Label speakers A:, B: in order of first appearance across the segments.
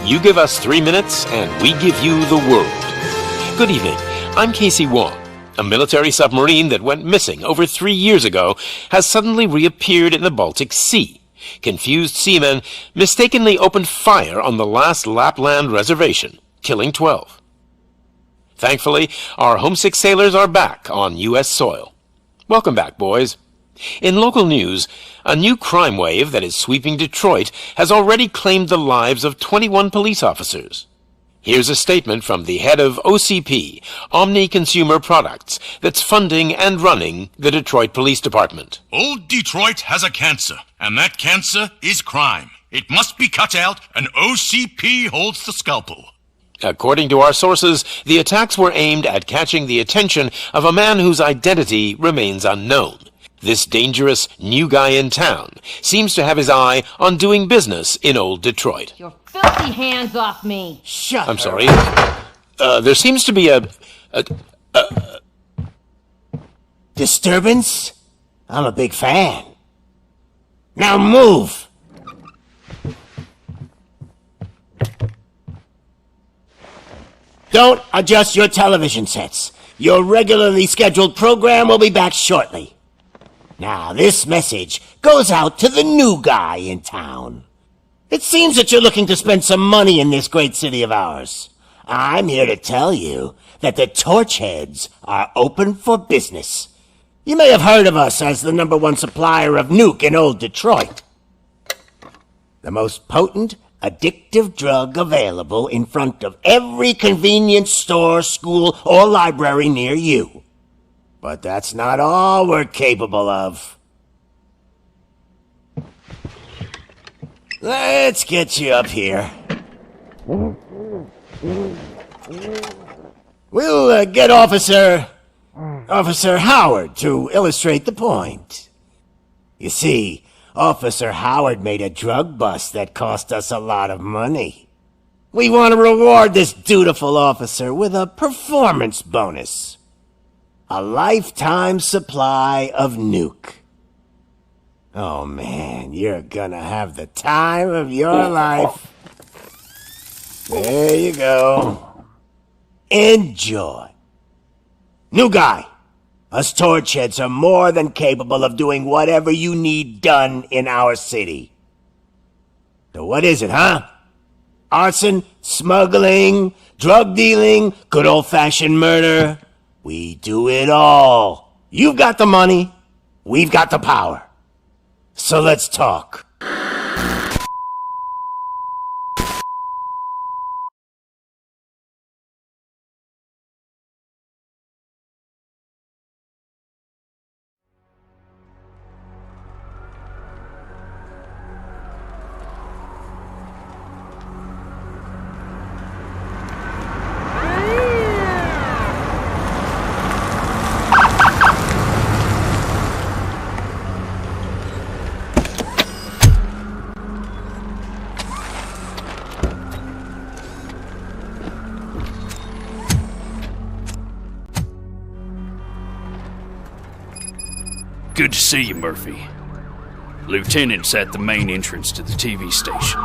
A: You give us 3 minutes, and we give you the world. Good evening. I'm Casey Wong. A military submarine that went missing over 3 years ago has suddenly reappeared in the Baltic Sea. Confused seamen mistakenly opened fire on the last Lapland reservation, killing 12. Thankfully, our homesick sailors are back on U.S. soil. Welcome back, boys. In local news, a new crime wave that is sweeping Detroit has already claimed the lives of 21 police officers. Here's a statement from the head of OCP, Omni Consumer Products, that's funding and running the Detroit Police Department.
B: Old Detroit has a cancer, and that cancer is crime. It must be cut out, and OCP holds the scalpel.
A: According to our sources, the attacks were aimed at catching the attention of a man whose identity remains unknown. This dangerous new guy in town seems to have his eye on doing business in old Detroit.
C: Your filthy hands off me!
D: Shut
A: I'm sorry. There seems to be a
D: disturbance? I'm a big fan. Now move! Don't adjust your television sets. Your regularly scheduled program will be back shortly. Now, this message goes out to the new guy in town. It seems that you're looking to spend some money in this great city of ours. I'm here to tell you that the Torchheads are open for business. You may have heard of us as the #1 supplier of nuke in old Detroit. The most potent, addictive drug available in front of every convenience store, school, or library near you. But that's not all we're capable of. Let's get you up here. We'll get Officer Howard to illustrate the point. You see, Officer Howard made a drug bust that cost us a lot of money. We want to reward this dutiful officer with a performance bonus. A lifetime supply of nuke. Oh man, you're gonna have the time of your life. There you go. Enjoy. New guy. Us Torchheads are more than capable of doing whatever you need done in our city. So what is it, huh? Arson, smuggling, drug dealing, good old-fashioned murder. We do it all. You've got the money, we've got the power. So let's talk.
E: Good to see you, Murphy. Lieutenant's at the main entrance to the TV station.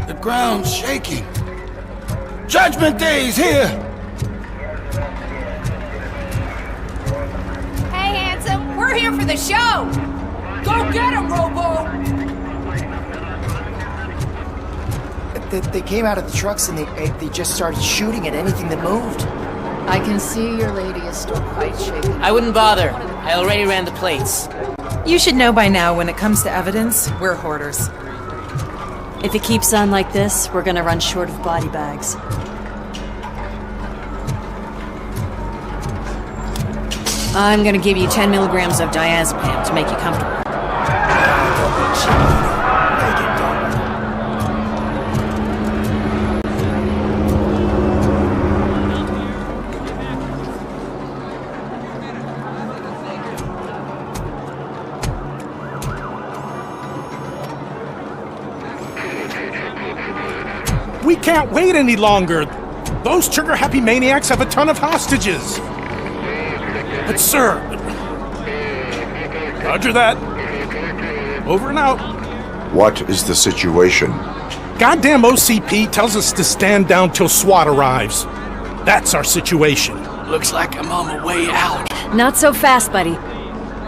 F: The ground's shaking. Judgment Day's here!
C: Hey, handsome, we're here for the show! Go get him, Robo!
G: They came out of the trucks and they just started shooting at anything that moved.
H: I can see your lady is still quite shaken.
I: I wouldn't bother. I already ran the plates.
J: You should know by now, when it comes to evidence, we're hoarders.
H: If it keeps on like this, we're gonna run short of body bags. I'm gonna give you 10 milligrams of diazepam to make you comfortable.
K: We can't wait any longer. Those trigger-happy maniacs have a ton of hostages. But sir... Roger that. Over and out.
L: What is the situation?
K: Goddamn OCP tells us to stand down till SWAT arrives. That's our situation.
E: Looks like I'm on my way out.
H: Not so fast, buddy.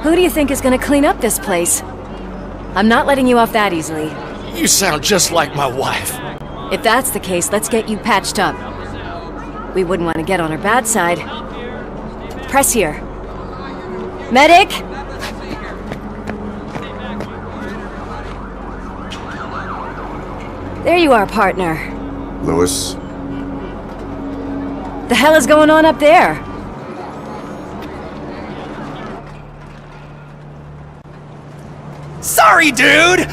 H: Who do you think is gonna clean up this place? I'm not letting you off that easily.
F: You sound just like my wife.
H: If that's the case, let's get you patched up. We wouldn't want to get on her bad side. Press here. Medic! There you are, partner.
L: Lewis?
H: The hell is going on up there?
M: Sorry, dude!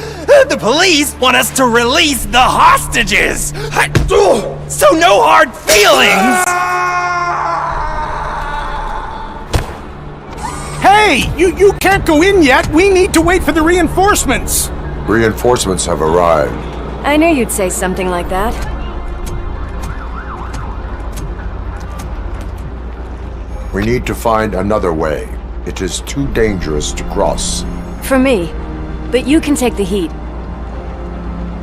M: The police want us to release the hostages! So no hard feelings!
K: Hey! You can't go in yet! We need to wait for the reinforcements!
L: Reinforcements have arrived.
H: I knew you'd say something like that.
L: We need to find another way. It is too dangerous to cross.
H: For me. But you can take the heat.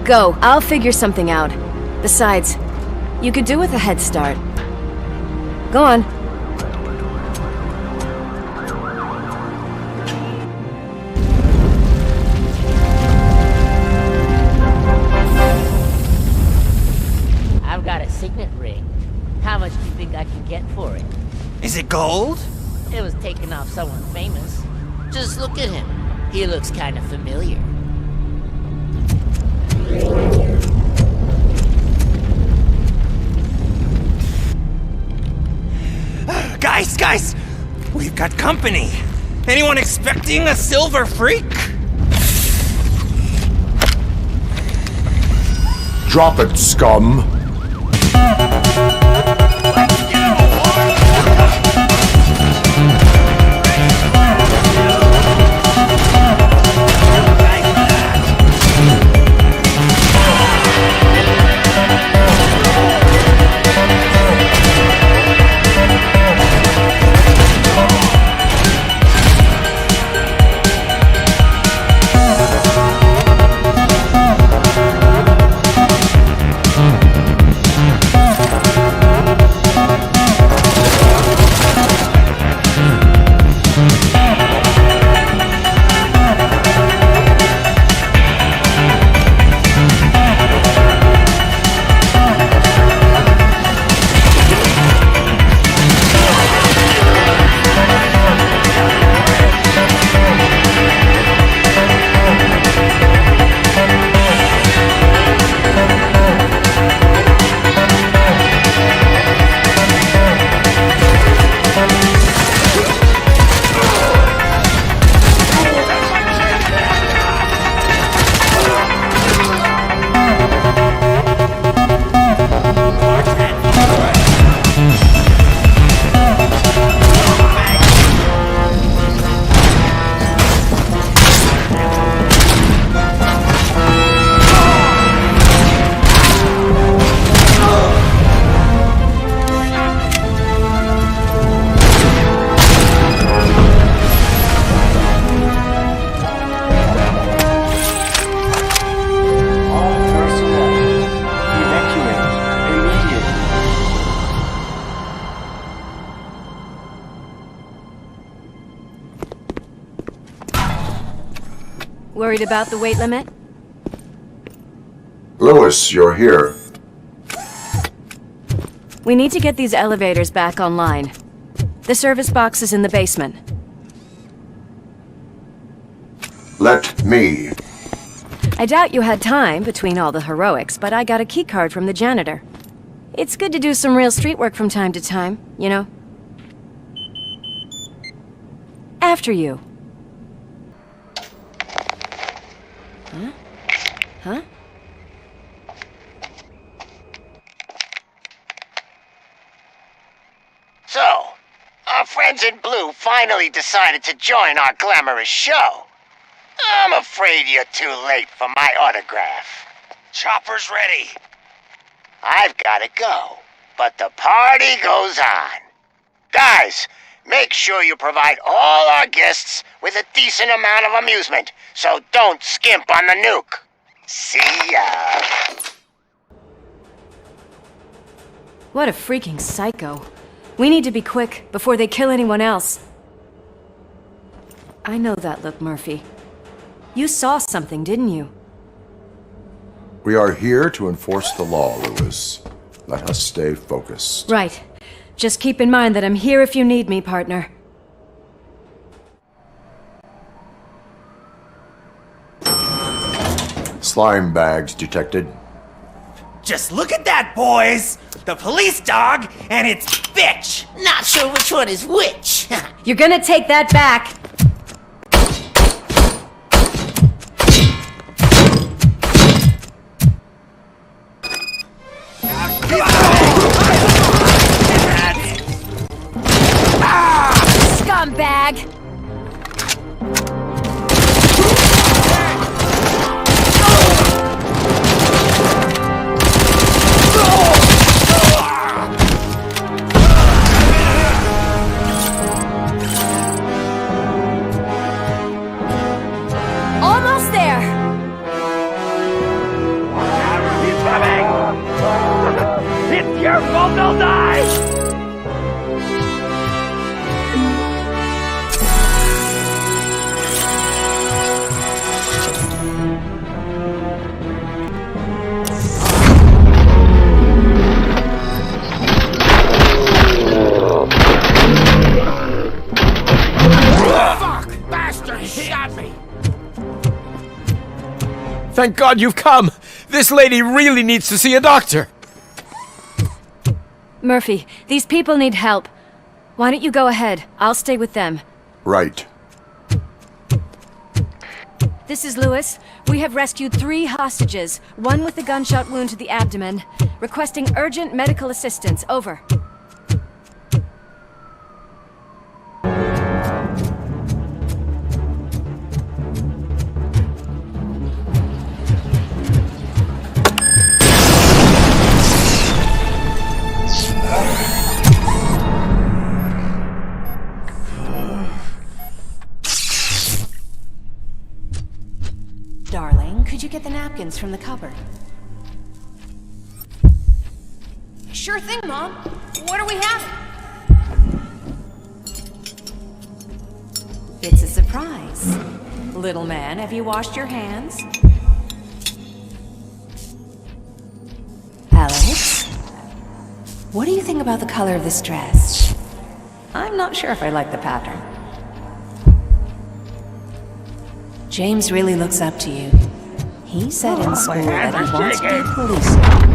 H: Go, I'll figure something out. Besides, you could do with a head start. Go on.
I: I've got a signet ring. How much do you think I can get for it?
M: Is it gold?
I: It was taken off someone famous. Just look at him. He looks kind of familiar.
M: Guys! We've got company. Anyone expecting a silver freak?
L: Drop it, scum!
H: Worried about the weight limit?
L: Lewis, you're here.
H: We need to get these elevators back online. The service box is in the basement.
L: Let me.
H: I doubt you had time between all the heroics, but I got a keycard from the janitor. It's good to do some real street work from time to time, you know? After you. Huh? Huh?
D: So, our friends in blue finally decided to join our glamorous show. I'm afraid you're too late for my autograph.
M: Chopper's ready.
D: I've gotta go, but the party goes on. Guys, make sure you provide all our guests with a decent amount of amusement, so don't skimp on the nuke. See ya.
H: What a freaking psycho. We need to be quick before they kill anyone else. I know that look, Murphy. You saw something, didn't you?
L: We are here to enforce the law, Lewis. Let us stay focused.
H: Right. Just keep in mind that I'm here if you need me, partner.
L: Slime bags detected.
M: Just look at that, boys! The police dog and its bitch!
I: Not sure which one is which.
H: You're gonna take that back! Scumbag! Almost there!
M: He's coming! It's your fault they'll die!
F: Thank God you've come! This lady really needs to see a doctor!
H: Murphy, these people need help. Why don't you go ahead? I'll stay with them.
L: Right.
H: This is Lewis. We have rescued 3 hostages, one with a gunshot wound to the abdomen. Requesting urgent medical assistance. Over.
C: Darling, could you get the napkins from the cupboard? Sure thing, Mom. What are we having? It's a surprise. Little man, have you washed your hands? Alex? What do you think about the color of this dress? I'm not sure if I like the pattern. James really looks up to you. He said in school that he wants to be a policeman.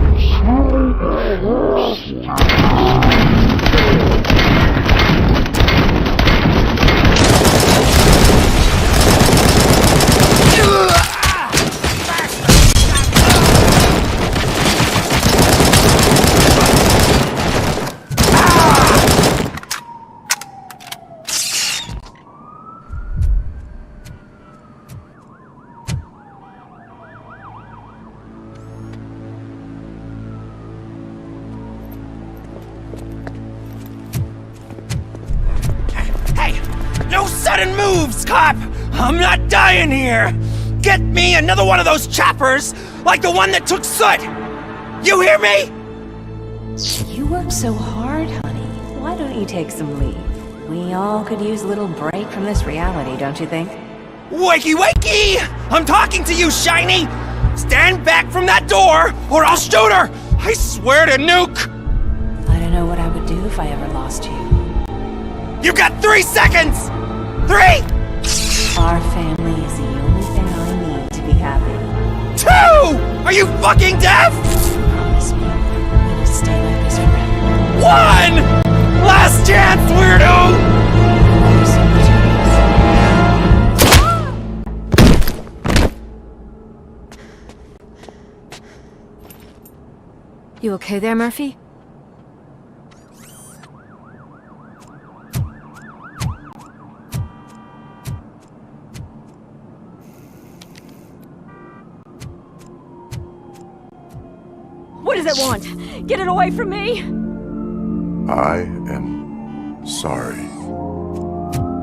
M: No sudden moves, cop! I'm not dying here! Get me another one of those choppers, like the one that took Soot! You hear me?
C: You work so hard, honey. Why don't you take some leave? We all could use a little break from this reality, don't you think?
M: Wakey wakey! I'm talking to you, Shiny! Stand back from that door, or I'll shoot her! I swear to nuke!
C: I don't know what I would do if I ever lost you.
M: You got 3 seconds! 3!
C: Our family is the only thing I need to be happy.
M: 2! Are you fucking deaf?
C: Promise me, we'll stay like this forever.
M: 1! Last chance, weirdo!
H: You okay there, Murphy? What does it want? Get it away from me!
L: I am sorry.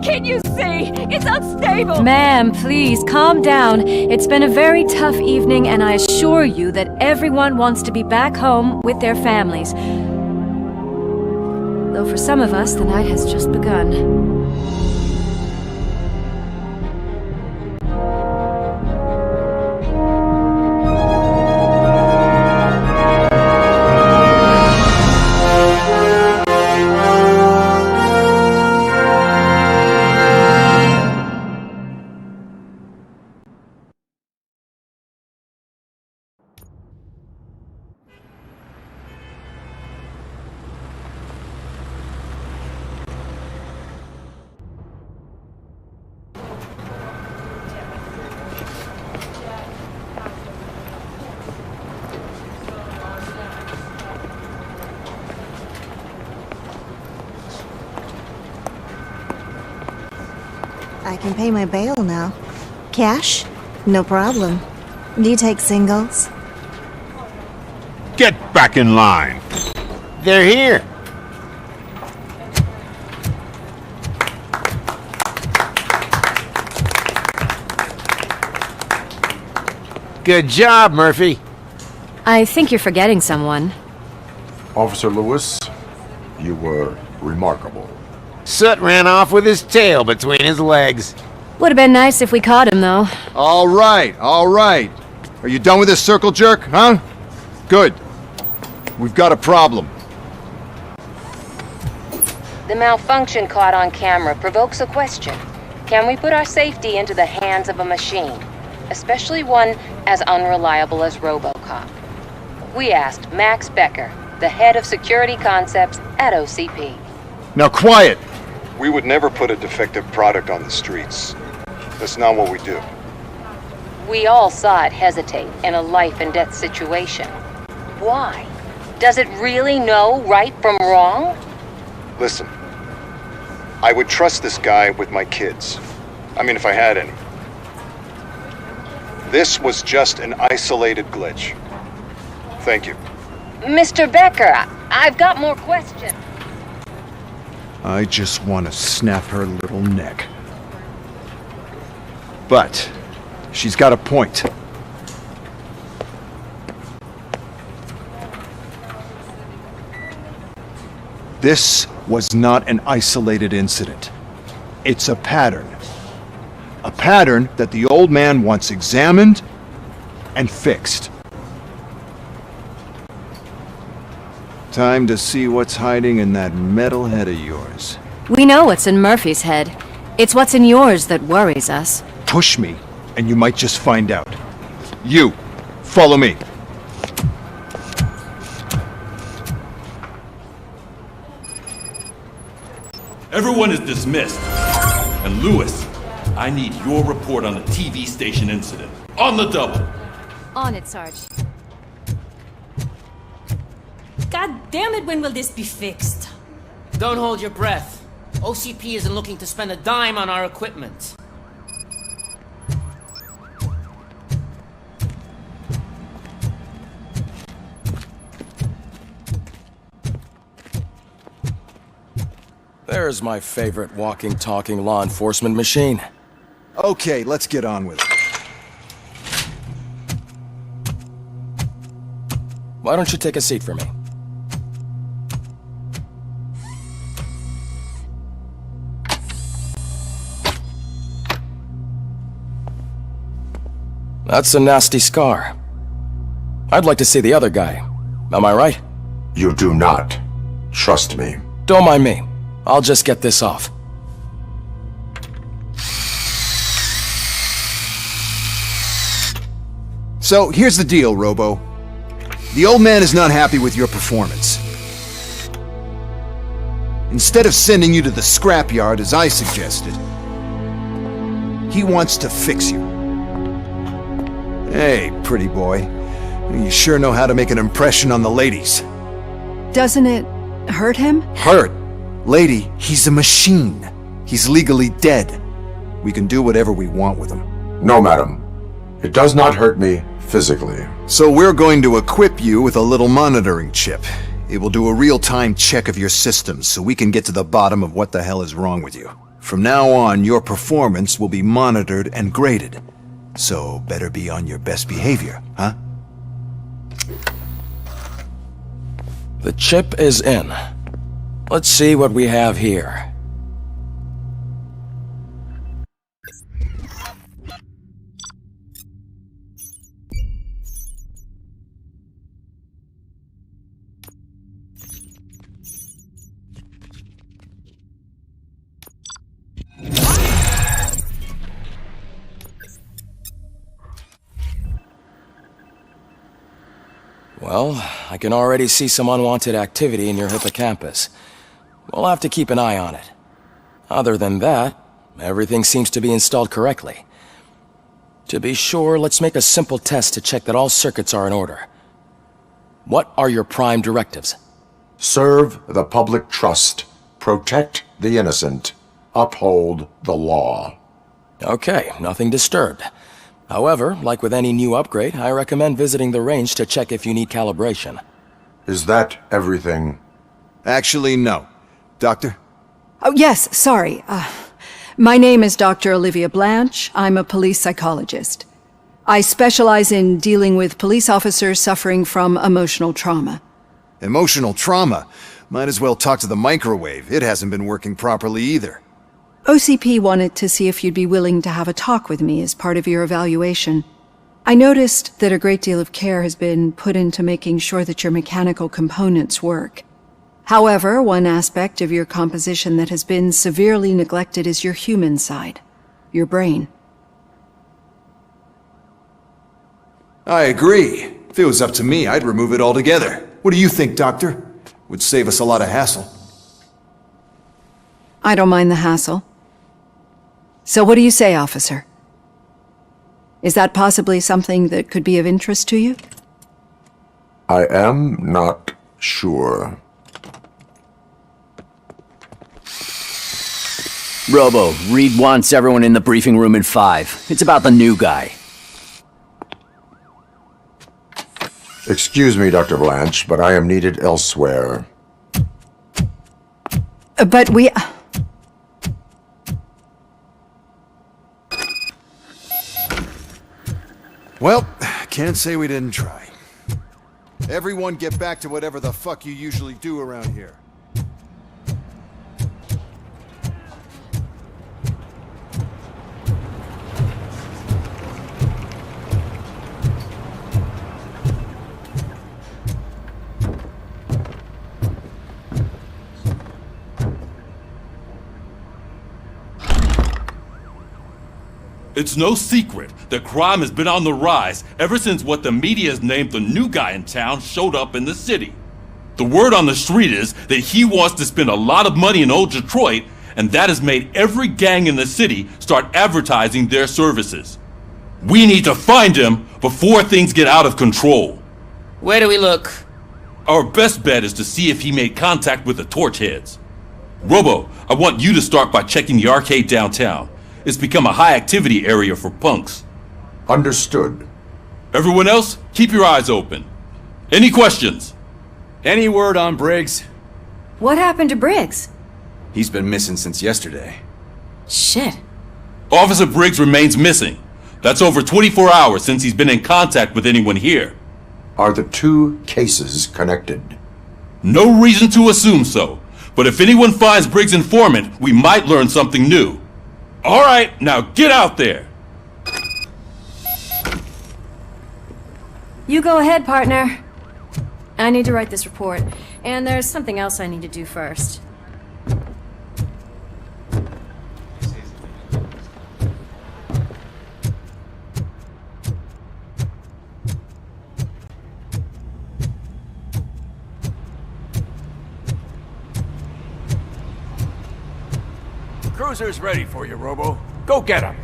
N: Can't you see? It's unstable!
H: Ma'am, please, calm down. It's been a very tough evening, and I assure you that everyone wants to be back home with their families. Though for some of us, the night has just begun.
O: I can pay my bail now. Cash? No problem. Do you take singles?
P: Get back in line.
D: They're here.
F: Good job, Murphy.
H: I think you're forgetting someone.
L: Officer Lewis, you were remarkable.
F: Soot ran off with his tail between his legs.
H: Would have been nice if we caught him, though.
Q: All right, all right. Are you done with this circle jerk, huh? Good. We've got a problem.
R: The malfunction caught on camera provokes a question. Can we put our safety into the hands of a machine? Especially one as unreliable as RoboCop. We asked Max Becker, the head of security concepts at OCP.
Q: Now quiet!
S: We would never put a defective product on the streets. That's not what we do.
R: We all saw it hesitate in a life-and-death situation. Why? Does it really know right from wrong?
S: Listen, I would trust this guy with my kids. I mean, if I had any. This was just an isolated glitch. Thank you.
R: Mr. Becker, I've got more questions.
Q: I just want to snap her little neck. But she's got a point. This was not an isolated incident. It's a pattern. A pattern that the old man wants examined and fixed. Time to see what's hiding in that metal head of yours.
H: We know what's in Murphy's head. It's what's in yours that worries us.
Q: Push me, and you might just find out. You, follow me.
T: Everyone is dismissed. And Lewis, I need your report on the TV station incident. On the double.
H: On it, Sarge.
N: God damn it, when will this be fixed?
I: Don't hold your breath. OCP isn't looking to spend a dime on our equipment.
U: There's my favorite walking, talking law enforcement machine.
Q: Okay, let's get on with it.
U: Why don't you take a seat for me? That's a nasty scar. I'd like to see the other guy. Am I right?
L: You do not. Trust me.
U: Don't mind me. I'll just get this off.
Q: So, here's the deal, Robo. The old man is not happy with your performance. Instead of sending you to the scrapyard as I suggested, he wants to fix you. Hey, pretty boy. You sure know how to make an impression on the ladies.
J: Doesn't it hurt him?
Q: Hurt? Lady, he's a machine. He's legally dead. We can do whatever we want with him.
L: No, madam. It does not hurt me physically.
Q: So we're going to equip you with a little monitoring chip. It will do a real-time check of your systems so we can get to the bottom of what the hell is wrong with you. From now on, your performance will be monitored and graded. So, better be on your best behavior, huh?
U: The chip is in. Let's see what we have here. Well, I can already see some unwanted activity in your hippocampus. We'll have to keep an eye on it. Other than that, everything seems to be installed correctly. To be sure, let's make a simple test to check that all circuits are in order. What are your prime directives?
L: Serve the public trust. Protect the innocent. Uphold the law.
U: Okay, nothing disturbed. However, like with any new upgrade, I recommend visiting the range to check if you need calibration.
L: Is that everything?
Q: Actually, no. Doctor?
B: Oh, yes, sorry. My name is Dr. Olivia Blanche. I'm a police psychologist. I specialize in dealing with police officers suffering from emotional trauma.
Q: Emotional trauma? Might as well talk to the microwave. It hasn't been working properly either.
B: OCP wanted to see if you'd be willing to have a talk with me as part of your evaluation. I noticed that a great deal of care has been put into making sure that your mechanical components work. However, one aspect of your composition that has been severely neglected is your human side, your brain.
Q: I agree. If it was up to me, I'd remove it altogether. What do you think, Doctor? Would save us a lot of hassle.
B: I don't mind the hassle. So what do you say, officer? Is that possibly something that could be of interest to you?
L: I am not sure.
V: Robo, Reed wants everyone in the briefing room in 5. It's about the new guy.
L: Excuse me, Dr. Blanche, but I am needed elsewhere.
B: But we...
Q: Well, can't say we didn't try. Everyone get back to whatever the fuck you usually do around here.
T: It's no secret that crime has been on the rise ever since what the media has named the new guy in town showed up in the city. The word on the street is that he wants to spend a lot of money in old Detroit, and that has made every gang in the city start advertising their services. We need to find him before things get out of control.
I: Where do we look?
T: Our best bet is to see if he made contact with the Torchheads. Robo, I want you to start by checking the arcade downtown. It's become a high-activity area for punks.
L: Understood.
T: Everyone else, keep your eyes open. Any questions?
W: Any word on Briggs?
H: What happened to Briggs?
W: He's been missing since yesterday.
H: Shit.
T: Officer Briggs remains missing. That's over 24 hours since he's been in contact with anyone here.
L: Are the two cases connected?
T: No reason to assume so. But if anyone finds Briggs' informant, we might learn something new. All right, now get out there!
H: You go ahead, partner. I need to write this report, and there's something else I need to do first.
F: Cruiser's ready for you, Robo. Go get him.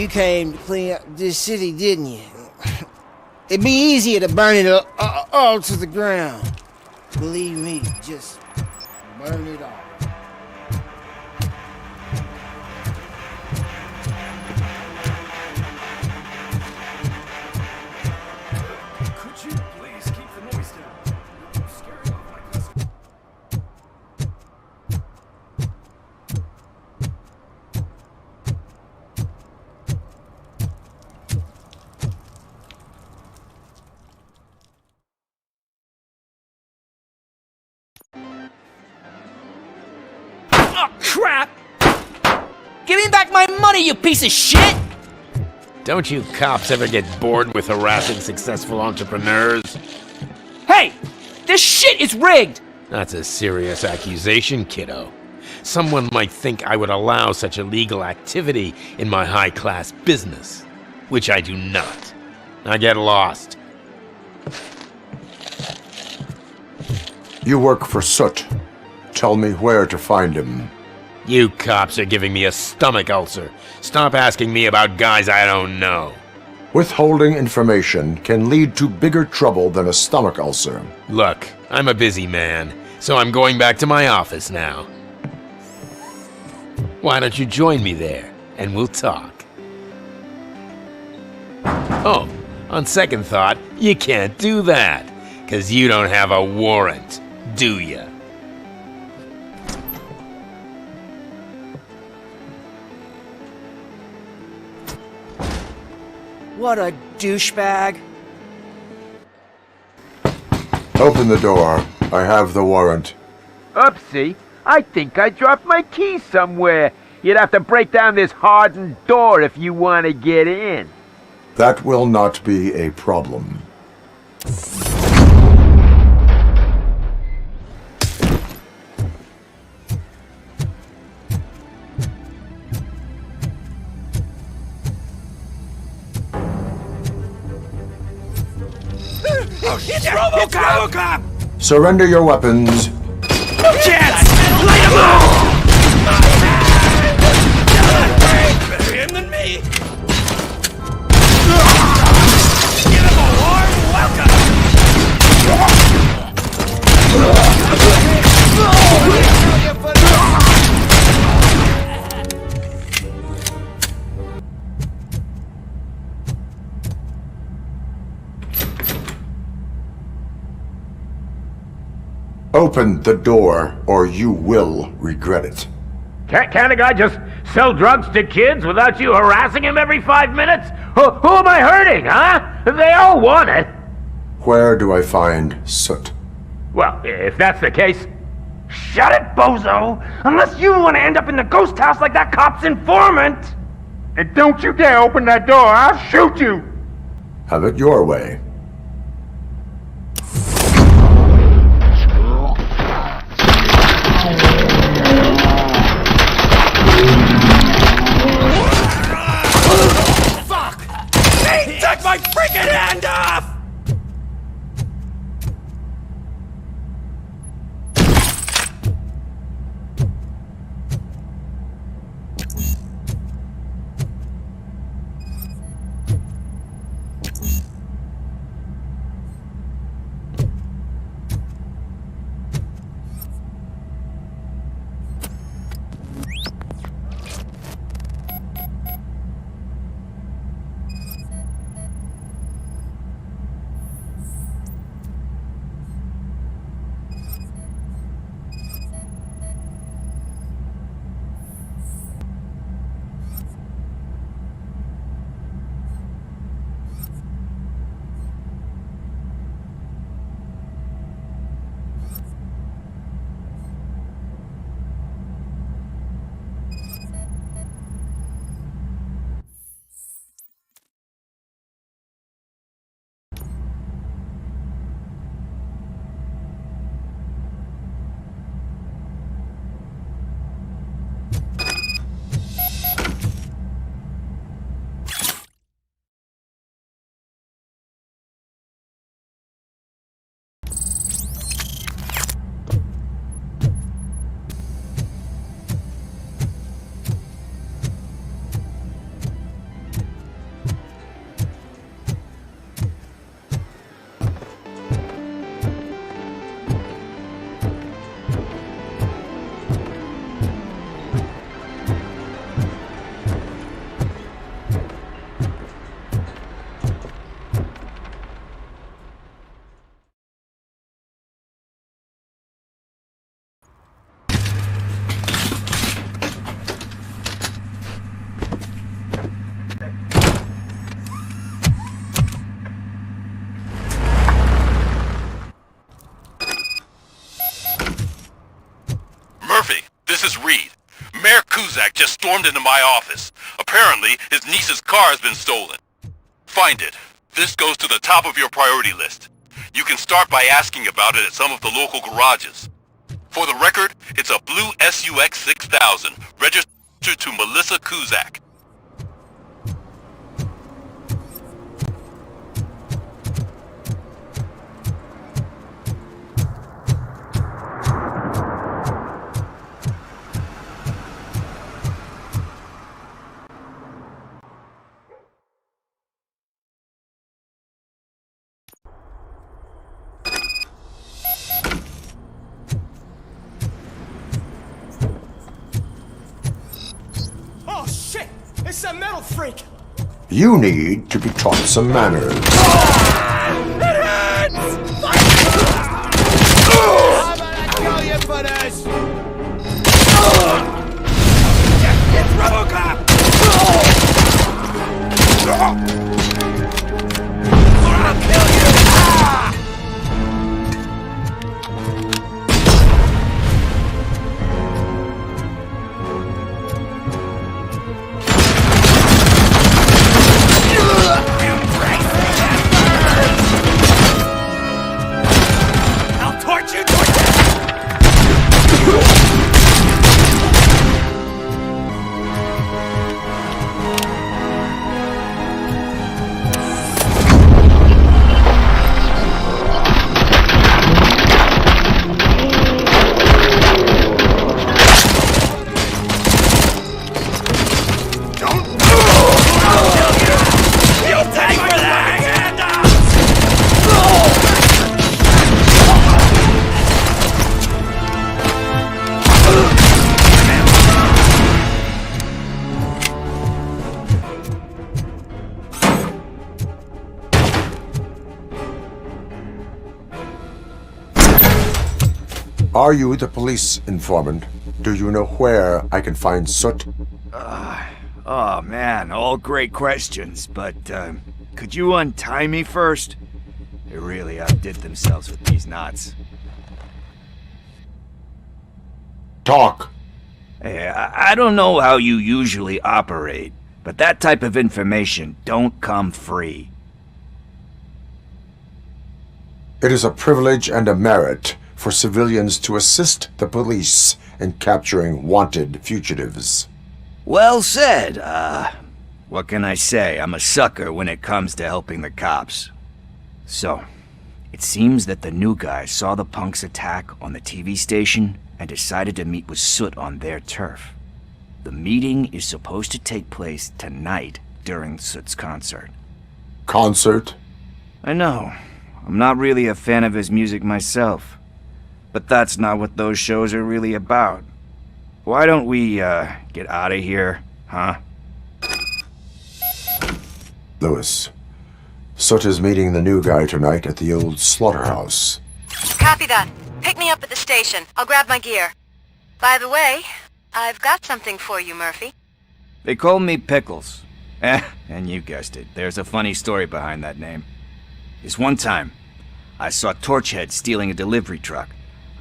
A: You came to clean up this city, didn't you? It'd be easier to burn it all to the ground. Believe me, just burn it all.
M: Oh, crap! Give me back my money, you piece of shit!
F: Don't you cops ever get bored with harassing successful entrepreneurs?
M: Hey! This shit is rigged!
F: That's a serious accusation, kiddo. Someone might think I would allow such illegal activity in my high-class business, which I do not. Now get lost.
L: You work for Soot. Tell me where to find him.
F: You cops are giving me a stomach ulcer. Stop asking me about guys I don't know.
L: Withholding information can lead to bigger trouble than a stomach ulcer.
F: Look, I'm a busy man, so I'm going back to my office now. Why don't you join me there, and we'll talk. Oh, on second thought, you can't do that, 'cause you don't have a warrant, do ya?
M: What a douchebag.
L: Open the door. I have the warrant.
E: Oopsie, I think I dropped my keys somewhere. You'd have to break down this hardened door if you want to get in.
L: That will not be a problem.
M: It's RoboCop!
L: Surrender your weapons.
M: No chance! Light him up! Better him than me! Give him a warm welcome!
L: Open the door, or you will regret it.
E: Can't a guy just sell drugs to kids without you harassing him every 5 minutes? Who am I hurting, huh? They all want it.
L: Where do I find Soot?
E: Well, if that's the case, shut it, bozo! Unless you want to end up in the ghost house like that cop's informant! And don't you dare open that door, I'll shoot you!
L: Have it your way.
M: Fuck! Hey, took my freaking hand off!
C: This is Reed. Mayor Kuzak just stormed into my office. Apparently, his niece's car has been stolen. Find it. This goes to the top of your priority list. You can start by asking about it at some of the local garages. For the record, it's a blue SUX 6000, registered to Melissa Kuzak.
M: Oh shit! It's a metal freak!
L: You need to be taught some manners.
M: It hurts! How about I kill you for this? It's RoboCop! Or I'll kill you! I'll torch you, You'll take for that!
L: Are you the police informant? Do you know where I can find Soot?
G: Oh man, all great questions, but could you untie me first? They really outdid themselves with these knots.
L: Talk.
G: Hey, I don't know how you usually operate, but that type of information don't come free.
L: It is a privilege and a merit for civilians to assist the police in capturing wanted fugitives.
G: Well said. What can I say? I'm a sucker when it comes to helping the cops. So, it seems that the new guy saw the punks' attack on the TV station and decided to meet with Soot on their turf. The meeting is supposed to take place tonight during Soot's concert.
L: Concert?
G: I know. I'm not really a fan of his music myself. But that's not what those shows are really about. Why don't we, get out of here, huh?
L: Lewis, Soot is meeting the new guy tonight at the old slaughterhouse.
K: Copy that. Pick me up at the station. I'll grab my gear. By the way, I've got something for you, Murphy.
G: They call me Pickles. And you guessed it. There's a funny story behind that name. This one time, I saw Torchhead stealing a delivery truck.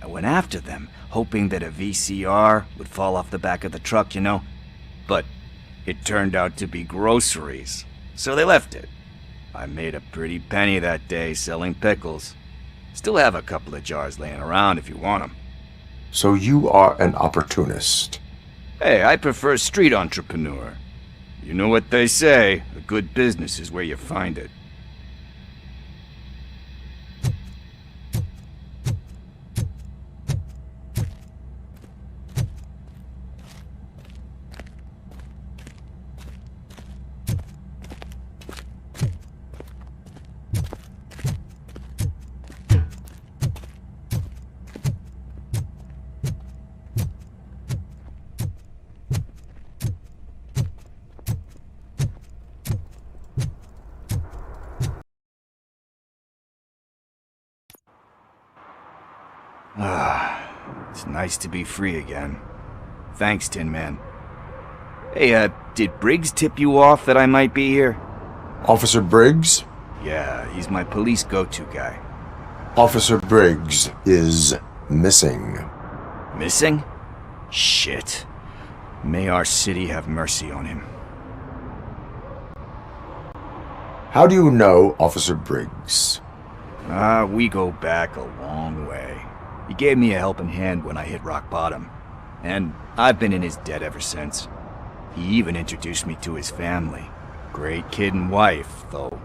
G: I went after them, hoping that a VCR would fall off the back of the truck, you know? But it turned out to be groceries, so they left it. I made a pretty penny that day selling pickles. Still have a couple of jars laying around if you want them.
L: So you are an opportunist.
G: Hey, I prefer street entrepreneur. You know what they say, a good business is where you find it. It's nice to be free again. Thanks, Tin Man. Hey, did Briggs tip you off that I might be here?
L: Officer Briggs?
G: Yeah, he's my police go-to guy.
L: Officer Briggs is missing.
G: Missing? Shit. May our city have mercy on him.
L: How do you know Officer Briggs?
G: We go back a long way. He gave me a helping hand when I hit rock bottom, and I've been in his debt ever since. He even introduced me to his family. Great kid and wife, though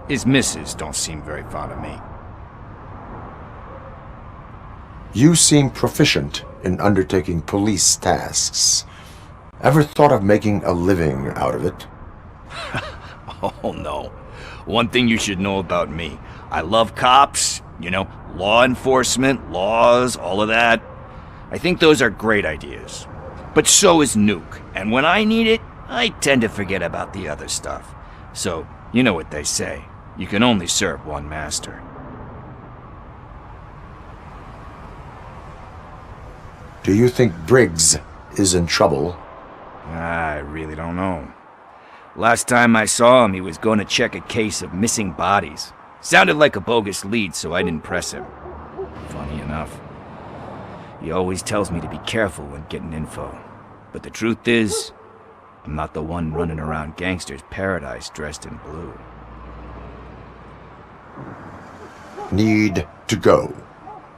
G: his missus don't seem very fond of me.
L: You seem proficient in undertaking police tasks. Ever thought of making a living out of it?
G: Oh no. One thing you should know about me. I love cops, law enforcement, laws, all of that. I think those are great ideas. But so is Nuke, and when I need it, I tend to forget about the other stuff. So, you know what they say. You can only serve one master.
L: Do you think Briggs is in trouble?
G: I really don't know. Last time I saw him, he was going to check a case of missing bodies. Sounded like a bogus lead, so I didn't press him. Funny enough. He always tells me to be careful when getting info. But the truth is, I'm not the one running around gangster's paradise dressed in blue.
L: Need to go.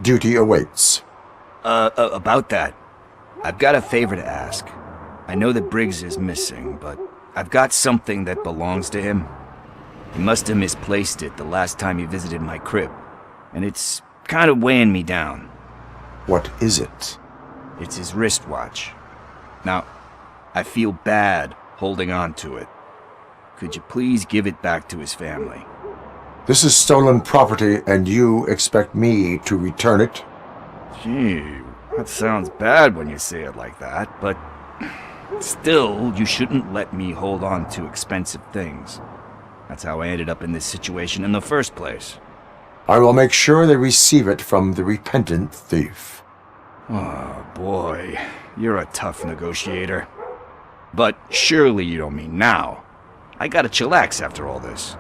L: Duty awaits.
G: About that, I've got a favor to ask. I know that Briggs is missing, but I've got something that belongs to him. He must have misplaced it the last time he visited my crib, and it's kind of weighing me down.
L: What is it?
G: It's his wristwatch. Now, I feel bad holding on to it. Could you please give it back to his family?
L: This is stolen property, and you expect me to return it?
G: Gee, that sounds bad when you say it like that, but still, you shouldn't let me hold on to expensive things. That's how I ended up in this situation in the first place.
L: I will make sure they receive it from the repentant thief.
G: Oh boy, you're a tough negotiator. But surely you don't mean now. I gotta chillax after all this.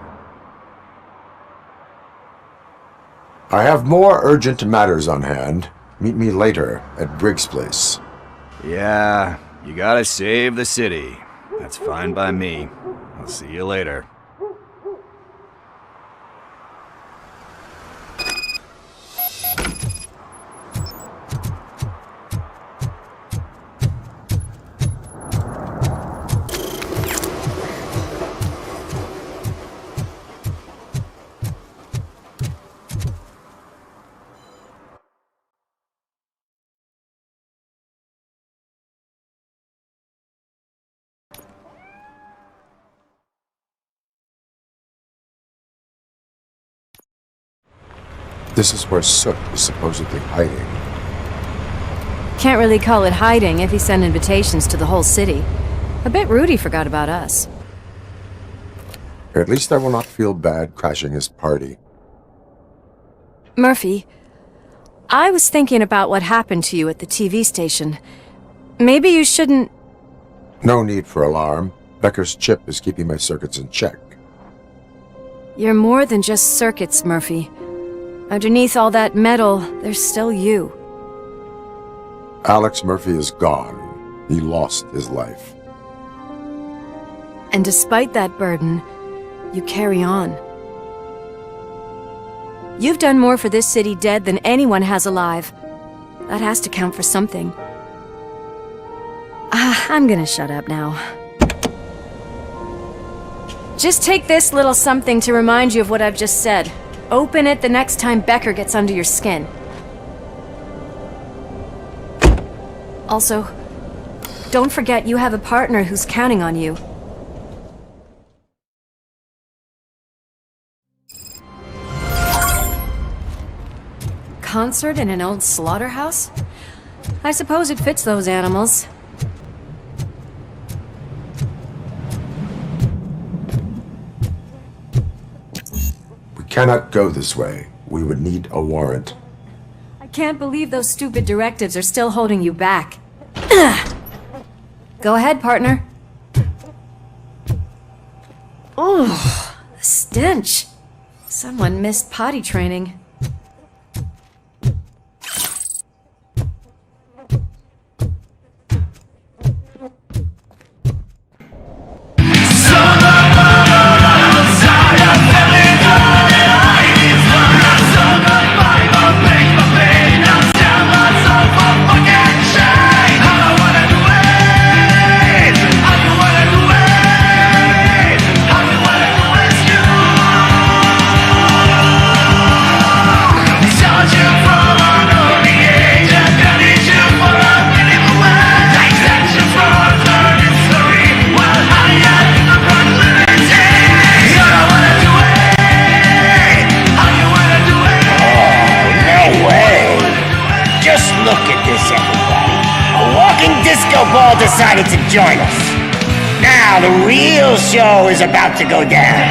L: I have more urgent matters on hand. Meet me later at Briggs' place.
G: Yeah, you gotta save the city. That's fine by me. I'll see you later.
L: This is where Soot is supposedly hiding.
H: Can't really call it hiding if he sent invitations to the whole city. A bit rude he forgot about us.
L: At least I will not feel bad crashing his party.
H: Murphy, I was thinking about what happened to you at the TV station. Maybe you shouldn't...
L: No need for alarm. Becker's chip is keeping my circuits in check.
H: You're more than just circuits, Murphy. Underneath all that metal, there's still you.
L: Alex Murphy is gone. He lost his life.
H: And despite that burden, you carry on. You've done more for this city dead than anyone has alive. That has to count for something. I'm gonna shut up now. Just take this little something to remind you of what I've just said. Open it the next time Becker gets under your skin. Also, don't forget you have a partner who's counting on you. Concert in an old slaughterhouse? I suppose it fits those animals.
L: We cannot go this way. We would need a warrant.
H: I can't believe those stupid directives are still holding you back. Go ahead, partner. Ooh, the stench. Someone missed potty training.
D: all decided to join us. Now the real show is about to go down.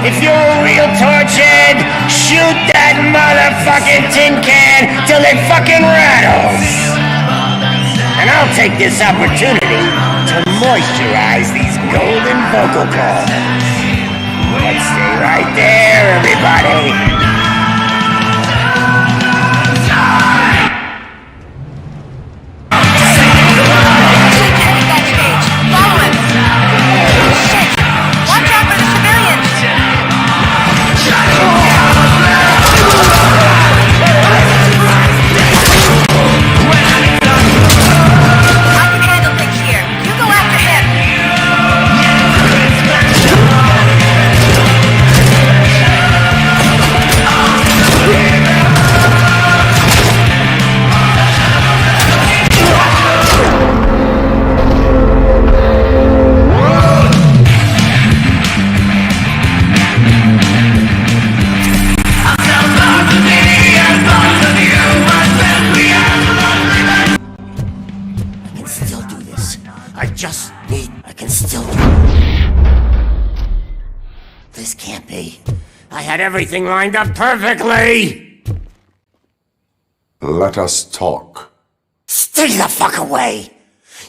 D: If you're a real torchhead, shoot that motherfucking tin can till it fucking rattles. And I'll take this opportunity to moisturize these golden vocal cords. Let's stay right there, everybody. This can't be. I had everything lined up perfectly!
L: Let us talk.
D: Stay the fuck away!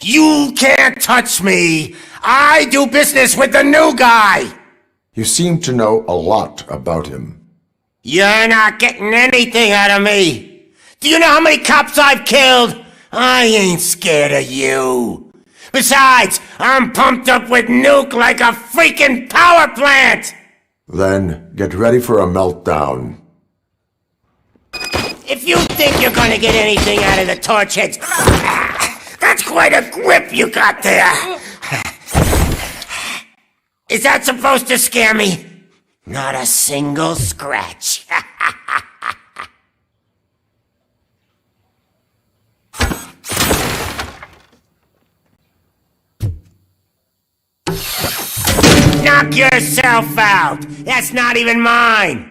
D: You can't touch me! I do business with the new guy!
L: You seem to know a lot about him.
D: You're not getting anything out of me! Do you know how many cops I've killed? I ain't scared of you! Besides, I'm pumped up with nuke like a freaking power plant!
L: Then get ready for a meltdown.
D: If you think you're gonna get anything out of the torchheads, that's quite a grip you got there. Is that supposed to scare me? Not a single scratch. Knock yourself out! That's not even mine!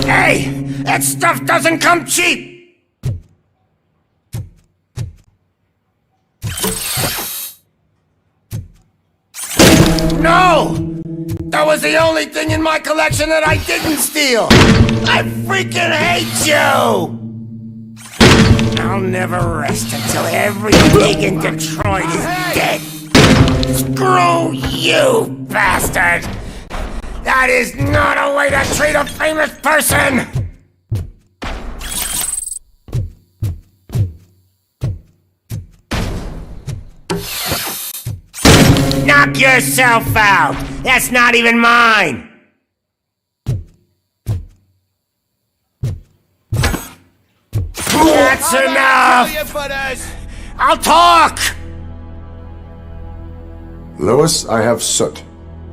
D: Hey! That stuff doesn't come cheap! No! That was the only thing in my collection that I didn't steal! I freaking hate you! I'll never rest until every pig in Detroit is dead! Screw you, bastard! That is not a way to treat a famous person! Knock yourself out! That's not even mine! That's enough! I'll talk!
L: Lewis, I have Soot.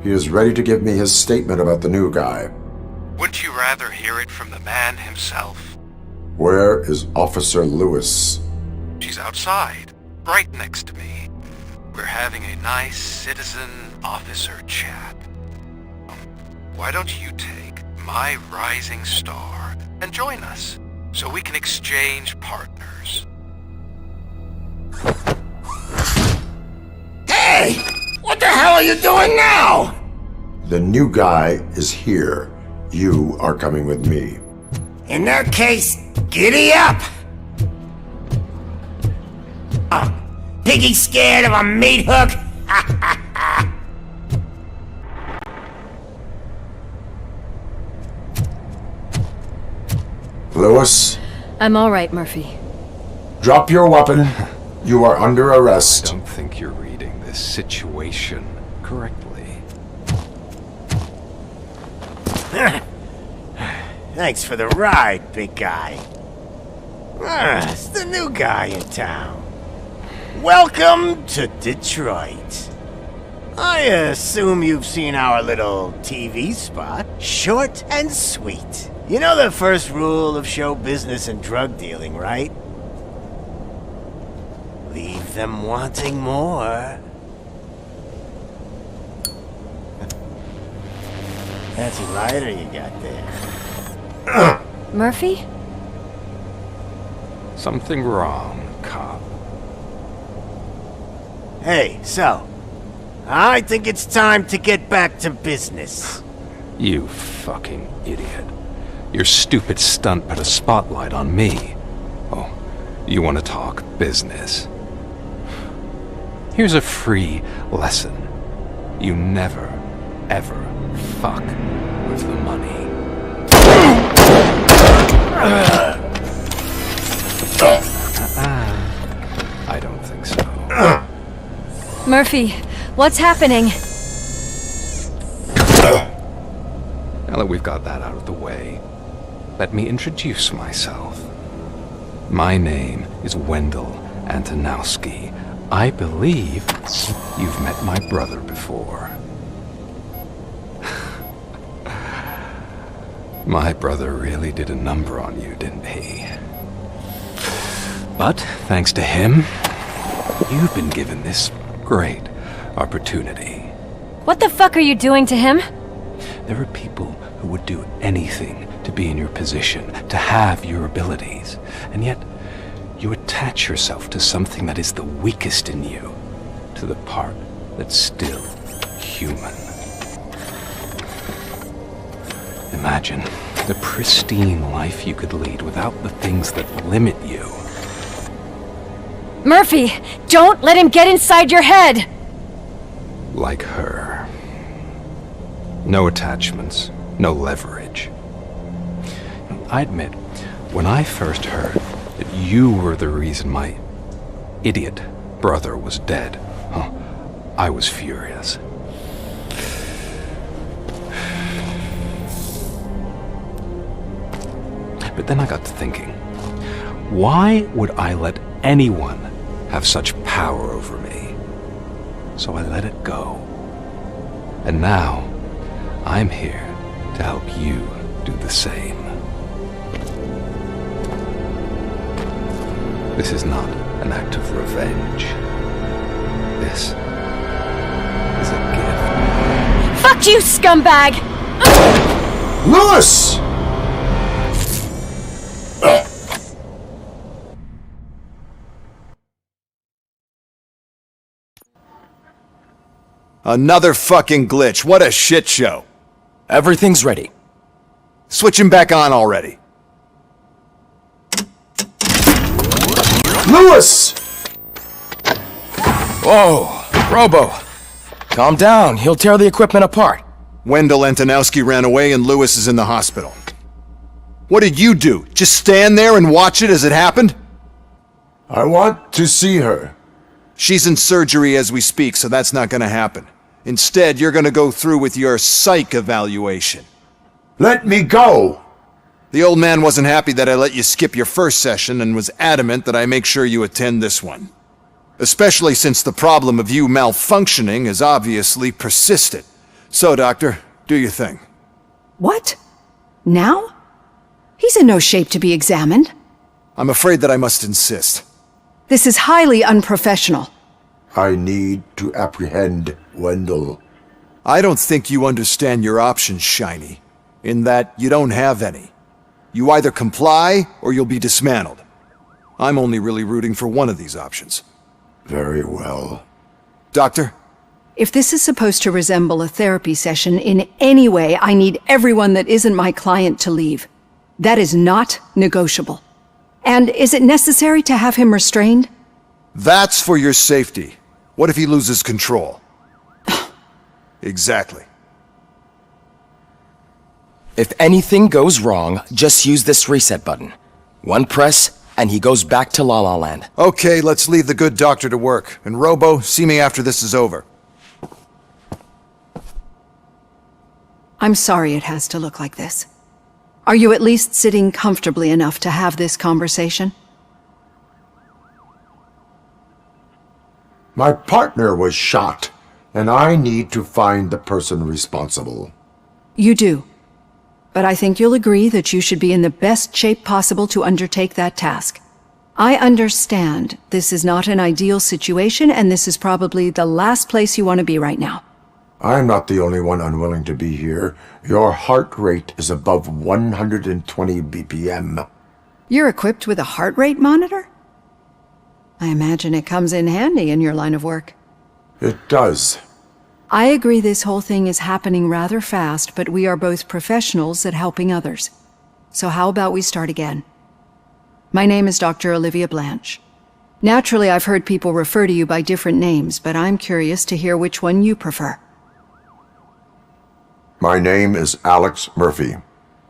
L: He is ready to give me his statement about the new guy.
C: Wouldn't you rather hear it from the man himself?
L: Where is Officer Lewis?
C: She's outside, right next to me. We're having a nice citizen-officer chat. Why don't you take my rising star and join us, so we can exchange partners?
D: Hey! What the hell are you doing now?
L: The new guy is here. You are coming with me.
D: In that case, giddy up! Piggy scared of a meat hook?
L: Lewis?
H: I'm all right, Murphy.
L: Drop your weapon. You are under arrest.
O: I don't think you're reading this situation correctly.
D: Thanks for the ride, big guy. It's the new guy in town. Welcome to Detroit. I assume you've seen our little TV spot. Short and sweet. You know the first rule of show business and drug dealing, right? Leave them wanting more. Fancy lighter you got there.
H: Murphy?
O: Something wrong, cop.
D: Hey, so, I think it's time to get back to business.
O: You fucking idiot. Your stupid stunt put a spotlight on me. Oh, you want to talk business? Here's a free lesson. You never, ever fuck with the money. I don't think so.
H: Murphy, what's happening?
O: Now that we've got that out of the way, let me introduce myself. My name is Wendell Antonowski. I believe you've met my brother before. My brother really did a number on you, didn't he? But, thanks to him, you've been given this great opportunity.
H: What the fuck are you doing to him?
O: There are people who would do anything to be in your position, to have your abilities, and yet you attach yourself to something that is the weakest in you, to the part that's still human. Imagine the pristine life you could lead without the things that limit you.
H: Murphy, don't let him get inside your head!
O: Like her. No attachments, no leverage. I admit, when I first heard that you were the reason my idiot brother was dead, I was furious. But then I got to thinking, why would I let anyone have such power over me? So I let it go. And now, I'm here to help you do the same. This is not an act of revenge. This is a gift.
H: Fuck you, scumbag!
L: Lewis!
Q: Another fucking glitch. What a shit show.
U: Everything's ready.
Q: Switch him back on already.
L: Lewis!
U: Whoa, Robo. Calm down. He'll tear the equipment apart.
Q: Wendell Antonowski ran away and Lewis is in the hospital. What did you do? Just stand there and watch it as it happened?
L: I want to see her.
Q: She's in surgery as we speak, so that's not gonna happen. Instead, you're gonna go through with your psych evaluation.
L: Let me go!
Q: The old man wasn't happy that I let you skip your first session and was adamant that I make sure you attend this one. Especially since the problem of you malfunctioning is obviously persistent. So, Doctor, do your thing.
B: What? Now? He's in no shape to be examined.
Q: I'm afraid that I must insist.
B: This is highly unprofessional.
L: I need to apprehend Wendell.
Q: I don't think you understand your options, Shiny, in that you don't have any. You either comply or you'll be dismantled. I'm only really rooting for one of these options.
L: Very well.
Q: Doctor?
B: If this is supposed to resemble a therapy session in any way, I need everyone that isn't my client to leave. That is not negotiable. And is it necessary to have him restrained?
Q: That's for your safety. What if he loses control? Exactly.
U: If anything goes wrong, just use this reset button. One press, and he goes back to La La Land.
Q: Okay, let's leave the good doctor to work. And Robo, see me after this is over.
B: I'm sorry it has to look like this. Are you at least sitting comfortably enough to have this conversation?
L: My partner was shot, and I need to find the person responsible.
B: You do. But I think you'll agree that you should be in the best shape possible to undertake that task. I understand this is not an ideal situation, and this is probably the last place you want to be right now.
L: I'm not the only one unwilling to be here. Your heart rate is above 120 BPM.
B: You're equipped with a heart rate monitor? I imagine it comes in handy in your line of work.
L: It does.
B: I agree this whole thing is happening rather fast, but we are both professionals at helping others. So how about we start again? My name is Dr. Olivia Blanche. Naturally, I've heard people refer to you by different names, but I'm curious to hear which one you prefer.
L: My name is Alex Murphy.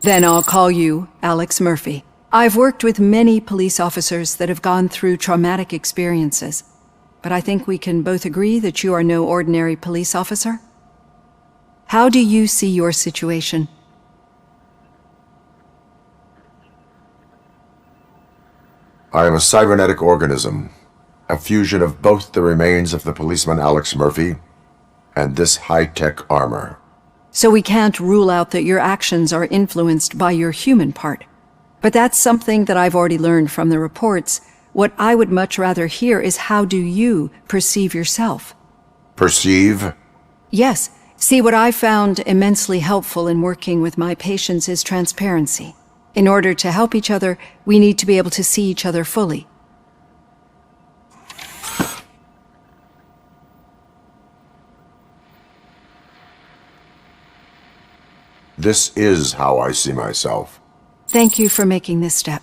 B: Then I'll call you Alex Murphy. I've worked with many police officers that have gone through traumatic experiences, but I think we can both agree that you are no ordinary police officer. How do you see your situation?
L: I am a cybernetic organism, a fusion of both the remains of the policeman Alex Murphy and this high-tech armor.
B: So we can't rule out that your actions are influenced by your human part. But that's something that I've already learned from the reports. What I would much rather hear is how do you perceive yourself?
L: Perceive?
B: Yes. See, what I found immensely helpful in working with my patients is transparency. In order to help each other, we need to be able to see each other fully.
L: This is how I see myself.
B: Thank you for making this step.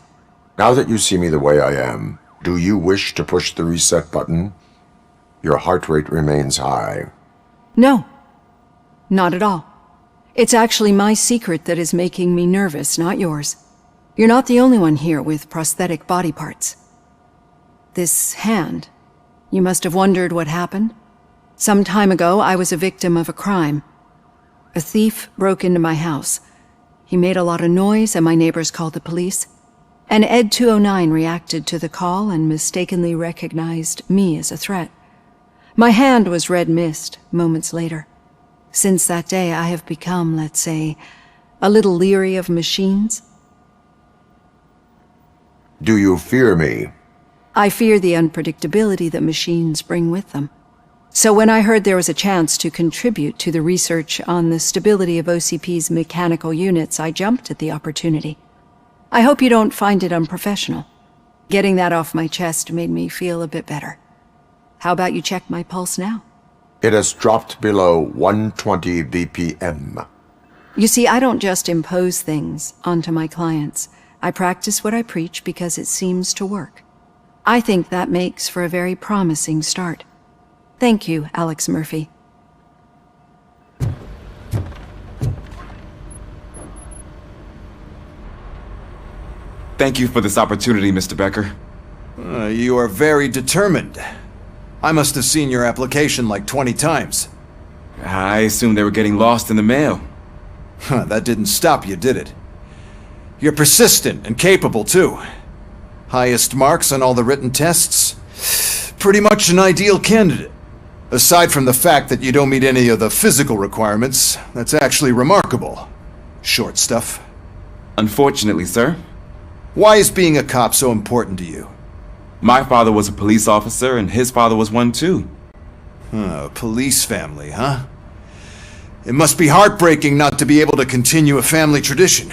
L: Now that you see me the way I am, do you wish to push the reset button? Your heart rate remains high.
B: No, not at all. It's actually my secret that is making me nervous, not yours. You're not the only one here with prosthetic body parts. This hand, you must have wondered what happened. Some time ago, I was a victim of a crime. A thief broke into my house. He made a lot of noise and my neighbors called the police. And Ed 209 reacted to the call and mistakenly recognized me as a threat. My hand was red mist moments later. Since that day, I have become, let's say, a little leery of machines.
L: Do you fear me?
B: I fear the unpredictability that machines bring with them. So when I heard there was a chance to contribute to the research on the stability of OCP's mechanical units, I jumped at the opportunity. I hope you don't find it unprofessional. Getting that off my chest made me feel a bit better. How about you check my pulse now?
L: It has dropped below 120 BPM.
B: You see, I don't just impose things onto my clients. I practice what I preach because it seems to work. I think that makes for a very promising start. Thank you, Alex Murphy.
W: Thank you for this opportunity, Mr. Becker.
Q: You are very determined. I must have seen your application like 20 times.
W: I assumed they were getting lost in the mail.
Q: That didn't stop you, did it? You're persistent and capable, too. Highest marks on all the written tests. Pretty much an ideal candidate. Aside from the fact that you don't meet any of the physical requirements, that's actually remarkable. Short stuff.
W: Unfortunately, sir.
Q: Why is being a cop so important to you?
W: My father was a police officer, and his father was one too.
Q: A police family, huh? It must be heartbreaking not to be able to continue a family tradition.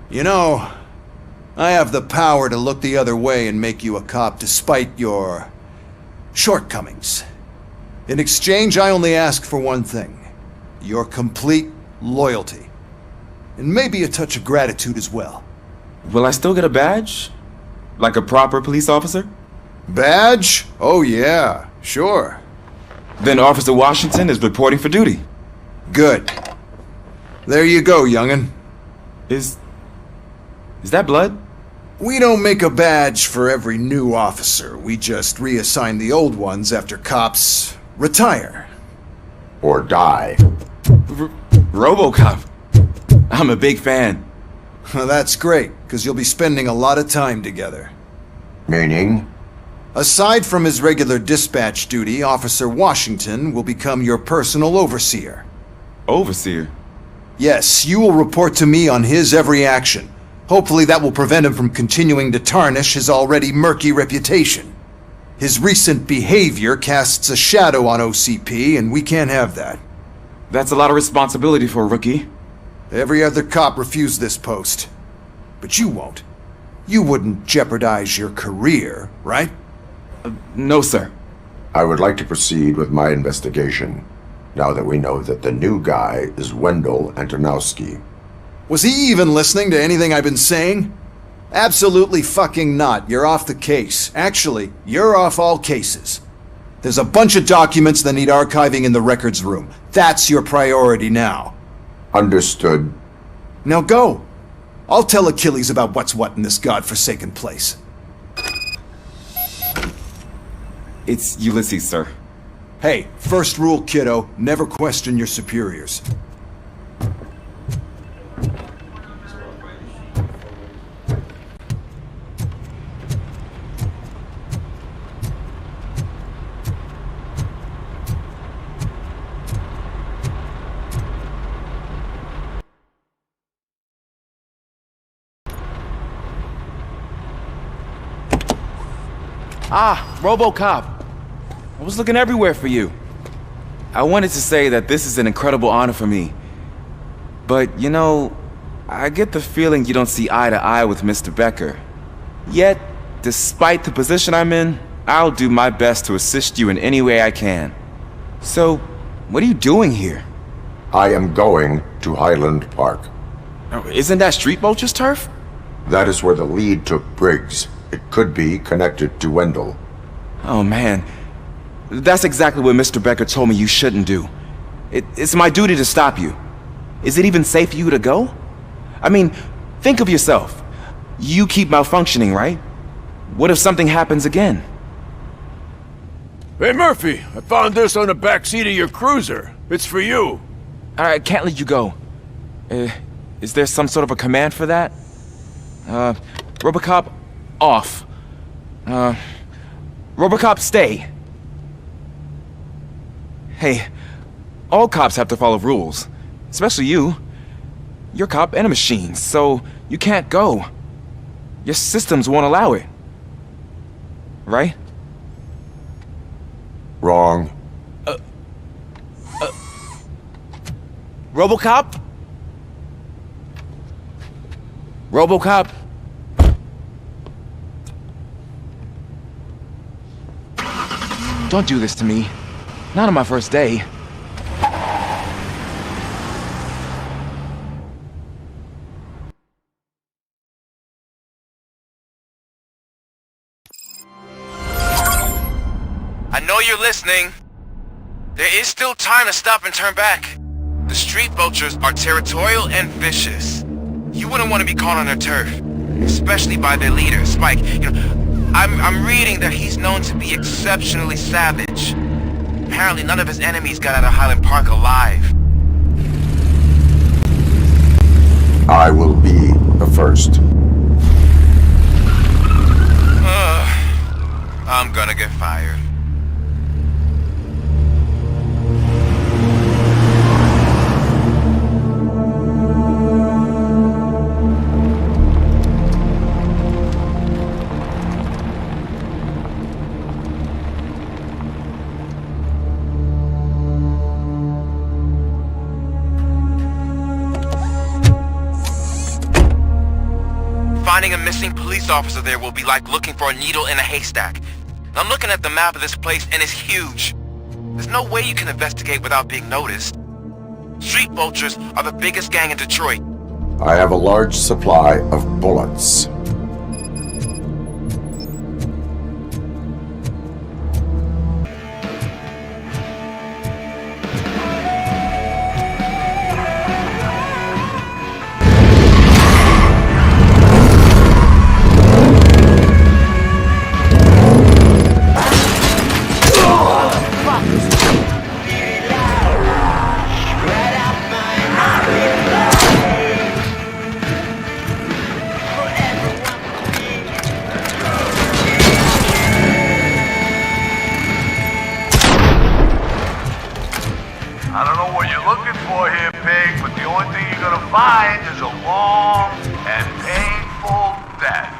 Q: You know, I have the power to look the other way and make you a cop despite your shortcomings. In exchange, I only ask for one thing. Your complete loyalty. And maybe a touch of gratitude as well.
W: Will I still get a badge? Like a proper police officer?
Q: Badge? Oh yeah, sure.
W: Then Officer Washington is reporting for duty.
Q: Good. There you go, young'un.
W: Is that blood?
Q: We don't make a badge for every new officer. We just reassign the old ones after cops retire.
L: Or die.
W: RoboCop. I'm a big fan.
Q: That's great, because you'll be spending a lot of time together.
L: Meaning?
Q: Aside from his regular dispatch duty, Officer Washington will become your personal overseer.
W: Overseer?
Q: Yes, you will report to me on his every action. Hopefully that will prevent him from continuing to tarnish his already murky reputation. His recent behavior casts a shadow on OCP, and we can't have that.
W: That's a lot of responsibility for a rookie.
Q: Every other cop refused this post. But you won't. You wouldn't jeopardize your career, right?
W: No, sir.
L: I would like to proceed with my investigation, now that we know that the new guy is Wendell Antonowski.
Q: Was he even listening to anything I've been saying? Absolutely fucking not. You're off the case. Actually, you're off all cases. There's a bunch of documents that need archiving in the records room. That's your priority now.
L: Understood.
Q: Now go. I'll tell Achilles about what's what in this godforsaken place.
W: It's Ulysses, sir.
Q: Hey, first rule, kiddo, never question your superiors.
W: Ah, RoboCop. I was looking everywhere for you. I wanted to say that this is an incredible honor for me. But, you know, I get the feeling you don't see eye to eye with Mr. Becker. Yet, despite the position I'm in, I'll do my best to assist you in any way I can. So, what are you doing here?
L: I am going to Highland Park.
W: Isn't that Street Vulture's turf?
L: That is where the lead took Briggs. It could be connected to Wendell.
W: Oh man, that's exactly what Mr. Becker told me you shouldn't do. It's my duty to stop you. Is it even safe for you to go? I mean, think of yourself. You keep malfunctioning, right? What if something happens again?
P: Hey Murphy, I found this on the back seat of your cruiser. It's for you.
W: I can't let you go. Is there some sort of a command for that? RoboCop, off. RoboCop, stay. Hey, all cops have to follow rules. Especially you. You're a cop and a machine, so you can't go. Your systems won't allow it. Right?
L: Wrong.
W: RoboCop? RoboCop? Don't do this to me. Not on my first day.
A: I know you're listening. There is still time to stop and turn back. The street vultures are territorial and vicious. You wouldn't want to be caught on their turf, especially by their leader, Spike. You know, I'm reading that he's known to be exceptionally savage. Apparently none of his enemies got out of Highland Park alive.
L: I will be the first.
A: I'm gonna get fired. Finding a missing police officer there will be like looking for a needle in a haystack. I'm looking at the map of this place and it's huge. There's no way you can investigate without being noticed. Street vultures are the biggest gang in Detroit.
L: I have a large supply of bullets.
R: I don't know what you're looking for here, pig, but the only thing you're gonna find is a long and painful death.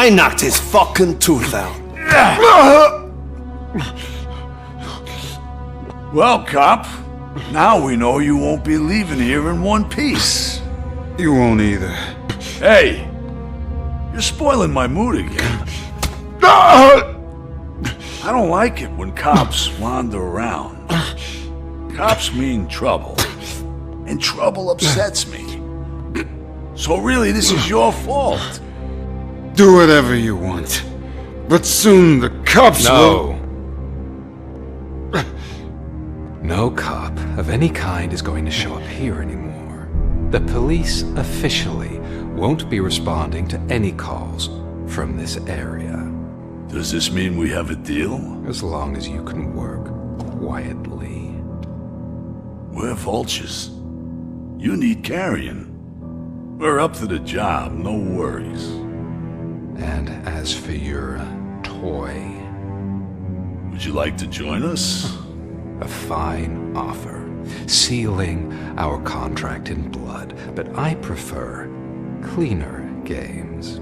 J: I knocked his fucking tooth out.
R: Well, cop, now we know you won't be leaving here in one piece.
N: You won't either.
R: Hey, you're spoiling my mood again. I don't like it when cops wander around. Cops mean trouble, and trouble upsets me. So really, this is your fault.
N: Do whatever you want. But soon the cops will...
O: No cop of any kind is going to show up here anymore. The police officially won't be responding to any calls from this area.
R: Does this mean we have a deal?
O: As long as you can work quietly.
R: We're vultures. You need carrion. We're up to the job, no worries.
O: And as for your toy...
R: Would you like to join us?
O: A fine offer, sealing our contract in blood, but I prefer cleaner games.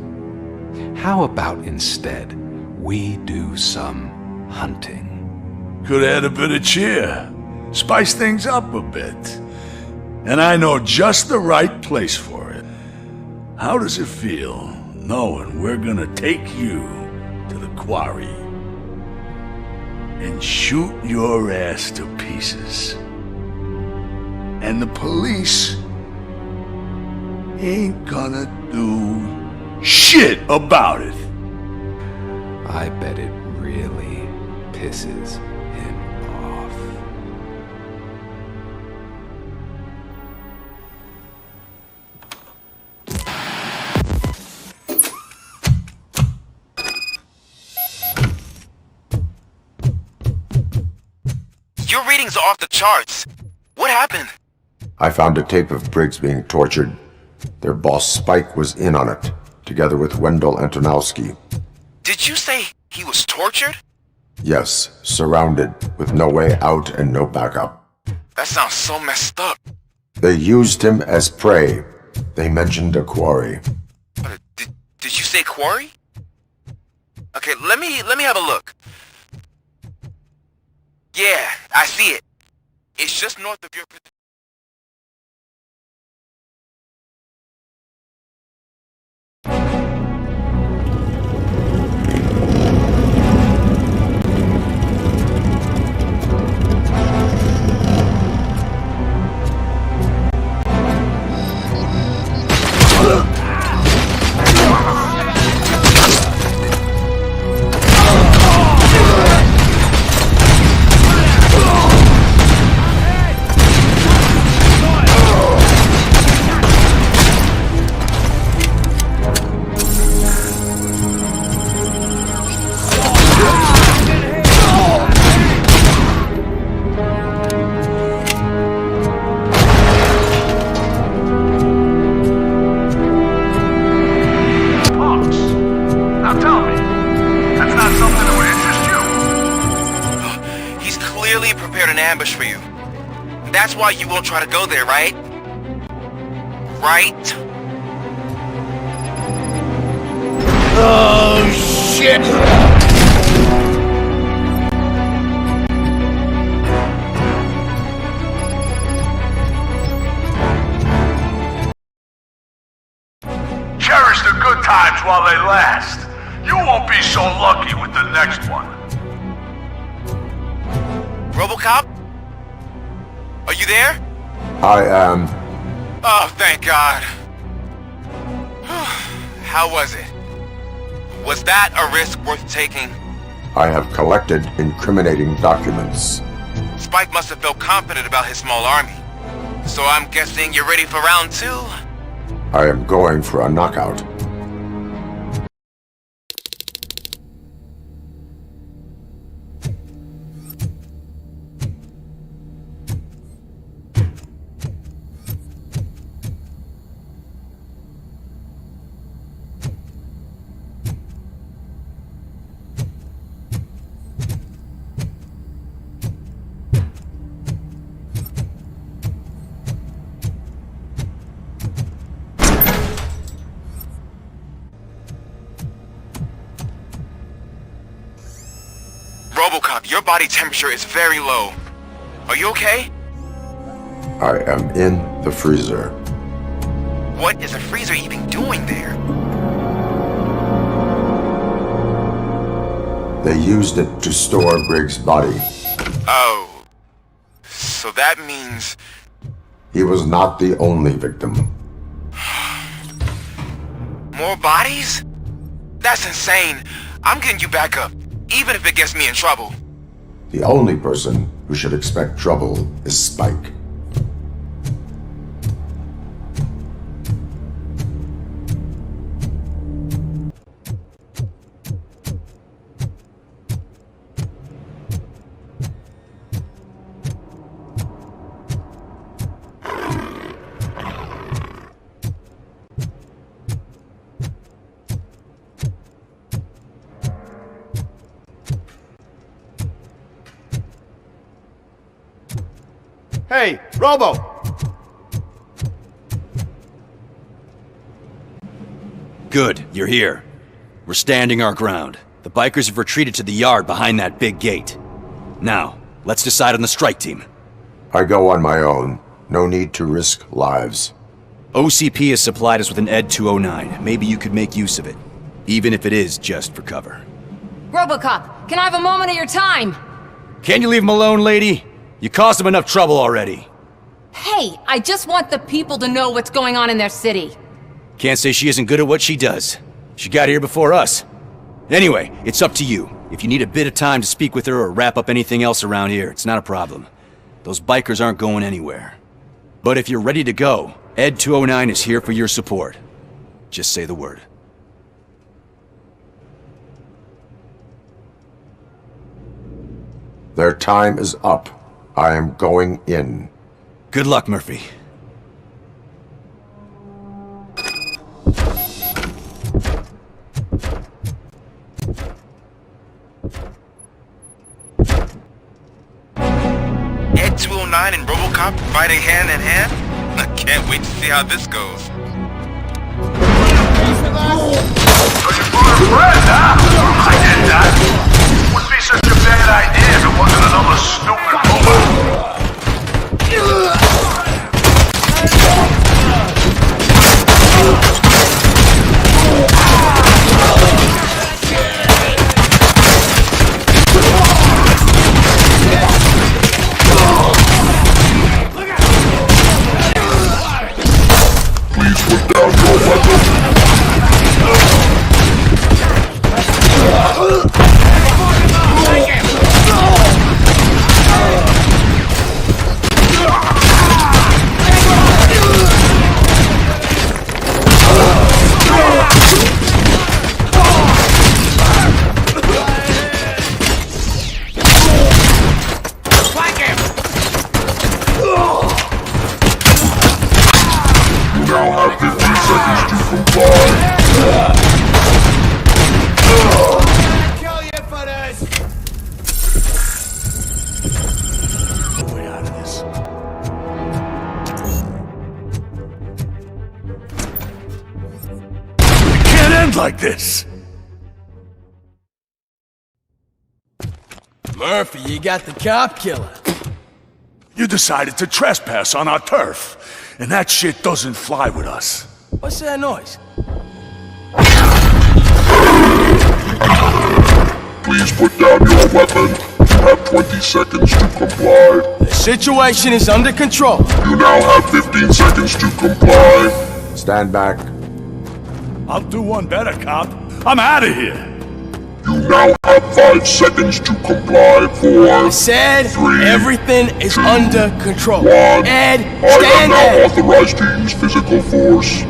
O: How about instead we do some hunting?
R: Could add a bit of cheer, spice things up a bit. And I know just the right place for it. How does it feel knowing we're gonna take you to the quarry and shoot your ass to pieces? And the police ain't gonna do shit about it.
O: I bet it really pisses him off.
A: Your readings are off the charts. What happened?
L: I found a tape of Briggs being tortured. Their boss Spike was in on it, together with Wendell Antonowski.
A: Did you say he was tortured?
L: Yes, surrounded, with no way out and no backup.
A: That sounds so messed up.
L: They used him as prey. They mentioned a quarry.
A: Did you say quarry? Okay, let me have a look. Yeah, I see it. It's just north of your... ambush for you. That's why you won't try to go there, right? Right?
R: Oh, shit! Cherish the good times while they last. You won't be so lucky with the next one.
A: RoboCop? Are you there?
L: I am.
A: Oh, thank God. How was it? Was that a risk worth taking?
L: I have collected incriminating documents.
A: Spike must have felt confident about his small army. So I'm guessing you're ready for round 2?
L: I am going for a knockout.
A: your body temperature is very low. Are you okay?
L: I am in the freezer.
A: What is a freezer even doing there?
L: They used it to store Briggs' body.
A: Oh. So that means...
L: He was not the only victim.
A: More bodies? That's insane. I'm getting you back up, even if it gets me in trouble.
L: The only person who should expect trouble is Spike.
I: Hey, Robo!
G: Good, you're here. We're standing our ground. The bikers have retreated to the yard behind that big gate. Now, let's decide on the strike team.
L: I go on my own. No need to risk lives.
G: OCP has supplied us with an ED 209. Maybe you could make use of it, even if it is just for cover.
S: RoboCop, can I have a moment of your time?
G: Can you leave him alone, lady? You caused him enough trouble already.
S: Hey, I just want the people to know what's going on in their city.
G: Can't say she isn't good at what she does. She got here before us. Anyway, it's up to you. If you need a bit of time to speak with her or wrap up anything else around here, it's not a problem. Those bikers aren't going anywhere. But if you're ready to go, ED 209 is here for your support. Just say the word.
L: Their time is up. I am going in.
G: Good luck, Murphy.
A: Ed 209 and RoboCop fighting hand in hand? I can't wait to see how this goes.
R: So you brought a friend, huh? I did that. Wouldn't be such a bad idea if it wasn't another stupid robot. Please put down your weapon. Like this.
M: Murphy, you got the cop killer.
R: You decided to trespass on our turf, and that shit doesn't fly with us.
M: What's that noise?
R: Please put down your weapon. You have 20 seconds to comply.
M: The situation is under control.
R: You now have 15 seconds to comply.
L: Stand back.
R: I'll do one better, cop. I'm out of here. You now have 5 seconds to comply. 4,
M: I said
R: 3,
M: everything is
R: 2,
M: under control.
R: 1.
M: Ed, stand
R: I am now
M: Ed.
R: authorized to use physical force.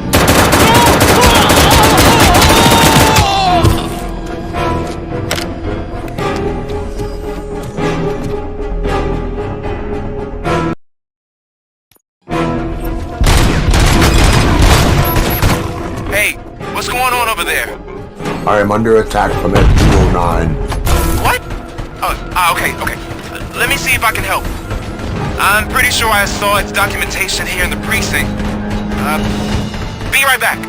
A: Hey, what's going on over there?
L: I am under attack from Ed 209.
A: What? Oh, okay. Let me see if I can help. I'm pretty sure I saw its documentation here in the precinct. Be right back.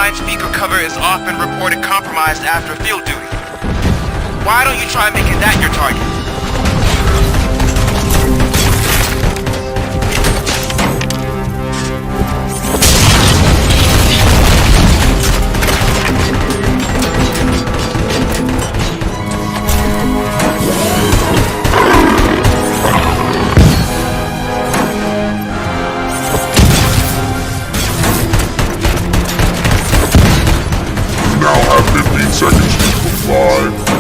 A: 209 speaker cover is often reported compromised after field duty. Why don't you try making that your target?
I: Now have 15 seconds to comply.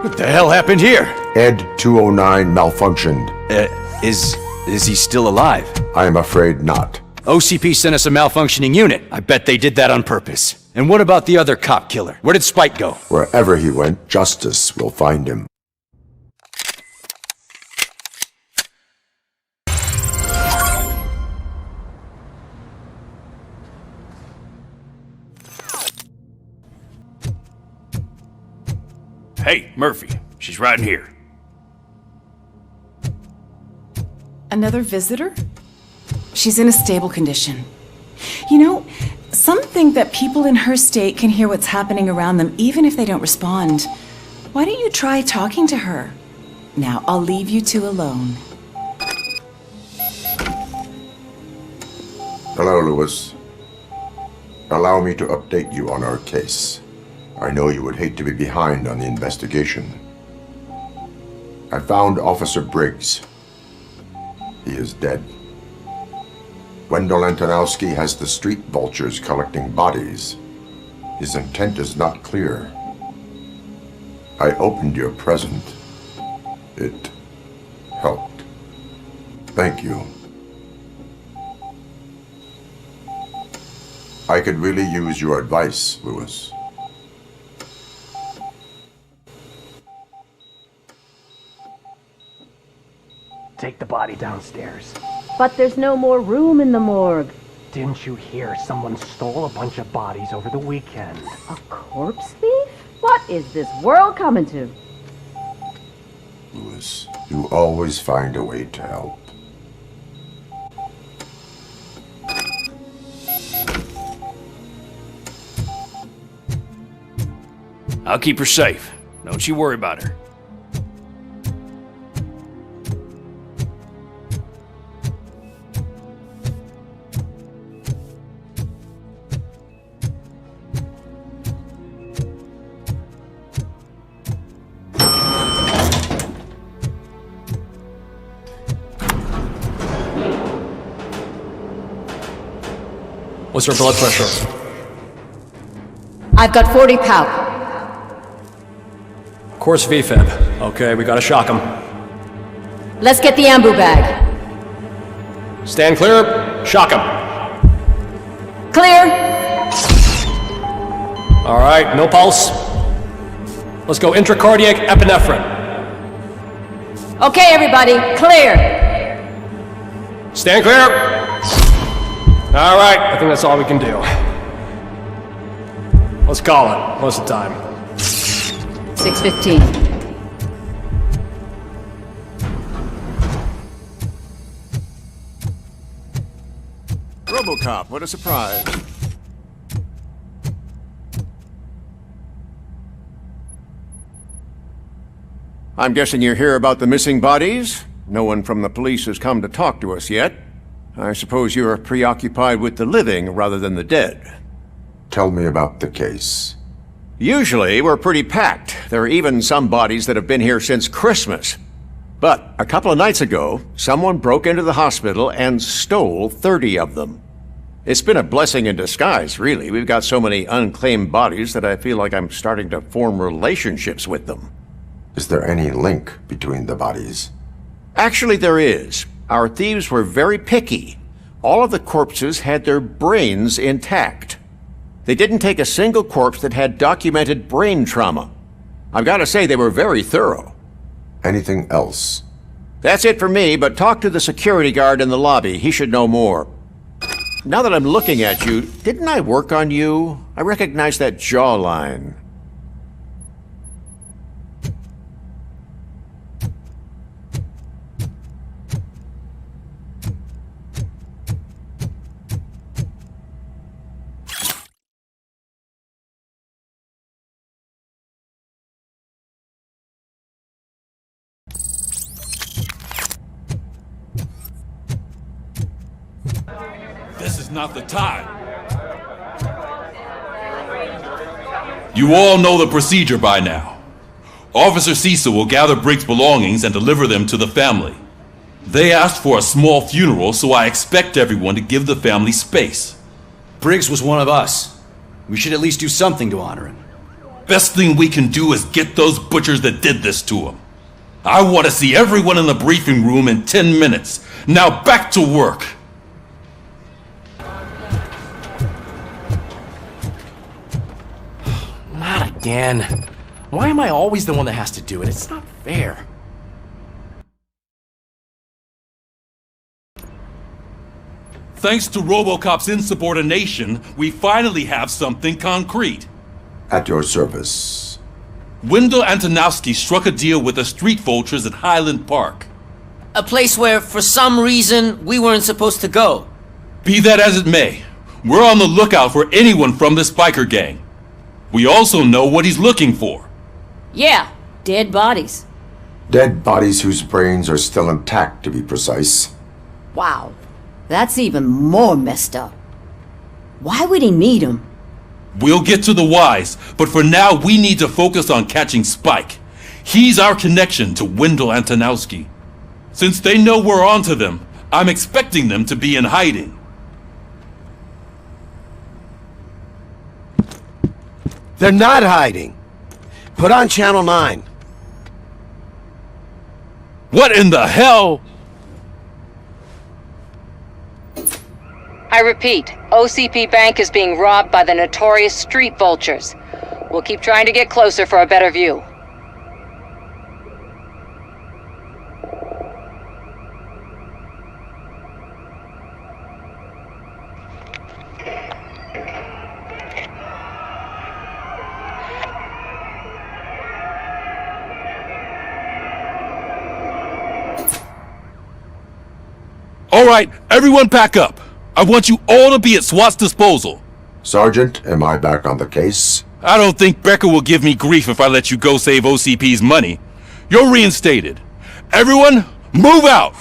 G: What the hell happened here?
L: Ed 209 malfunctioned.
G: Is he still alive?
L: I am afraid not.
G: OCP sent us a malfunctioning unit. I bet they did that on purpose.
F: And what about the other cop killer? Where did Spike go?
L: Wherever he went, justice will find him.
T: Hey, Murphy. She's right here.
V: Another visitor? She's in a stable condition. You know, some think that people in her state can hear what's happening around them even if they don't respond. Why don't you try talking to her? Now, I'll leave you two alone.
L: Hello, Lewis. Allow me to update you on our case. I know you would hate to be behind on the investigation. I found Officer Briggs. He is dead. Wendell Antonowski has the street vultures collecting bodies. His intent is not clear. I opened your present. It helped. Thank you. I could really use your advice, Lewis.
E: Take the body downstairs.
X: But there's no more room in the morgue.
E: Didn't you hear someone stole a bunch of bodies over the weekend?
X: A corpse thief? What is this world coming to?
L: Lewis, you always find a way to help.
T: I'll keep her safe. Don't you worry about her.
Y: What's her blood pressure?
X: I've got 40 pow.
Y: Course VFib. Okay, we gotta shock him.
X: Let's get the ambu bag.
Y: Stand clear. Shock him.
X: Clear.
Y: All right, no pulse. Let's go intracardiac epinephrine.
X: Okay, everybody, clear.
Y: Stand clear. All right, I think that's all we can do. Let's call it. What's the time?
X: 6:15.
Z: RoboCop, what a surprise. I'm guessing you're here about the missing bodies? No one from the police has come to talk to us yet. I suppose you're preoccupied with the living rather than the dead.
L: Tell me about the case.
Z: Usually, we're pretty packed. There are even some bodies that have been here since Christmas. But a couple of nights ago, someone broke into the hospital and stole 30 of them. It's been a blessing in disguise, really. We've got so many unclaimed bodies that I feel like I'm starting to form relationships with them.
L: Is there any link between the bodies?
Z: Actually, there is. Our thieves were very picky. All of the corpses had their brains intact. They didn't take a single corpse that had documented brain trauma. I've got to say, they were very thorough.
L: Anything else?
Z: That's it for me, but talk to the security guard in the lobby. He should know more. Now that I'm looking at you, didn't I work on you? I recognize that jawline.
C: This is not the time. You all know the procedure by now. Officer Cecil will gather Briggs' belongings and deliver them to the family. They asked for a small funeral, so I expect everyone to give the family space.
F: Briggs was one of us. We should at least do something to honor him.
C: Best thing we can do is get those butchers that did this to him. I want to see everyone in the briefing room in 10 minutes. Now back to work.
B: again. Why am I always the one that has to do it? It's not fair.
C: Thanks to RoboCop's insubordination, we finally have something concrete.
L: At your service.
C: Wendell Antonowski struck a deal with the street vultures at Highland Park.
D: A place where, for some reason, we weren't supposed to go.
C: Be that as it may, we're on the lookout for anyone from this biker gang. We also know what he's looking for.
X: Yeah, dead bodies.
L: Dead bodies whose brains are still intact, to be precise.
X: Wow, that's even more messed up. Why would he need them?
C: We'll get to the whys, but for now we need to focus on catching Spike. He's our connection to Wendell Antonowski. Since they know we're onto them, I'm expecting them to be in hiding.
J: They're not hiding. Put on Channel 9.
C: What in the hell?
H: I repeat, OCP Bank is being robbed by the notorious street vultures. We'll keep trying to get closer for a better view.
C: All right, everyone pack up. I want you all to be at SWAT's disposal.
L: Sergeant, am I back on the case?
C: I don't think Becker will give me grief if I let you go save OCP's money. You're reinstated. Everyone, move out!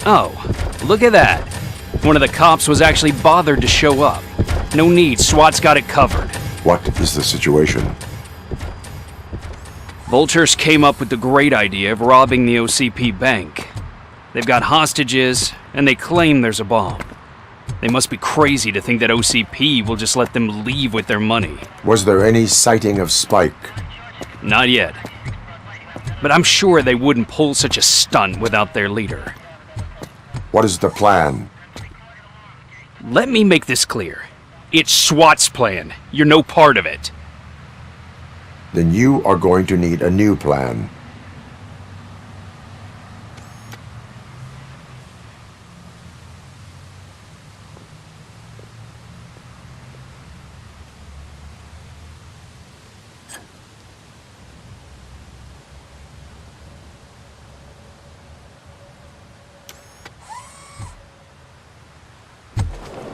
T: Oh, look at that. One of the cops was actually bothered to show up. No need, SWAT's got it covered.
L: What is the situation?
T: Vultures came up with the great idea of robbing the OCP bank. They've got hostages, and they claim there's a bomb. They must be crazy to think that OCP will just let them leave with their money.
L: Was there any sighting of Spike?
T: Not yet. But I'm sure they wouldn't pull such a stunt without their leader.
L: What is the plan?
T: Let me make this clear. It's SWAT's plan. You're no part of it.
L: Then you are going to need a new plan.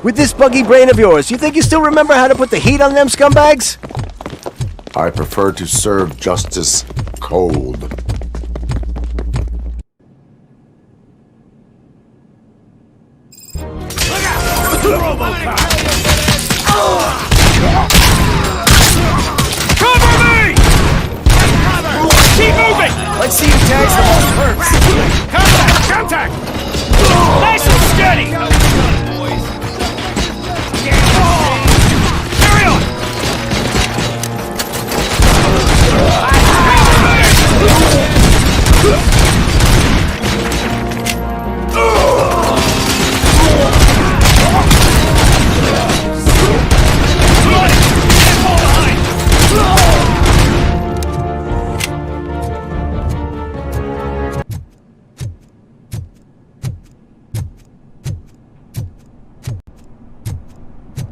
J: With this buggy brain of yours, you think you still remember how to put the heat on them scumbags?
L: I prefer to serve justice cold.
M: Look out! RoboCop! Cover me! Keep moving!
J: Let's see who tags the most hurts.
M: Contact! Contact! Nice and steady! Carry on!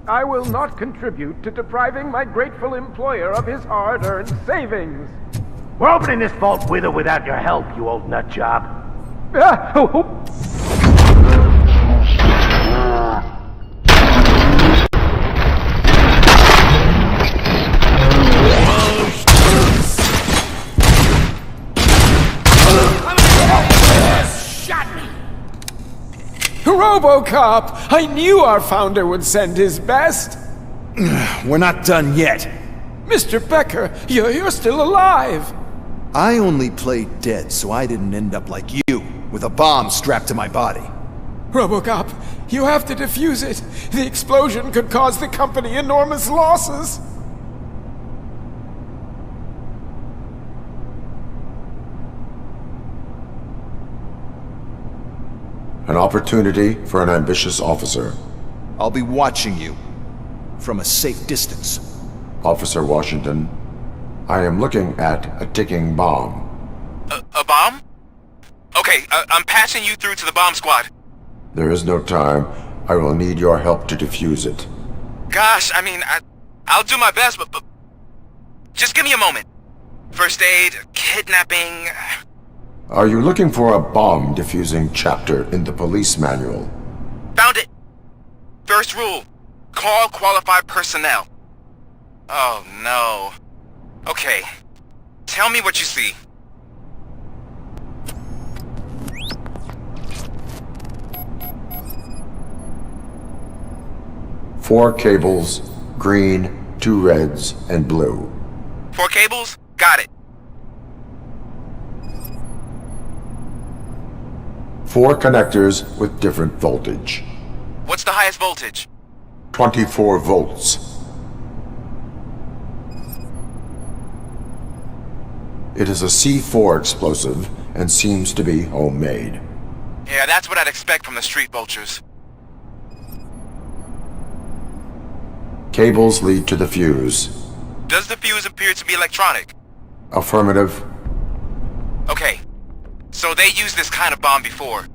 E: I will not contribute to depriving my grateful employer of his hard-earned savings.
K: We're opening this vault with or without your help, you old nut job.
N: RoboCop! I knew our founder would send his best!
J: We're not done yet.
N: Mr. Becker, you're still alive!
J: I only played dead so I didn't end up like you, with a bomb strapped to my body.
N: RoboCop, you have to defuse it. The explosion could cause the company enormous losses.
L: An opportunity for an ambitious officer.
J: I'll be watching you from a safe distance.
L: Officer Washington, I am looking at a ticking bomb.
A: A bomb? Okay, I'm passing you through to the bomb squad.
L: There is no time. I will need your help to defuse it.
A: Gosh, I mean, I'll do my best, but just give me a moment. First aid, kidnapping...
L: Are you looking for a bomb defusing chapter in the police manual?
A: Found it! First rule, call qualified personnel. Oh no. Okay, tell me what you see.
L: Four cables, green, 2 reds, and blue.
A: 4 cables? Got it.
L: 4 connectors with different voltage.
A: What's the highest voltage?
L: 24 volts. It is a C4 explosive and seems to be homemade.
A: Yeah, that's what I'd expect from the street vultures.
L: Cables lead to the fuse.
A: Does the fuse appear to be electronic?
L: Affirmative.
A: Okay, so they used this kind of bomb before.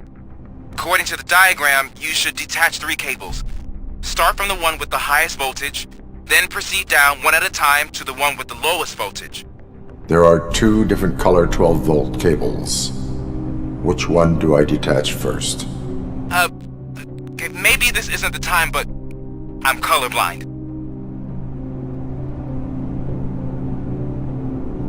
A: According to the diagram, you should detach 3 cables. Start from the one with the highest voltage, then proceed down one at a time to the one with the lowest voltage.
L: There are 2 different color 12-volt cables. Which one do I detach first?
A: Okay, maybe this isn't the time, but I'm colorblind.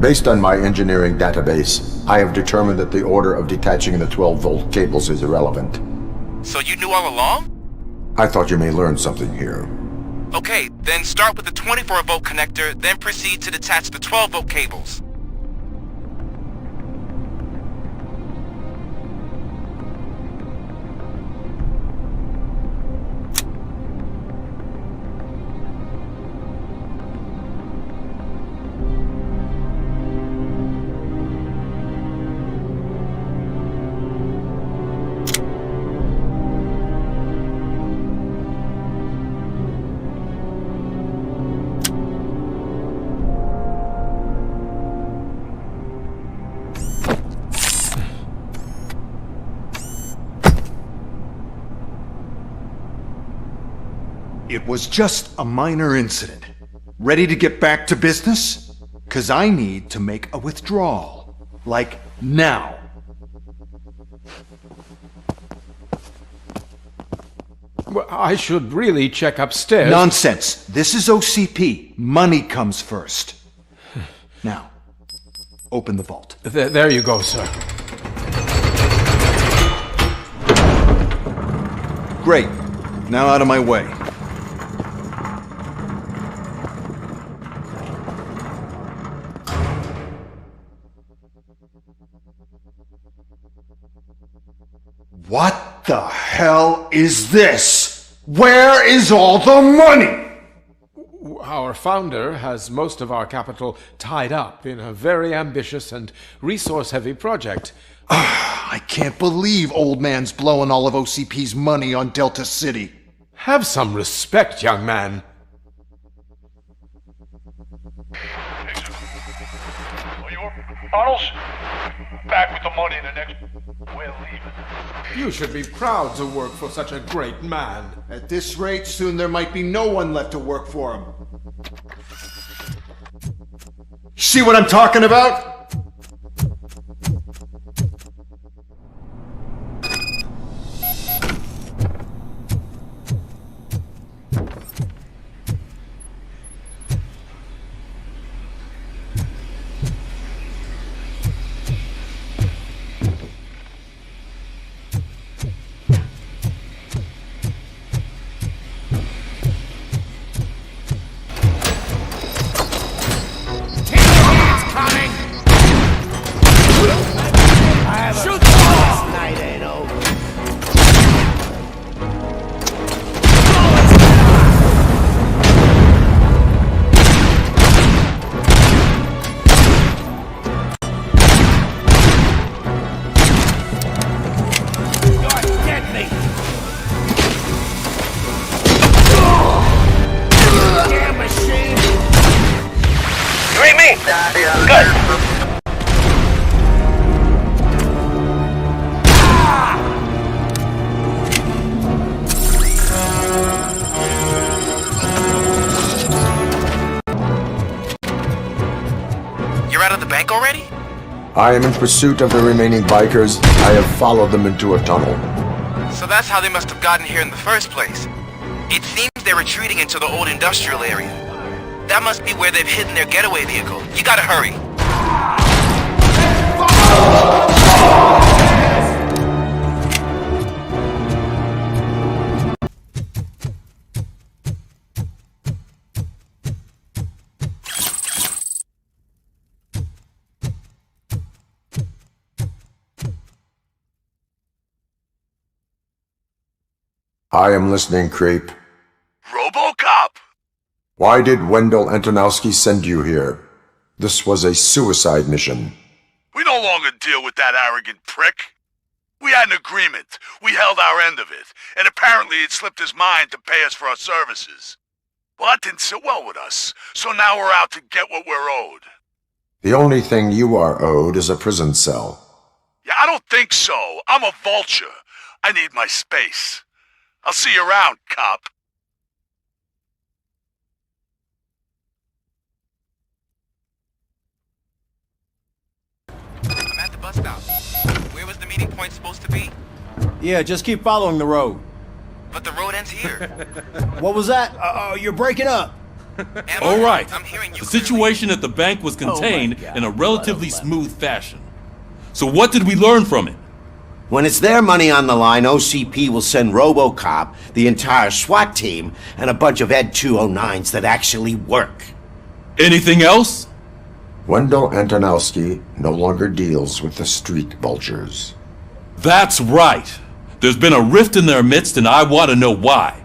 L: Based on my engineering database, I have determined that the order of detaching the 12-volt cables is irrelevant.
A: So you knew all along?
L: I thought you may learn something here.
A: Okay, then start with the 24-volt connector, then proceed to detach the 12-volt cables.
J: It was just a minor incident. Ready to get back to business? 'Cause I need to make a withdrawal. Like, now.
N: Well, I should really check upstairs.
J: Nonsense. This is OCP. Money comes first. Now, open the vault.
N: There you go, sir.
J: Great. Now out of my way. What the hell is this? Where is all the money?
N: Our founder has most of our capital tied up in a very ambitious and resource-heavy project.
J: I can't believe old man's blowing all of OCP's money on Delta City.
N: Have some respect, young man.
R: Arnold's back with the money in the next... We're leaving.
N: You should be proud to work for such a great man.
J: At this rate, soon there might be no one left to work for him. See what I'm talking about?
L: I am in pursuit of the remaining bikers. I have followed them into a tunnel.
A: So that's how they must have gotten here in the first place. It seems they're retreating into the old industrial area. That must be where they've hidden their getaway vehicle. You gotta hurry.
L: I am listening, Creep.
R: RoboCop!
L: Why did Wendell Antonowski send you here? This was a suicide mission.
R: We no longer deal with that arrogant prick. We had an agreement. We held our end of it, and apparently it slipped his mind to pay us for our services. Well, that didn't sit well with us, so now we're out to get what we're owed.
L: The only thing you are owed is a prison cell.
R: Yeah, I don't think so. I'm a vulture. I need my space. I'll see you around, cop.
A: I'm at the bus stop. Where was the meeting point supposed to be?
F: Yeah, just keep following the road.
A: But the road ends here.
F: What was that? You're breaking up.
C: All right.
A: I'm hearing you
C: The situation at the bank was contained in a relatively smooth fashion. So what did we learn from it?
O: When it's their money on the line, OCP will send RoboCop, the entire SWAT team, and a bunch of Ed 209s that actually work.
C: Anything else?
L: Wendell Antonowski no longer deals with the street vultures.
C: That's right. There's been a rift in their midst, and I want to know why.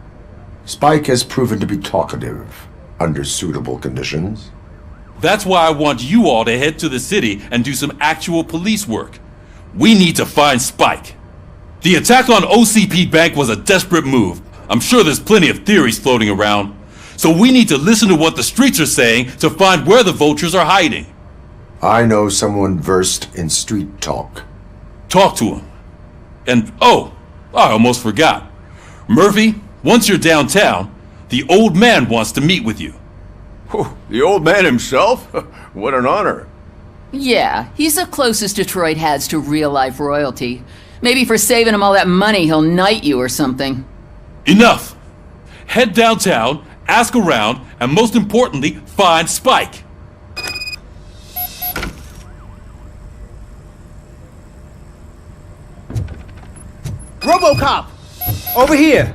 L: Spike has proven to be talkative, under suitable conditions.
C: That's why I want you all to head to the city and do some actual police work. We need to find Spike. The attack on OCP Bank was a desperate move. I'm sure there's plenty of theories floating around. So we need to listen to what the streets are saying to find where the vultures are hiding.
L: I know someone versed in street talk.
C: Talk to him. And, oh, I almost forgot. Murphy, once you're downtown, the old man wants to meet with you.
Z: The old man himself? What an honor.
P: Yeah, he's the closest Detroit has to real-life royalty. Maybe for saving him all that money, he'll knight you or something.
C: Enough! Head downtown, ask around, and most importantly, find Spike.
F: RoboCop! Over here!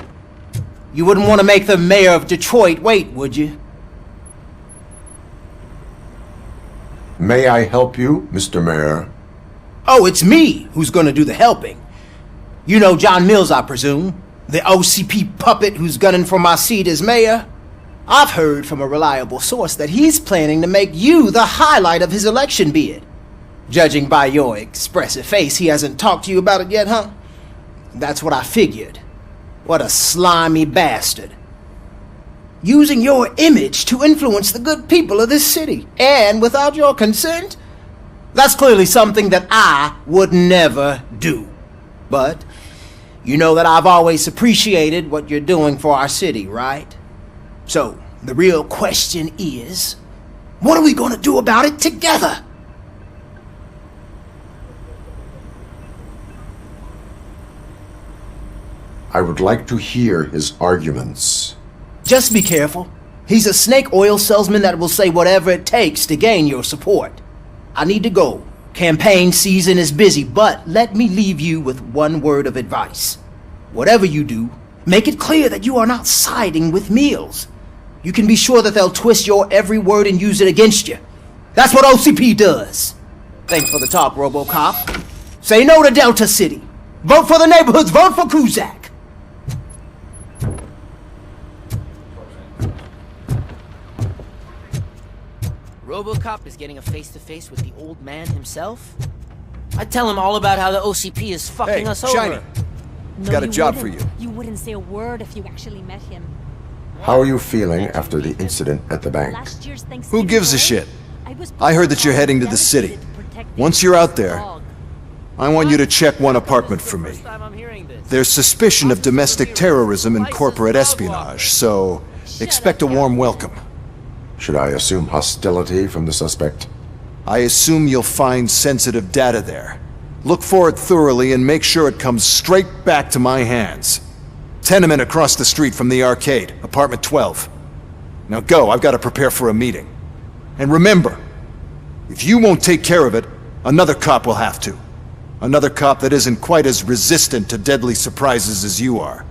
F: You wouldn't want to make the mayor of Detroit wait, would you?
L: May I help you, Mr. Mayor?
F: Oh, it's me who's gonna do the helping. You know John Mills, I presume? The OCP puppet who's gunning for my seat as mayor? I've heard from a reliable source that he's planning to make you the highlight of his election bid. Judging by your expressive face, he hasn't talked to you about it yet, huh? That's what I figured. What a slimy bastard. Using your image to influence the good people of this city, and without your consent? That's clearly something that I would never do. But you know that I've always appreciated what you're doing for our city, right? So, the real question is, what are we going to do about it together?
L: I would like to hear his arguments.
F: Just be careful. He's a snake oil salesman that will say whatever it takes to gain your support. I need to go. Campaign season is busy, but let me leave you with one word of advice. Whatever you do, make it clear that you are not siding with Mills. You can be sure that they'll twist your every word and use it against you. That's what OCP does. Thanks for the talk, RoboCop. Say no to Delta City. Vote for the neighborhoods. Vote for Kuzak.
D: RoboCop is getting a face-to-face with the old man himself? I tell him all about how the OCP is fucking us
J: Shiny.
D: over.
J: No, got a job for you.
Q: You wouldn't say a word if you actually met him.
L: How are you feeling after the incident at the bank?
J: Who gives a shit? I heard that you're heading to the city. Once you're out there, I want you to check one apartment for me. There's suspicion of domestic terrorism and corporate espionage, so expect a warm welcome.
L: Should I assume hostility from the suspect?
J: I assume you'll find sensitive data there. Look for it thoroughly and make sure it comes straight back to my hands. Tenement across the street from the arcade, apartment 12. Now go, I've got to prepare for a meeting. And remember, if you won't take care of it, another cop will have to. Another cop that isn't quite as resistant to deadly surprises as you are.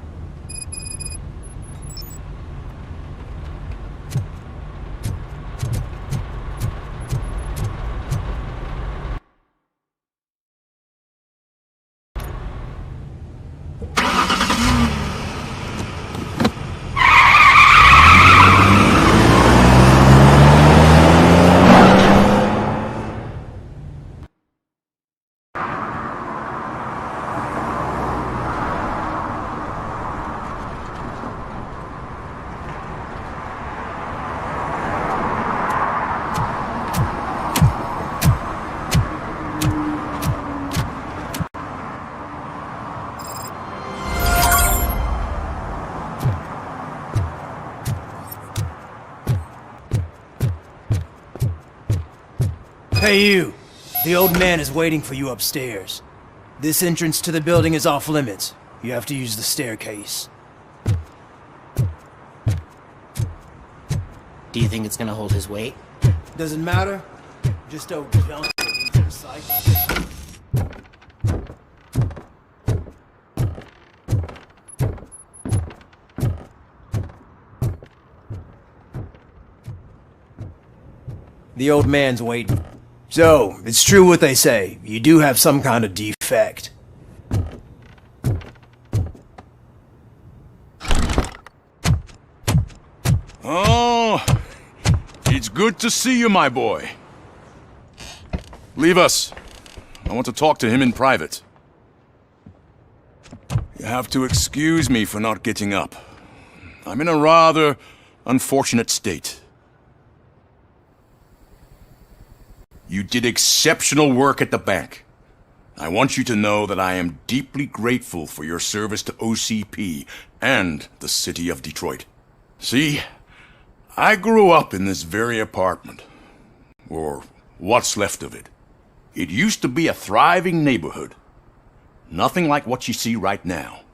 F: Hey you! The old man is waiting for you upstairs. This entrance to the building is off limits. You have to use the staircase.
D: Do you think it's gonna hold his weight?
F: Doesn't matter. Just don't jump into the cycle. The old man's waiting. So, it's true what they say. You do have some kind of defect.
C: Oh, it's good to see you, my boy. Leave us. I want to talk to him in private. You have to excuse me for not getting up. I'm in a rather unfortunate state. You did exceptional work at the bank. I want you to know that I am deeply grateful for your service to OCP and the city of Detroit. See, I grew up in this very apartment, or what's left of it. It used to be a thriving neighborhood. Nothing like what you see right now.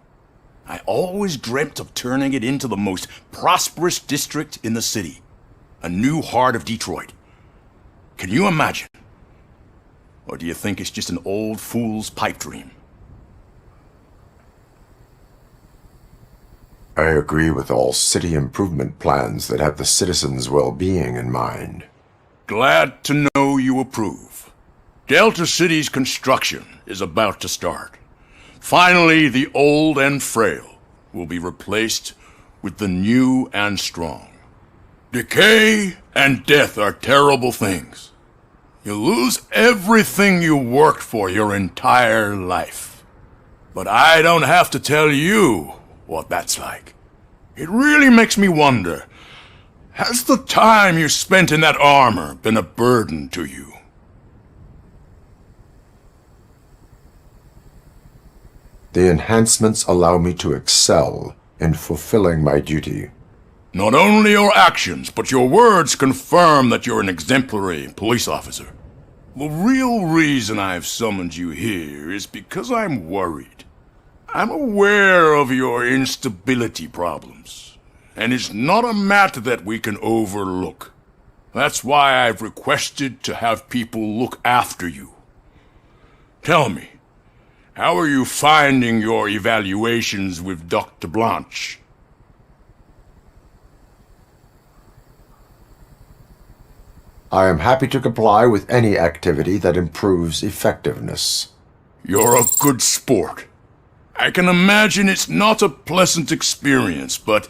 C: I always dreamt of turning it into the most prosperous district in the city. A new heart of Detroit. Can you imagine? Or do you think it's just an old fool's pipe dream?
L: I agree with all city improvement plans that have the citizens' well-being in mind.
C: Glad to know you approve. Delta City's construction is about to start. Finally, the old and frail will be replaced with the new and strong. Decay and death are terrible things. You lose everything you worked for your entire life. But I don't have to tell you what that's like. It really makes me wonder, has the time you spent in that armor been a burden to you?
L: The enhancements allow me to excel in fulfilling my duty.
C: Not only your actions, but your words confirm that you're an exemplary police officer. The real reason I've summoned you here is because I'm worried. I'm aware of your instability problems, and it's not a matter that we can overlook. That's why I've requested to have people look after you. Tell me, how are you finding your evaluations with Dr. Blanche?
L: I am happy to comply with any activity that improves effectiveness.
C: You're a good sport. I can imagine it's not a pleasant experience, but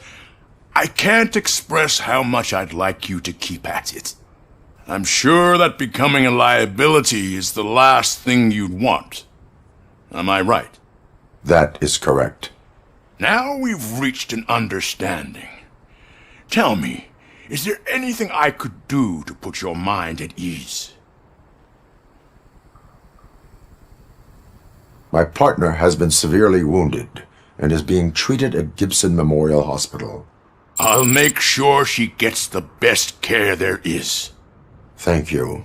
C: I can't express how much I'd like you to keep at it. I'm sure that becoming a liability is the last thing you'd want. Am I right?
L: That is correct.
C: Now we've reached an understanding. Tell me, is there anything I could do to put your mind at ease?
L: My partner has been severely wounded and is being treated at Gibson Memorial Hospital.
C: I'll make sure she gets the best care there is.
L: Thank you.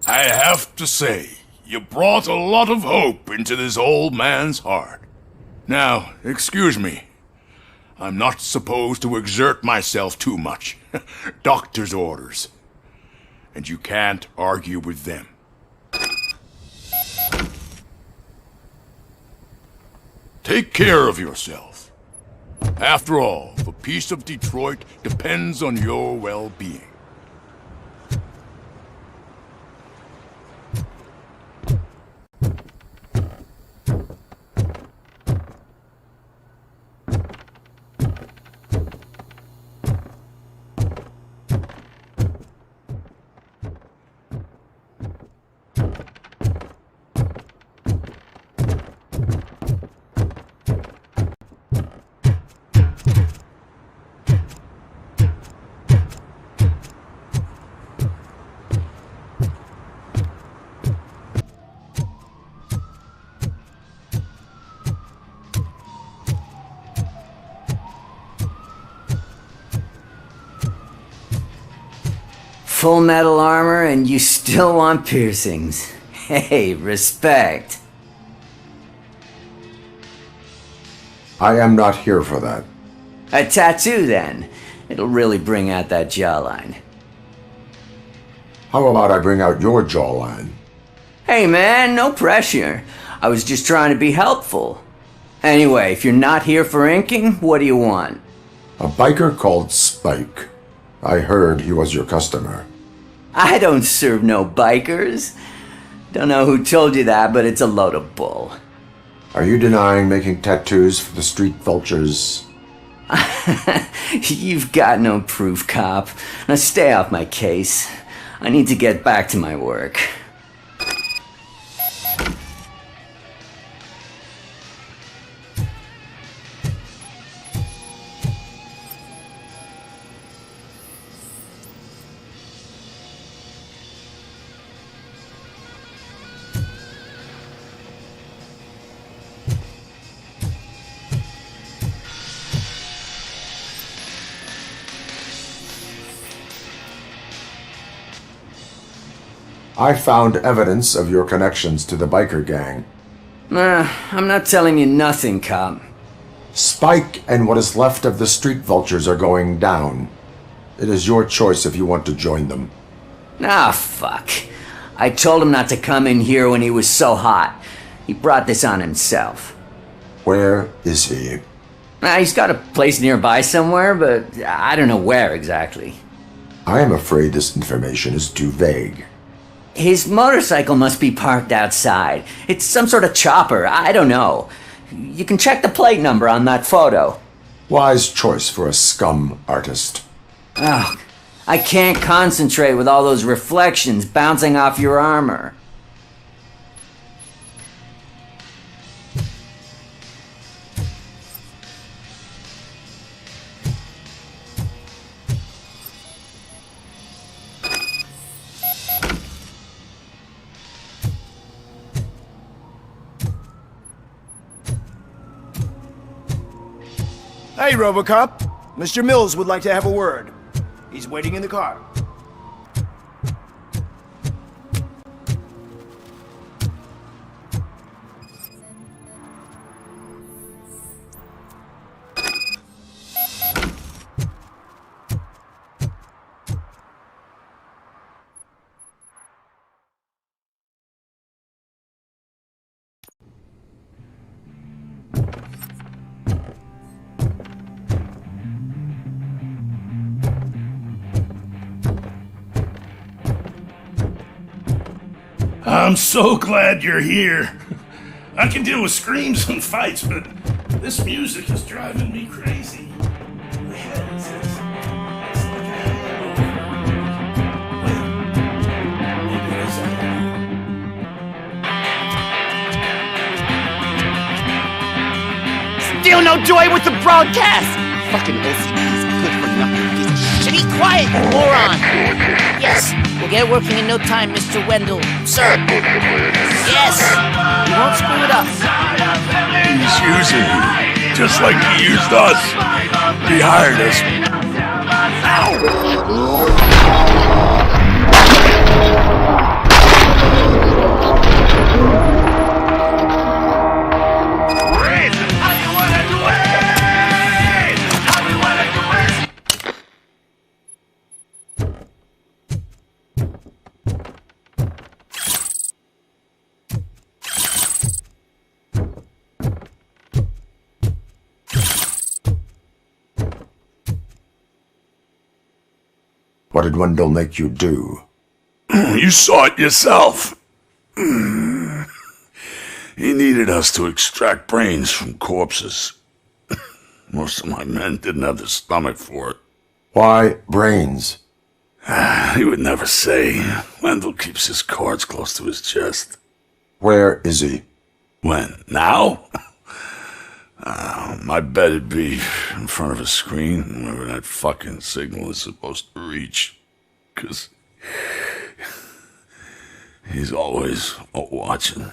R: I have to say, you brought a lot of hope into this old man's heart. Now, excuse me. I'm not supposed to exert myself too much. Doctor's orders. And you can't argue with them. Take care of yourself. After all, the peace of Detroit depends on your well-being.
G: Full metal armor and you still want piercings. Hey, respect.
L: I am not here for that.
G: A tattoo then. It'll really bring out that jawline.
L: How about I bring out your jawline?
G: Hey man, no pressure. I was just trying to be helpful. Anyway, if you're not here for inking, what do you want?
L: A biker called Spike. I heard he was your customer.
G: I don't serve no bikers. Don't know who told you that, but it's a load of bull.
L: Are you denying making tattoos for the street vultures?
G: You've got no proof, cop. Now stay off my case. I need to get back to my work.
L: I found evidence of your connections to the biker gang.
G: I'm not telling you nothing, cop.
L: Spike and what is left of the street vultures are going down. It is your choice if you want to join them.
G: Ah, fuck. I told him not to come in here when he was so hot. He brought this on himself.
L: Where is he?
G: He's got a place nearby somewhere, but I don't know where exactly.
L: I am afraid this information is too vague.
G: His motorcycle must be parked outside. It's some sort of chopper. I don't know. You can check the plate number on that photo.
L: Wise choice for a scum artist.
G: Oh, I can't concentrate with all those reflections bouncing off your armor.
F: Hey, RoboCop. Mr. Mills would like to have a word. He's waiting in the car.
R: I'm so glad you're here. I can deal with screams and fights, but this music is driving me crazy. The head is it's like a hangover. Maybe it is a
D: Still no joy with the broadcast! Fucking OCP's good for nothing piece of shit. Be quiet, you moron! Yes, we'll get it working in no time, Mr. Wendell. Sir. Yes! You won't screw it up.
R: He's using you, just like he used us. He hired us. Ow!
L: What did Wendell make you do?
R: You saw it yourself. He needed us to extract brains from corpses. Most of my men didn't have the stomach for it.
L: Why brains?
R: He would never say. Wendell keeps his cards close to his chest.
L: Where is he?
R: When? Now? I bet it'd be in front of a screen wherever that fucking signal is supposed to reach. 'Cause he's always watching.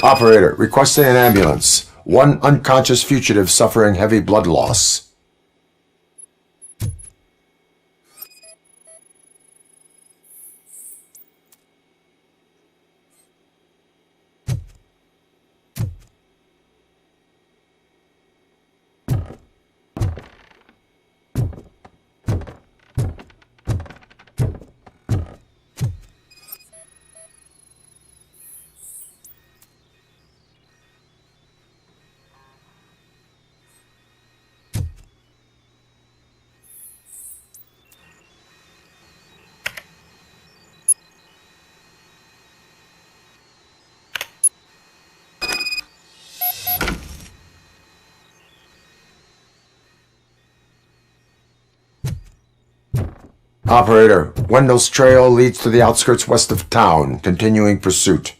L: Operator, requesting an ambulance. One unconscious fugitive suffering heavy blood loss. Operator, Wendell's trail leads to the outskirts west of town. Continuing pursuit.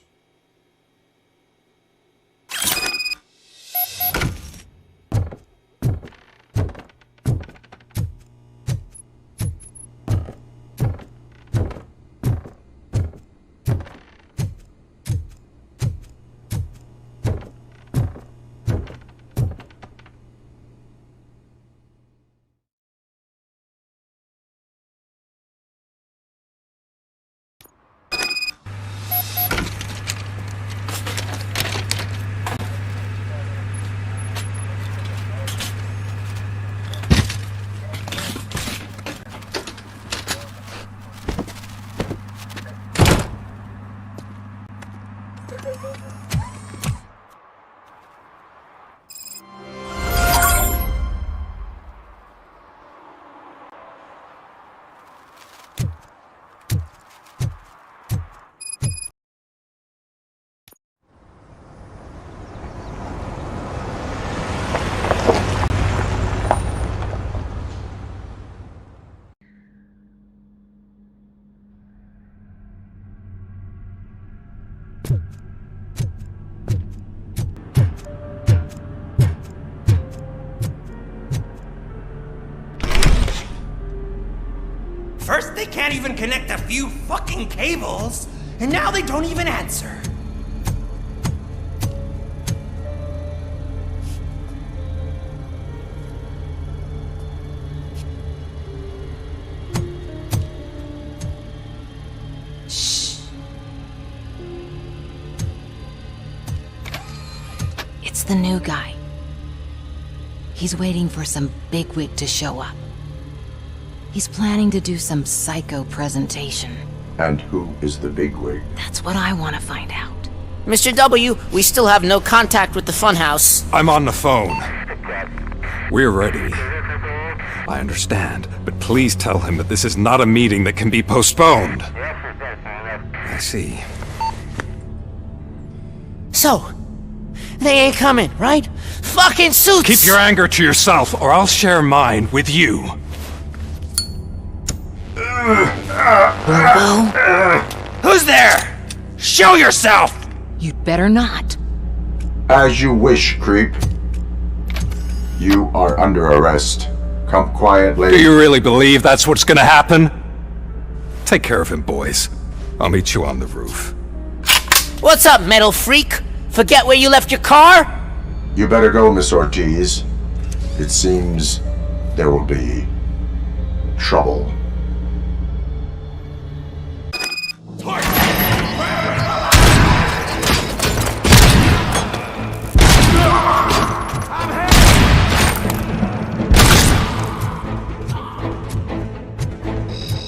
M: First, they can't even connect a few fucking cables, and now they don't even answer.
H: Shh. It's the new guy. He's waiting for some bigwig to show up. He's planning to do some psycho presentation.
L: And who is the bigwig?
H: That's what I want to find out.
D: Mr. W, we still have no contact with the funhouse.
I: I'm on the phone. We're ready. I understand, but please tell him that this is not a meeting that can be postponed. I see.
D: So, they ain't coming, right? Fucking suits!
I: Keep your anger to yourself, or I'll share mine with you.
D: Robo?
M: Who's there? Show yourself!
H: You'd better not.
L: As you wish, creep. You are under arrest. Come quietly.
I: Do you really believe that's what's gonna happen? Take care of him, boys. I'll meet you on the roof.
D: What's up, metal freak? Forget where you left your car?
L: You better go, Miss Ortiz. It seems there will be trouble.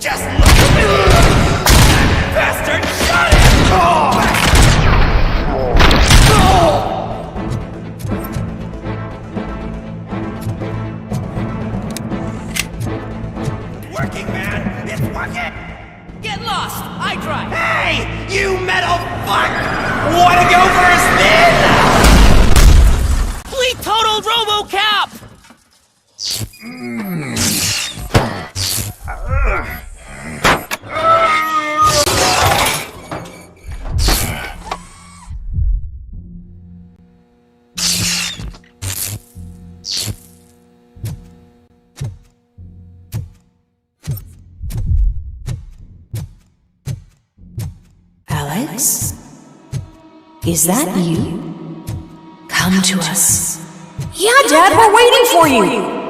M: Just look at me! Bastard, shot him! Working Hydra! Hey, you metal fuck! Wanna go first, then? We totaled RoboCop!
H: Alex? Is that you? Come to us.
X: Yeah, Dad, we're waiting for you!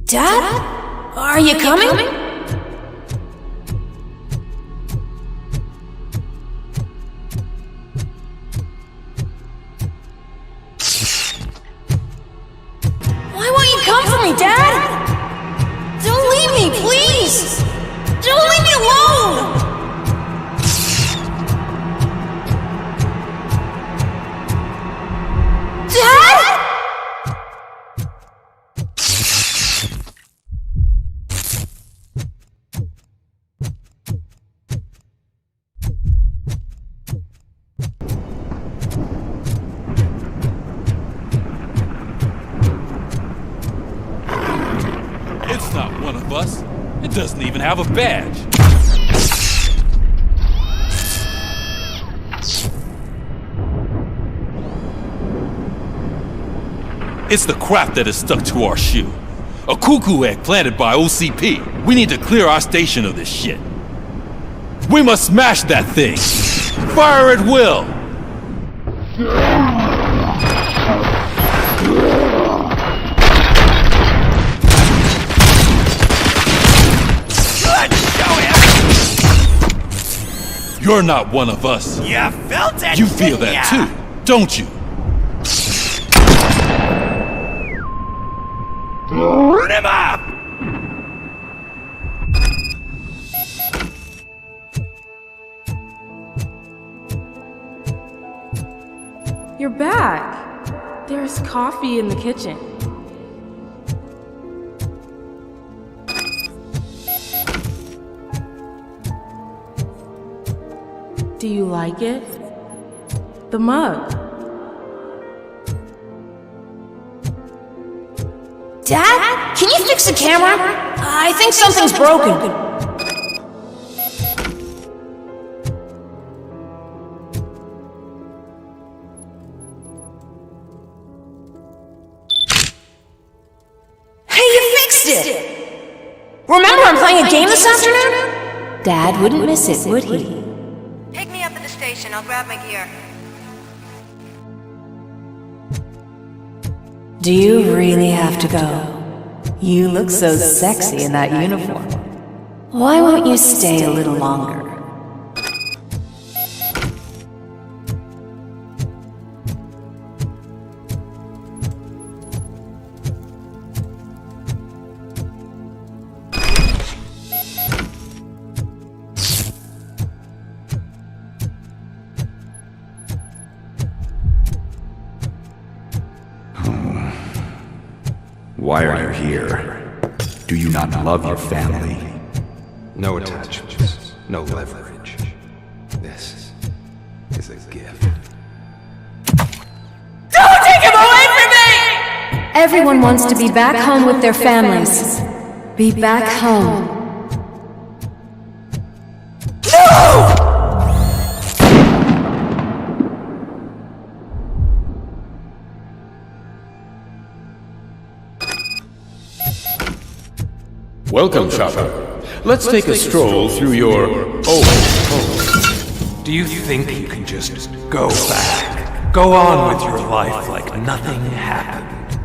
H: Dad? Are you coming?
X: Why won't you come for me, Dad? Don't leave me, please! Don't leave me alone! Dad?
C: It's not one of us. It doesn't even have a badge. It's the crap that is stuck to our shoe. A cuckoo egg planted by OCP. We need to clear our station of this shit. We must smash that thing. Fire at will. You're not one of us.
M: You felt it,
C: You feel
M: didn't
C: that
M: ya?
C: too, don't you?
M: Burn him up!
B: You're back. There's coffee in the kitchen. Do you like it? The mug.
X: Dad? Can you fix the camera? I think something's broken. Hey, you fixed it! Remember I'm playing a game this afternoon?
H: Dad wouldn't miss it, would he?
S: Pick me up at the station. I'll grab my gear.
H: Do you really have to go? You look so sexy in that uniform. Why won't you stay a little longer?
I: Why are you here? Do you not love your family? No attachments, no leverage. This is a gift.
X: Don't take him away from me!
H: Everyone wants to be back home with their families. Be back home.
N: Welcome, Chopper. Let's take a stroll through your old home.
I: Do you think you can just go back? Go on with your life like nothing happened?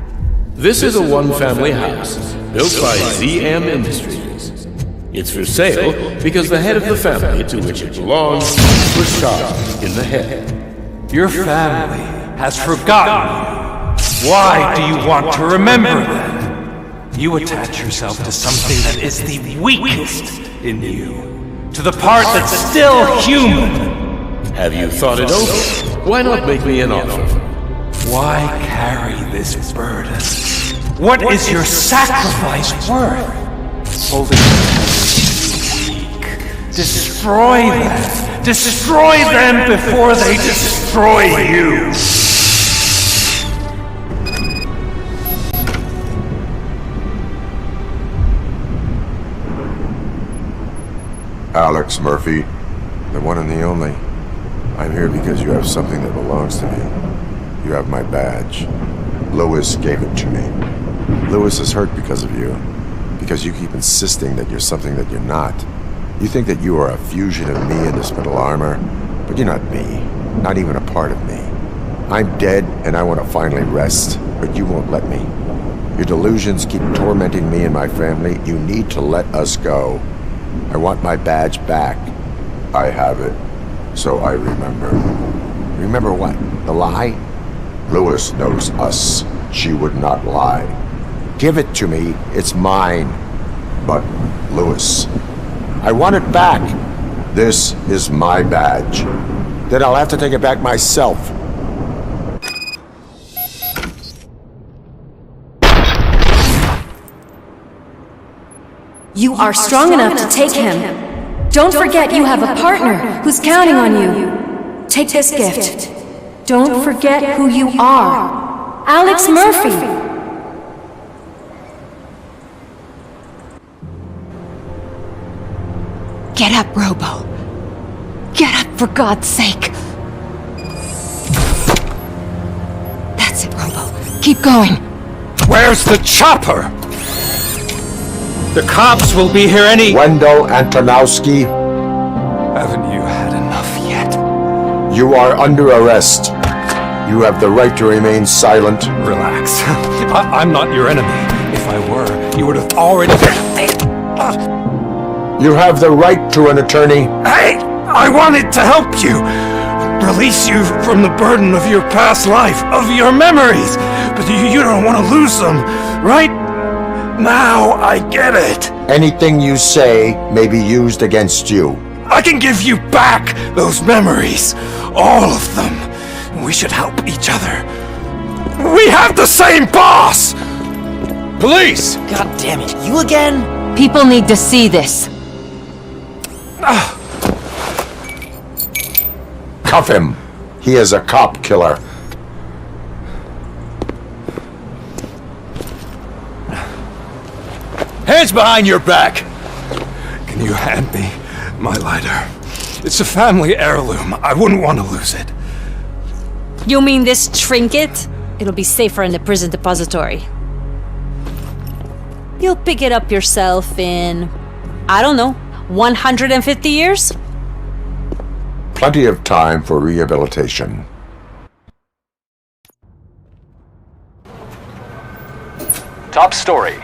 N: This is a one-family house, built by ZM Industries. It's for sale because the head of the family to which it belongs was shot in the head.
I: Your family has forgotten you.
E: Why do you want to remember them? You attach yourself to something that is the weakest in you, to the part that's still human.
N: Have you thought it over? Why not make me an offer?
E: Why carry this burden? What is your sacrifice worth? Holding weak. Destroy them. Destroy them before they destroy you.
L: Alex Murphy, the one and the only. I'm here because you have something that belongs to me. You have my badge. Lewis gave it to me. Lewis is hurt because of you. Because you keep insisting that you're something that you're not. You think that you are a fusion of me in this metal armor, but you're not me. Not even a part of me. I'm dead and I want to finally rest, but you won't let me. Your delusions keep tormenting me and my family. You need to let us go. I want my badge back. I have it, so I remember. Remember what? The lie? Lewis knows us. She would not lie. Give it to me. It's mine. But, Lewis, I want it back. This is my badge. Then I'll have to take it back myself.
X: You are strong enough to take him. Don't forget you have a partner who's counting on you. Take this gift. Don't forget who you are. Alex Murphy.
H: Get up, Robo. Get up, for God's sake. That's it, Robo. Keep going.
E: Where's the chopper? The cops will be here any—
L: Wendell Antonowski.
E: Haven't you had enough yet?
L: You are under arrest. You have the right to remain silent.
E: Relax. I'm not your enemy. If I were, you would have already—
L: You have the right to an attorney.
E: Hey! I wanted to help you! Release you from the burden of your past life, of your memories! But you don't want to lose them, right? Now I get it.
L: Anything you say may be used against you.
E: I can give you back those memories. All of them. We should help each other. We have the same boss! Police!
M: God damn it, you again?
H: People need to see this.
L: Cuff him. He is a cop killer.
E: Hands behind your back! Can you hand me my lighter? It's a family heirloom. I wouldn't want to lose it.
Q: You mean this trinket? It'll be safer in the prison depository. You'll pick it up yourself in, I don't know, 150 years?
L: Plenty of time for rehabilitation.
T: Top story.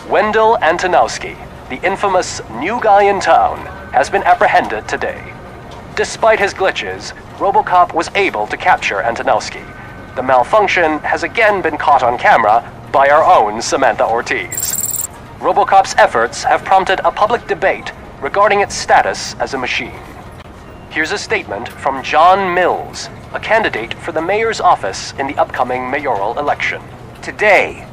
T: Wendell Antonowski, the infamous new guy in town, has been apprehended today. Despite his glitches, RoboCop was able to capture Antonowski. The malfunction has again been caught on camera by our own Samantha Ortiz. RoboCop's efforts have prompted a public debate regarding its status as a machine. Here's a statement from John Mills, a candidate for the mayor's office in the upcoming mayoral election.
U: Today,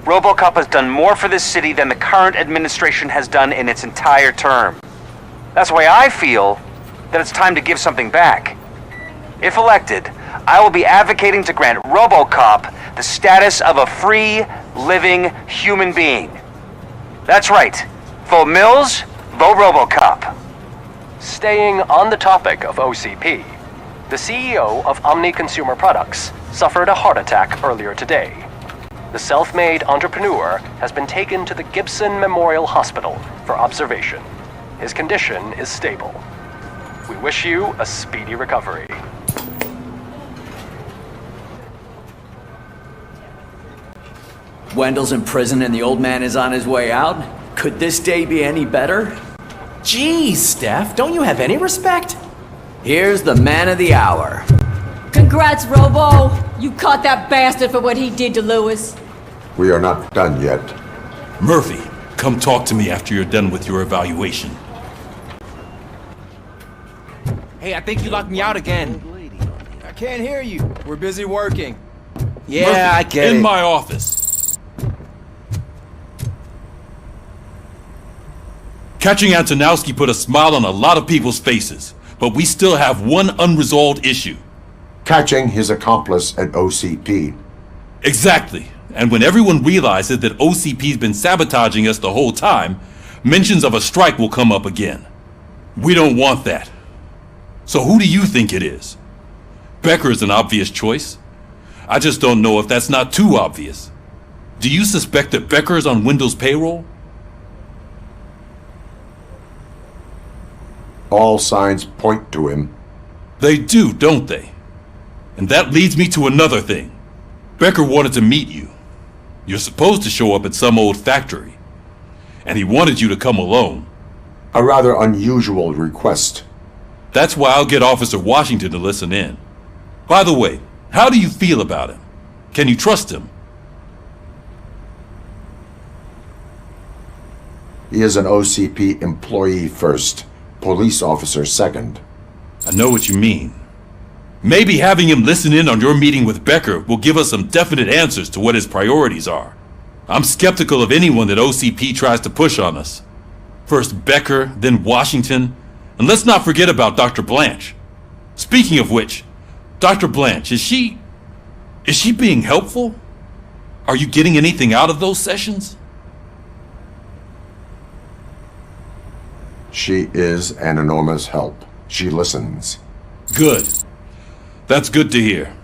U: RoboCop has done more for this city than the current administration has done in its entire term. That's why I feel that it's time to give something back. If elected, I will be advocating to grant RoboCop the status of a free, living human being. That's right. Vote Mills, vote RoboCop.
T: Staying on the topic of OCP, the CEO of Omni Consumer Products suffered a heart attack earlier today. The self-made entrepreneur has been taken to the Gibson Memorial Hospital for observation. His condition is stable. We wish you a speedy recovery.
G: Wendell's in prison and the old man is on his way out? Could this day be any better?
M: Jeez, Steph, don't you have any respect?
G: Here's the man of the hour.
A: Congrats, Robo! You caught that bastard for what he did to Lewis.
L: We are not done yet.
C: Murphy, come talk to me after you're done with your evaluation.
M: Hey, I think you locked me out again.
K: I can't hear you. We're busy working.
M: Yeah,
C: Murphy,
M: I get it.
C: in my office. Catching Antonowski put a smile on a lot of people's faces, but we still have one unresolved issue.
L: Catching his accomplice at OCP.
C: Exactly. And when everyone realizes that OCP's been sabotaging us the whole time, mentions of a strike will come up again. We don't want that. So who do you think it is? Becker is an obvious choice. I just don't know if that's not too obvious. Do you suspect that Becker is on Wendell's payroll?
L: All signs point to him.
C: They do, don't they? And that leads me to another thing. Becker wanted to meet you. You're supposed to show up at some old factory. And he wanted you to come alone.
L: A rather unusual request.
C: That's why I'll get Officer Washington to listen in. By the way, how do you feel about him? Can you trust him?
L: He is an OCP employee first, police officer second.
C: I know what you mean. Maybe having him listen in on your meeting with Becker will give us some definite answers to what his priorities are. I'm skeptical of anyone that OCP tries to push on us. First Becker, then Washington, and let's not forget about Dr. Blanche. Speaking of which, Dr. Blanche, is she being helpful? Are you getting anything out of those sessions?
L: She is an enormous help. She listens.
C: Good. That's good to hear.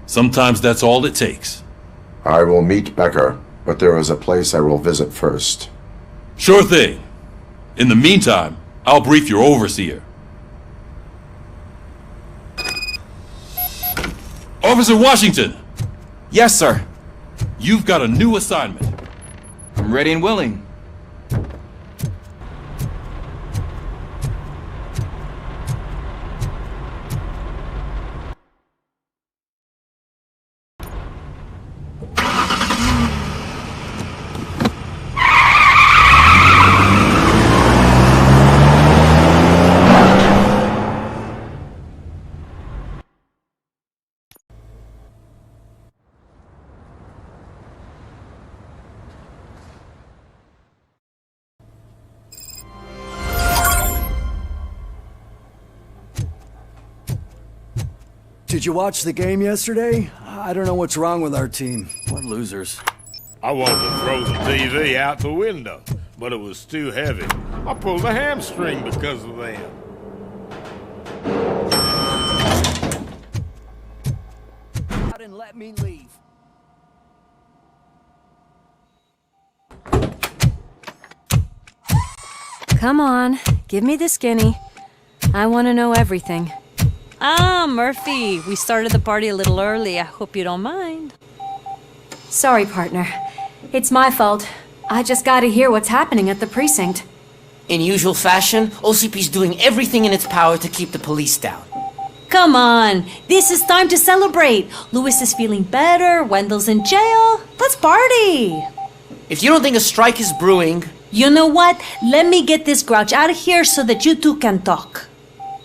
C: Sometimes that's all it takes.
L: I will meet Becker, but there is a place I will visit first.
C: Sure thing. In the meantime, I'll brief your overseer. Officer Washington!
K: Yes, sir.
C: You've got a new assignment.
K: I'm ready and willing.
O: Did you watch the game yesterday? I don't know what's wrong with our team. What losers.
N: I wanted to throw the TV out the window, but it was too heavy. I pulled a hamstring because of them.
O: Out and let me leave.
X: Come on, give me the skinny. I want to know everything.
Q: Ah, Murphy, we started the party a little early. I hope you don't mind.
X: Sorry, partner. It's my fault. I just gotta hear what's happening at the precinct.
D: In usual fashion, OCP's doing everything in its power to keep the police down.
Q: Come on, this is time to celebrate. Lewis is feeling better, Wendell's in jail. Let's party.
D: If you don't think a strike is brewing...
Q: You know what? Let me get this grouch out of here so that you two can talk.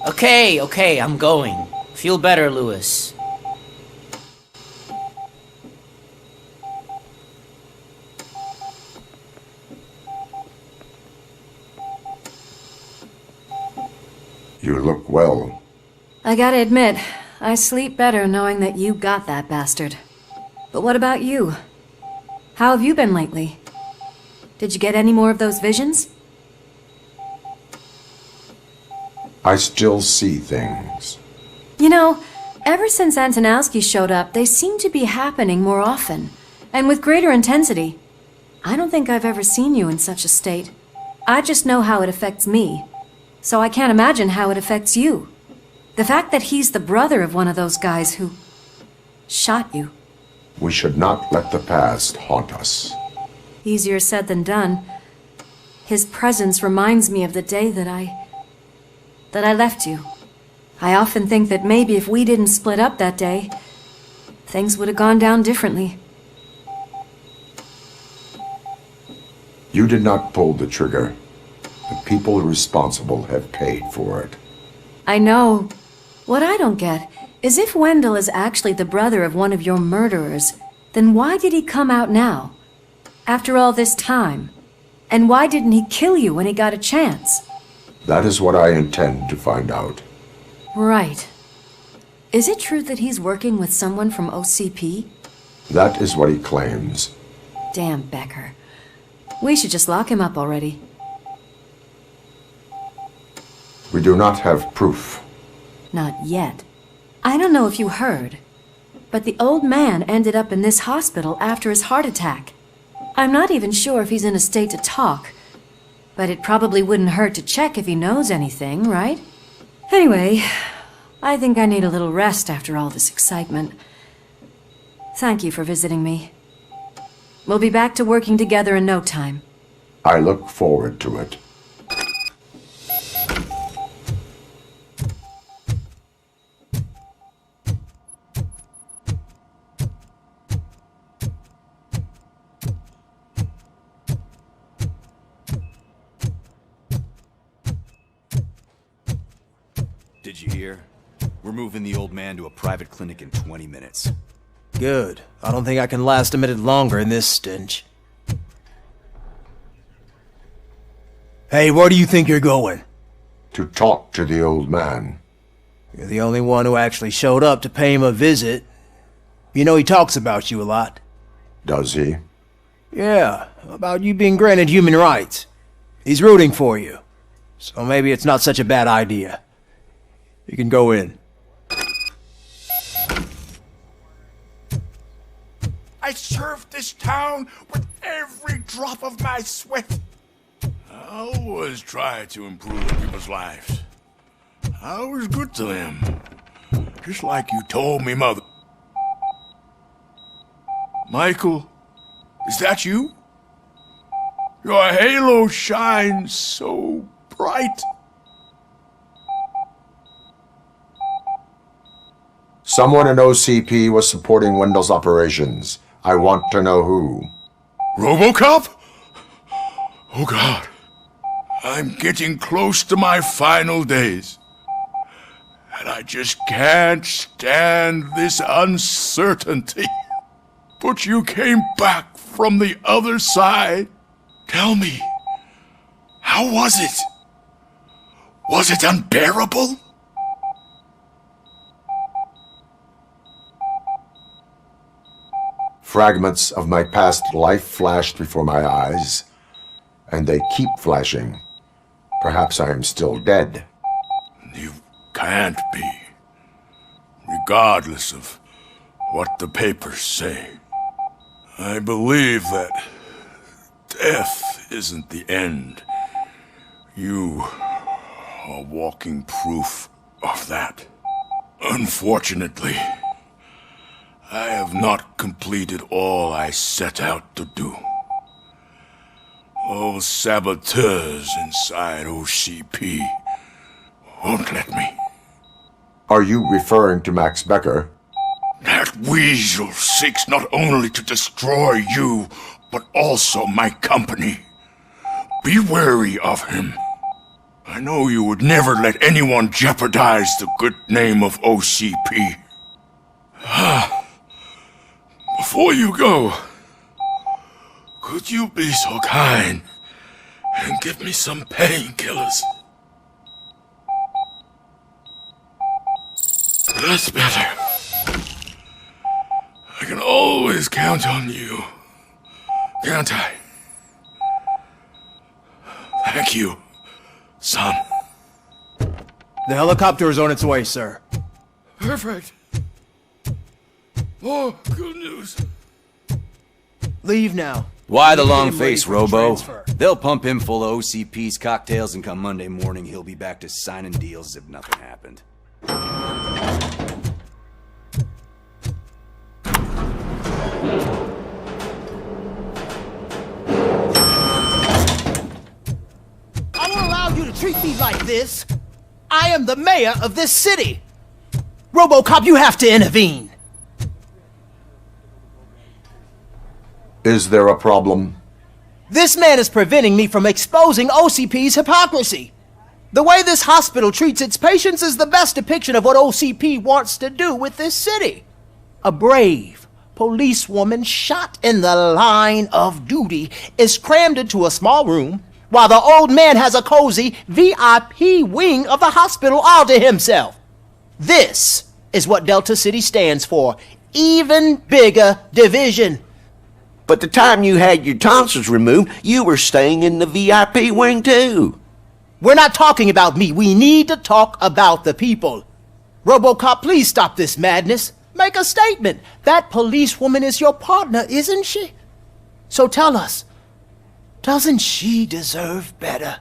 D: Okay, I'm going. Feel better, Lewis.
L: You look well.
X: I gotta admit, I sleep better knowing that you got that bastard. But what about you? How have you been lately? Did you get any more of those visions?
L: I still see things.
X: You know, ever since Antonowski showed up, they seem to be happening more often, and with greater intensity. I don't think I've ever seen you in such a state. I just know how it affects me, so I can't imagine how it affects you. The fact that he's the brother of one of those guys who shot you.
L: We should not let the past haunt us.
X: Easier said than done. His presence reminds me of the day that I left you. I often think that maybe if we didn't split up that day, things would have gone down differently.
L: You did not pull the trigger. The people responsible have paid for it.
X: I know. What I don't get is if Wendell is actually the brother of one of your murderers, then why did he come out now? After all this time? And why didn't he kill you when he got a chance?
L: That is what I intend to find out.
X: Right. Is it true that he's working with someone from OCP?
L: That is what he claims.
X: Damn Becker. We should just lock him up already.
L: We do not have proof.
X: Not yet. I don't know if you heard, but the old man ended up in this hospital after his heart attack. I'm not even sure if he's in a state to talk, but it probably wouldn't hurt to check if he knows anything, right? Anyway, I think I need a little rest after all this excitement. Thank you for visiting me. We'll be back to working together in no time.
L: I look forward to it.
J: Did you hear? We're moving the old man to a private clinic in 20 minutes.
F: Good. I don't think I can last a minute longer in this stench. Hey, where do you think you're going?
L: To talk to the old man.
F: You're the only one who actually showed up to pay him a visit. You know he talks about you a lot.
L: Does he?
F: Yeah, about you being granted human rights. He's rooting for you. So maybe it's not such a bad idea. You can go in.
R: I served this town with every drop of my sweat. I always try to improve people's lives. I was good to them. Just like you told me, Mother. Michael, is that you? Your halo shines so bright.
L: Someone in OCP was supporting Wendell's operations. I want to know who.
R: RoboCop? Oh God. I'm getting close to my final days. And I just can't stand this uncertainty. But you came back from the other side. Tell me, how was it? Was it unbearable?
L: Fragments of my past life flashed before my eyes, and they keep flashing. Perhaps I am still dead.
R: You can't be, regardless of what the papers say. I believe that death isn't the end. You are walking proof of that. Unfortunately, I have not completed all I set out to do. Those saboteurs inside OCP won't let me.
L: Are you referring to Max Becker?
R: That weasel seeks not only to destroy you, but also my company. Be wary of him. I know you would never let anyone jeopardize the good name of OCP. Before you go, could you be so kind and give me some painkillers? That's better. I can always count on you, can't I? Thank you, son.
F: The helicopter is on its way, sir.
R: Perfect. Oh, good news.
F: Leave now.
J: Why the
F: Get
J: long
F: him ready
J: face,
F: for
J: Robo?
F: transfer.
J: They'll pump him full of OCP's cocktails, and come Monday morning, he'll be back to signing deals as if nothing happened.
F: I won't allow you to treat me like this. I am the mayor of this city. RoboCop, you have to intervene.
L: Is there a problem?
F: This man is preventing me from exposing OCP's hypocrisy. The way this hospital treats its patients is the best depiction of what OCP wants to do with this city. A brave policewoman shot in the line of duty is crammed into a small room while the old man has a cozy VIP wing of the hospital all to himself. This is what Delta City stands for. Even bigger division.
B: But the time you had your tonsils removed, you were staying in the VIP wing too.
F: We're not talking about me. We need to talk about the people. RoboCop, please stop this madness. Make a statement. That policewoman is your partner, isn't she? So tell us, doesn't she deserve better?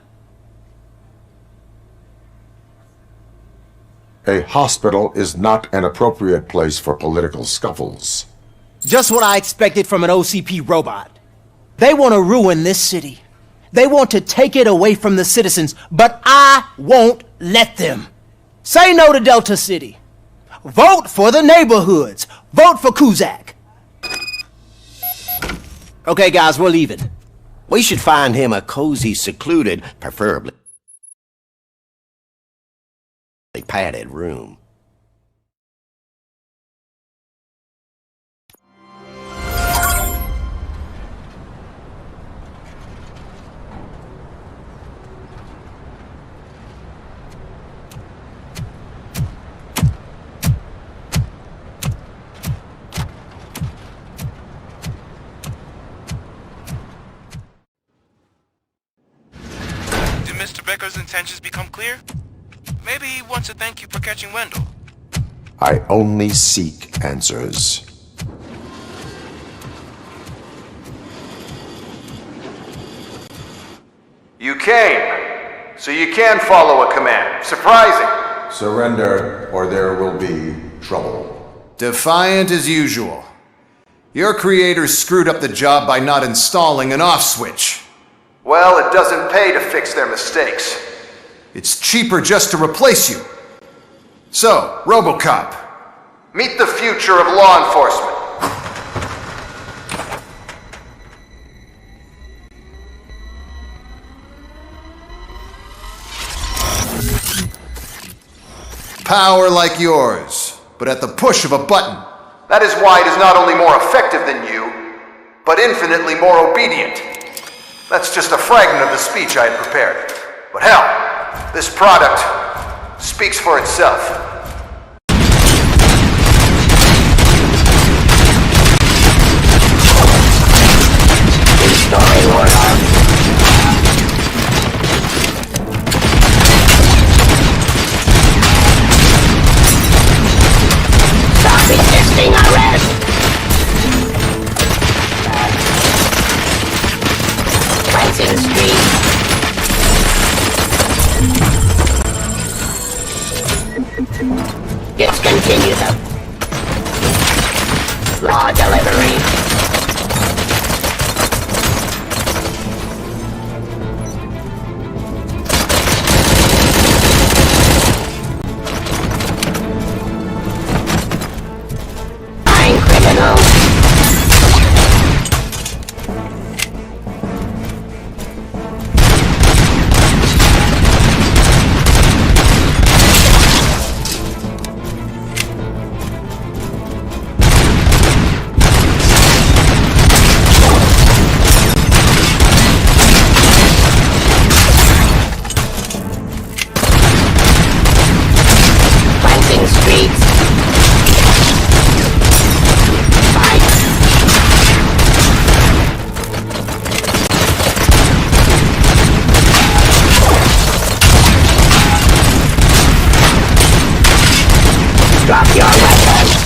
L: A hospital is not an appropriate place for political scuffles.
F: Just what I expected from an OCP robot. They want to ruin this city. They want to take it away from the citizens, but I won't let them. Say no to Delta City. Vote for the neighborhoods. Vote for Cusack. Okay, guys, we're leaving.
B: We should find him a cozy, secluded, preferably padded room.
C: Mr. Becker's intentions become clear? Maybe he wants to thank you for catching Wendell.
L: I only seek answers.
P: You came, so you can follow a command. Surprising.
L: Surrender, or there will be trouble.
P: Defiant as usual. Your creators screwed up the job by not installing an off switch. Well, it doesn't pay to fix their mistakes. It's cheaper just to replace you. So, RoboCop, meet the future of law enforcement. Power like yours, but at the push of a button. That is why it is not only more effective than you, but infinitely more obedient. That's just a fragment of the speech I had prepared. But hell, this product speaks for itself.
V: Stop resisting arrest! Cleansing Street. Discontinue them. Law delivery. Drop your weapon!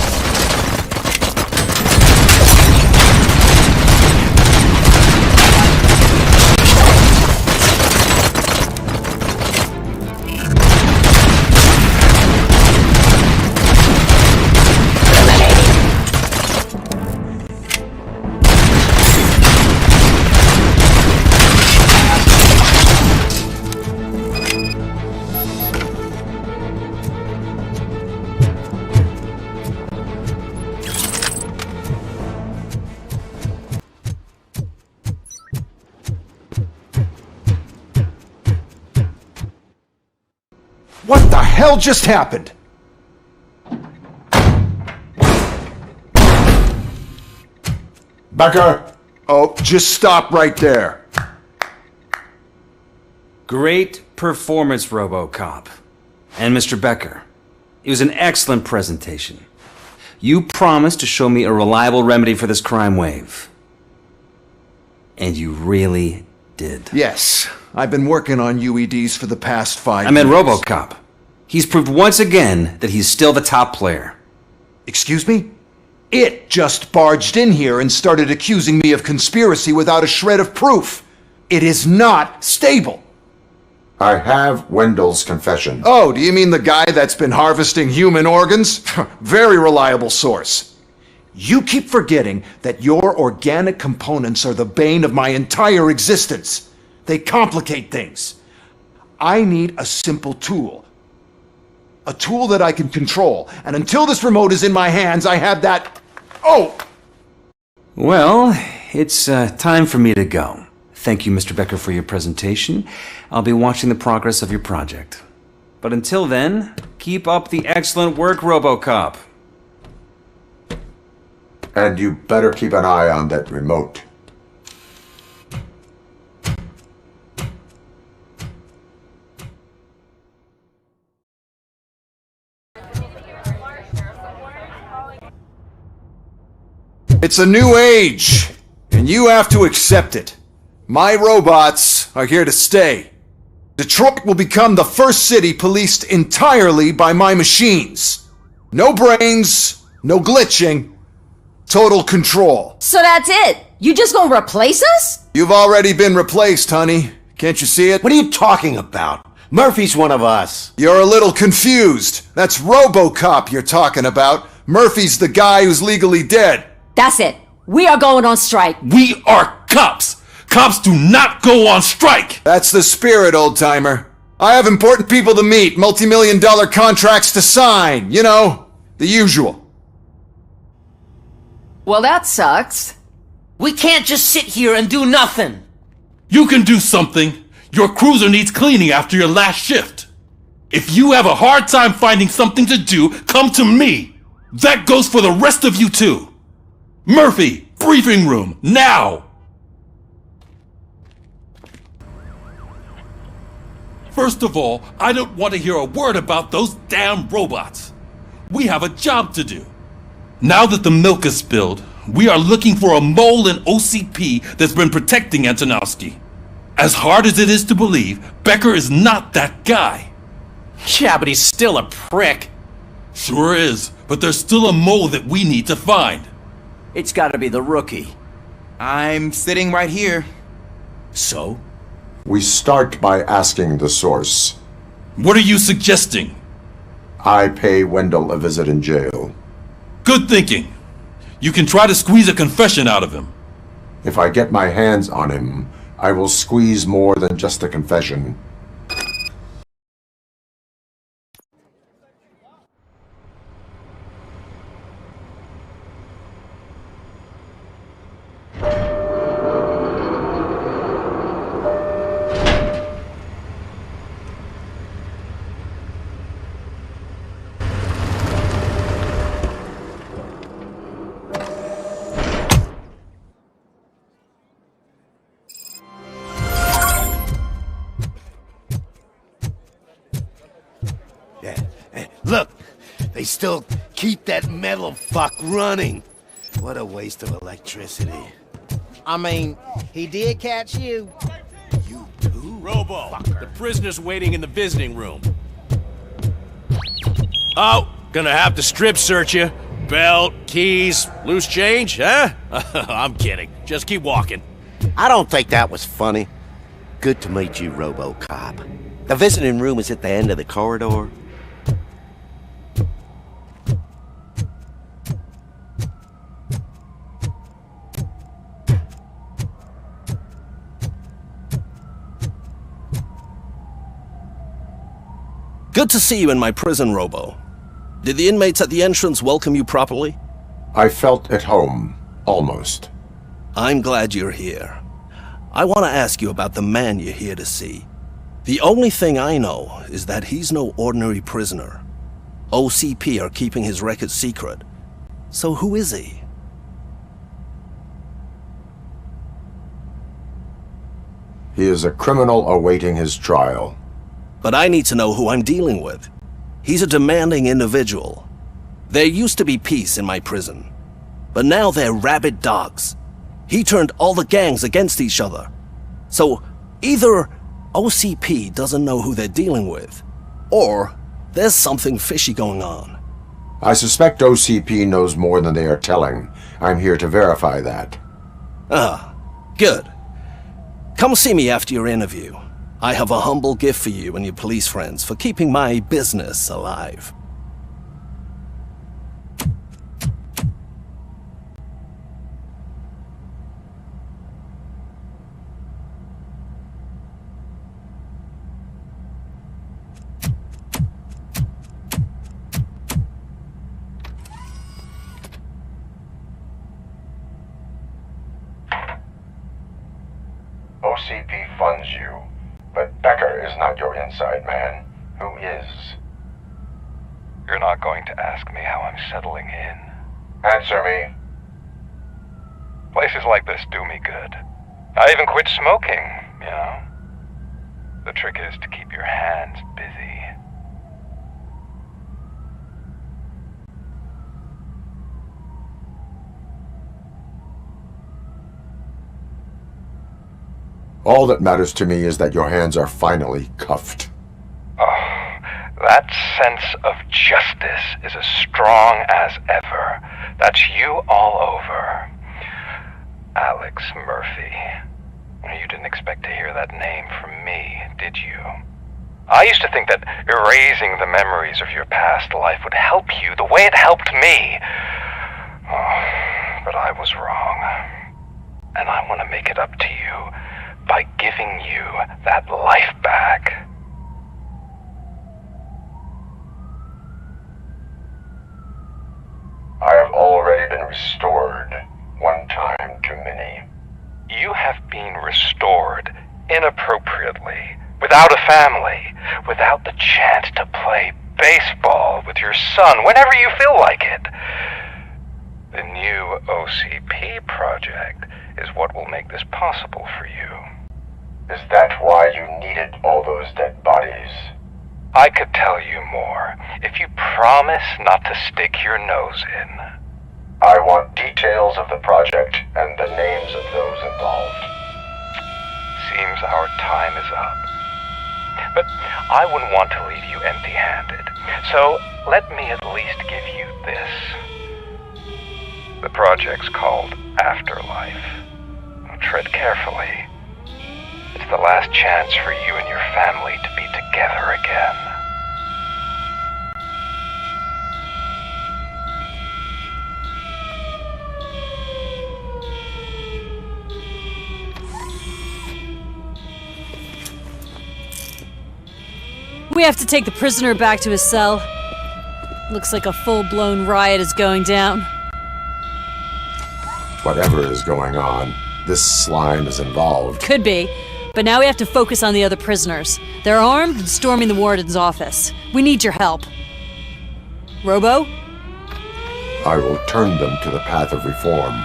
P: What the hell just happened?
L: Becker!
P: Oh, just stop right there.
U: Great performance, RoboCop. And Mr. Becker, it was an excellent presentation. You promised to show me a reliable remedy for this crime wave. And you really did.
P: Yes, I've been working on UEDs for the past 5 years.
U: I meant RoboCop. He's proved once again that he's still the top player.
P: Excuse me? It just barged in here and started accusing me of conspiracy without a shred of proof. It is not stable.
L: I have Wendell's confession.
P: Oh, do you mean the guy that's been harvesting human organs? Very reliable source. You keep forgetting that your organic components are the bane of my entire existence. They complicate things. I need a simple tool. A tool that I can control. And until this remote is in my hands, I have that... Oh!
U: Well, it's time for me to go. Thank you, Mr. Becker, for your presentation. I'll be watching the progress of your project. But until then, keep up the excellent work, RoboCop.
L: And you better keep an eye on that remote.
P: It's a new age, and you have to accept it. My robots are here to stay. Detroit will become the first city policed entirely by my machines. No brains, no glitching, total control.
A: So that's it? You just gonna replace us?
P: You've already been replaced, honey. Can't you see it?
B: What are you talking about? Murphy's one of us.
P: You're a little confused. That's RoboCop you're talking about. Murphy's the guy who's legally dead.
A: That's it. We are going on strike.
N: We are cops. Cops do not go on strike!
P: That's the spirit, old-timer. I have important people to meet, multi-million-dollar contracts to sign, you know, the usual.
D: Well, that sucks. We can't just sit here and do nothing.
N: You can do something. Your cruiser needs cleaning after your last shift. If you have a hard time finding something to do, come to me. That goes for the rest of you too. Murphy, briefing room, now! First of all, I don't want to hear a word about those damn robots. We have a job to do. Now that the milk is spilled, we are looking for a mole in OCP that's been protecting Antonowski. As hard as it is to believe, Becker is not that guy.
H: Yeah, but he's still a prick.
N: Sure is, but there's still a mole that we need to find.
G: It's gotta be the rookie.
K: I'm sitting right here.
N: So?
L: We start by asking the source.
N: What are you suggesting?
L: I pay Wendell a visit in jail.
N: Good thinking. You can try to squeeze a confession out of him.
L: If I get my hands on him, I will squeeze more than just a confession.
B: Look, they still keep that metal fuck running. What a waste of electricity.
F: I mean, he did catch you.
B: You too?
H: Robo, the prisoner's waiting in the visiting room. Oh, gonna have to strip search you. Belt, keys, loose change, huh? I'm kidding. Just keep walking.
B: I don't think that was funny. Good to meet you, RoboCop. The visiting room is at the end of the corridor.
I: Good to see you in my prison, Robo. Did the inmates at the entrance welcome you properly?
L: I felt at home, almost.
I: I'm glad you're here. I want to ask you about the man you're here to see. The only thing I know is that he's no ordinary prisoner. OCP are keeping his record secret. So who is he?
L: He is a criminal awaiting his trial.
I: But I need to know who I'm dealing with. He's a demanding individual. There used to be peace in my prison, but now they're rabid dogs. He turned all the gangs against each other. So either OCP doesn't know who they're dealing with, or there's something fishy going on.
L: I suspect OCP knows more than they are telling. I'm here to verify that.
I: Ah, good. Come see me after your interview. I have a humble gift for you and your police friends for keeping my business alive.
L: OCP funds you, but Becker is not your inside man. Who is?
C: You're not going to ask me how I'm settling in.
L: Answer me.
C: Places like this do me good. I even quit smoking, you know. The trick is to keep your hands busy.
L: All that matters to me is that your hands are finally cuffed.
C: Oh, that sense of justice is as strong as ever. That's you all over. Alex Murphy. You didn't expect to hear that name from me, did you? I used to think that erasing the memories of your past life would help you the way it helped me. Oh, but I was wrong. And I want to make it up to you by giving you that life back.
L: I have already been restored, one time too many.
C: You have been restored inappropriately, without a family, without the chance to play baseball with your son whenever you feel like it. The new OCP project is what will make this possible for you.
L: Is that why you needed all those dead bodies?
C: I could tell you more if you promise not to stick your nose in.
L: I want details of the project and the names of those involved.
C: Seems our time is up. But I wouldn't want to leave you empty-handed, so let me at least give you this. The project's called Afterlife. Tread carefully. It's the last chance for you and your family to be together again.
A: We have to take the prisoner back to his cell. Looks like a full-blown riot is going down.
L: Whatever is going on, this slime is involved.
A: Could be, but now we have to focus on the other prisoners. They're armed and storming the warden's office. We need your help. Robo?
L: I will turn them to the path of reform.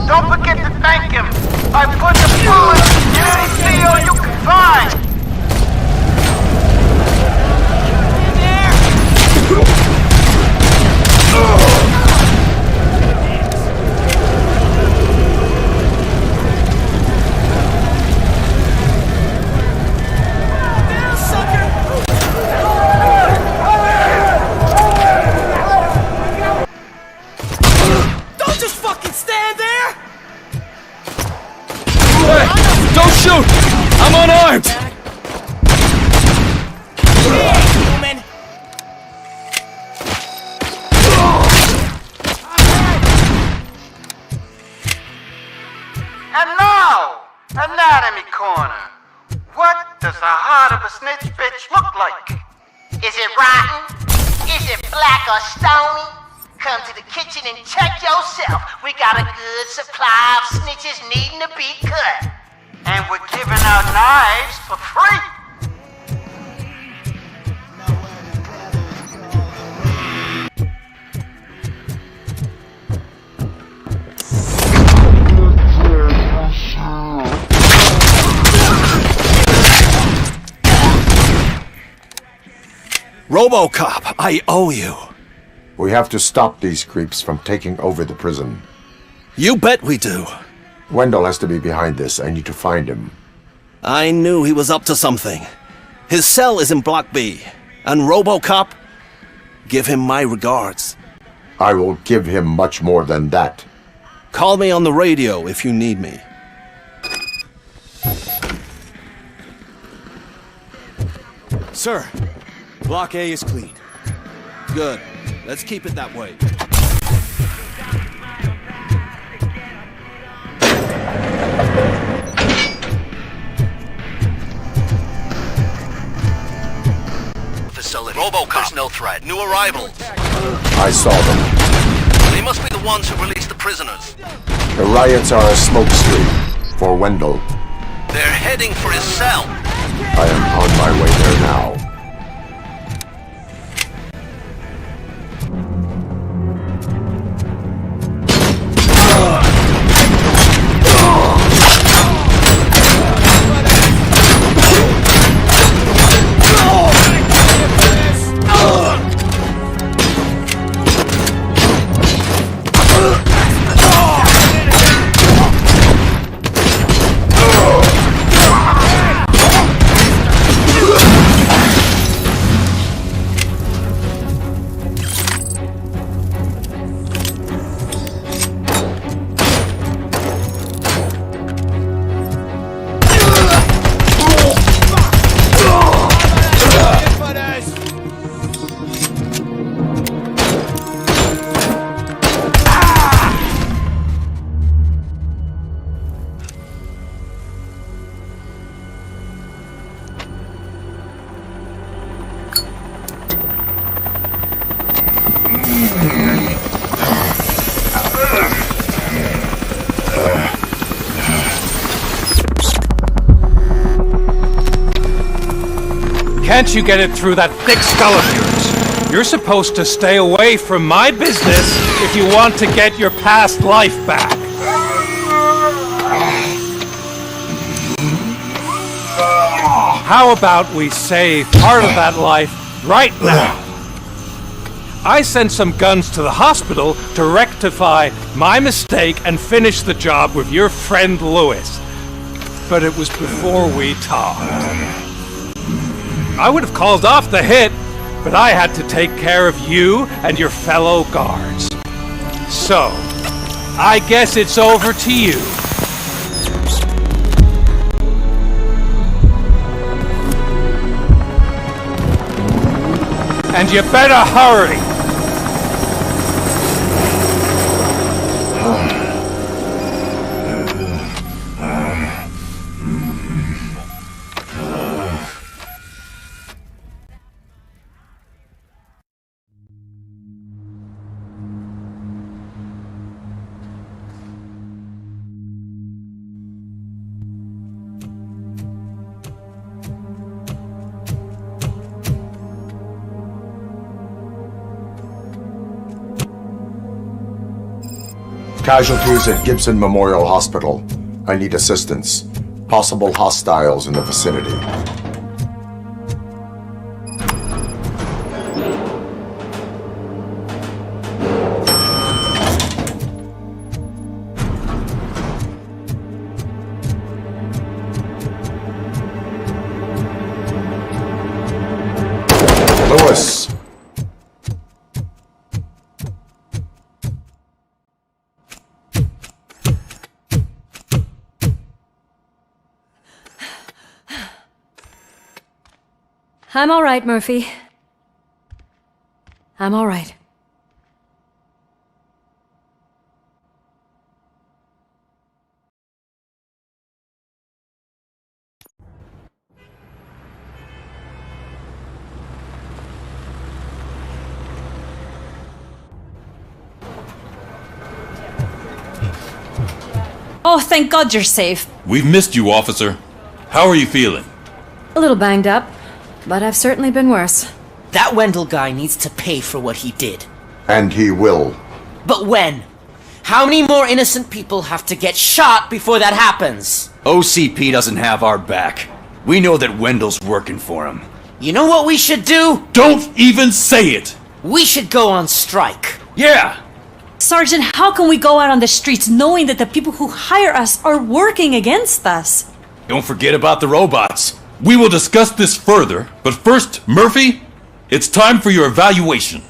M: Don't forget to thank him. I put the bullets in any CO you can find. stand there!
O: Hey, don't shoot! I'm unarmed!
M: Human!
E: And now, Anatomy Corner. What does the heart of a snitch bitch look like?
V: Is it rotten? Is it black or stony? Come to the kitchen and check yourself. We got a good supply of snitches needing to be cut.
E: And we're giving out knives for free.
I: RoboCop, I owe you.
L: We have to stop these creeps from taking over the prison.
I: You bet we do.
L: Wendell has to be behind this. I need to find him.
I: I knew he was up to something. His cell is in Block B. And RoboCop, give him my regards.
L: I will give him much more than that.
I: Call me on the radio if you need me.
J: Sir, Block A is clean.
I: Good. Let's keep it that way.
C: Facility. RoboCop. There's no threat. New arrivals.
L: I saw them.
C: They must be the ones who released the prisoners.
L: The riots are a smokescreen for Wendell.
C: They're heading for his cell.
L: I am on my way there now.
S: Can't you get it through that thick skull of yours? You're supposed to stay away from my business if you want to get your past life back. How about we save part of that life right now? I sent some guns to the hospital to rectify my mistake and finish the job with your friend Lewis. But it was before we talked. I would have called off the hit, but I had to take care of you and your fellow guards. So, I guess it's over to you. And you better hurry!
L: Casualties at Gibson Memorial Hospital. I need assistance. Possible hostiles in the vicinity. Lewis!
A: I'm all right, Murphy. I'm all right. Oh, thank God you're safe.
N: We've missed you, officer. How are you feeling?
A: A little banged up, but I've certainly been worse.
D: That Wendell guy needs to pay for what he did.
L: And he will.
D: But when? How many more innocent people have to get shot before that happens?
J: OCP doesn't have our back. We know that Wendell's working for him.
D: You know what we should do?
N: Don't even say it!
D: We should go on strike.
J: Yeah!
A: Sergeant, how can we go out on the streets knowing that the people who hire us are working against us?
J: Don't forget about the robots.
N: We will discuss this further, but first, Murphy, it's time for your evaluation.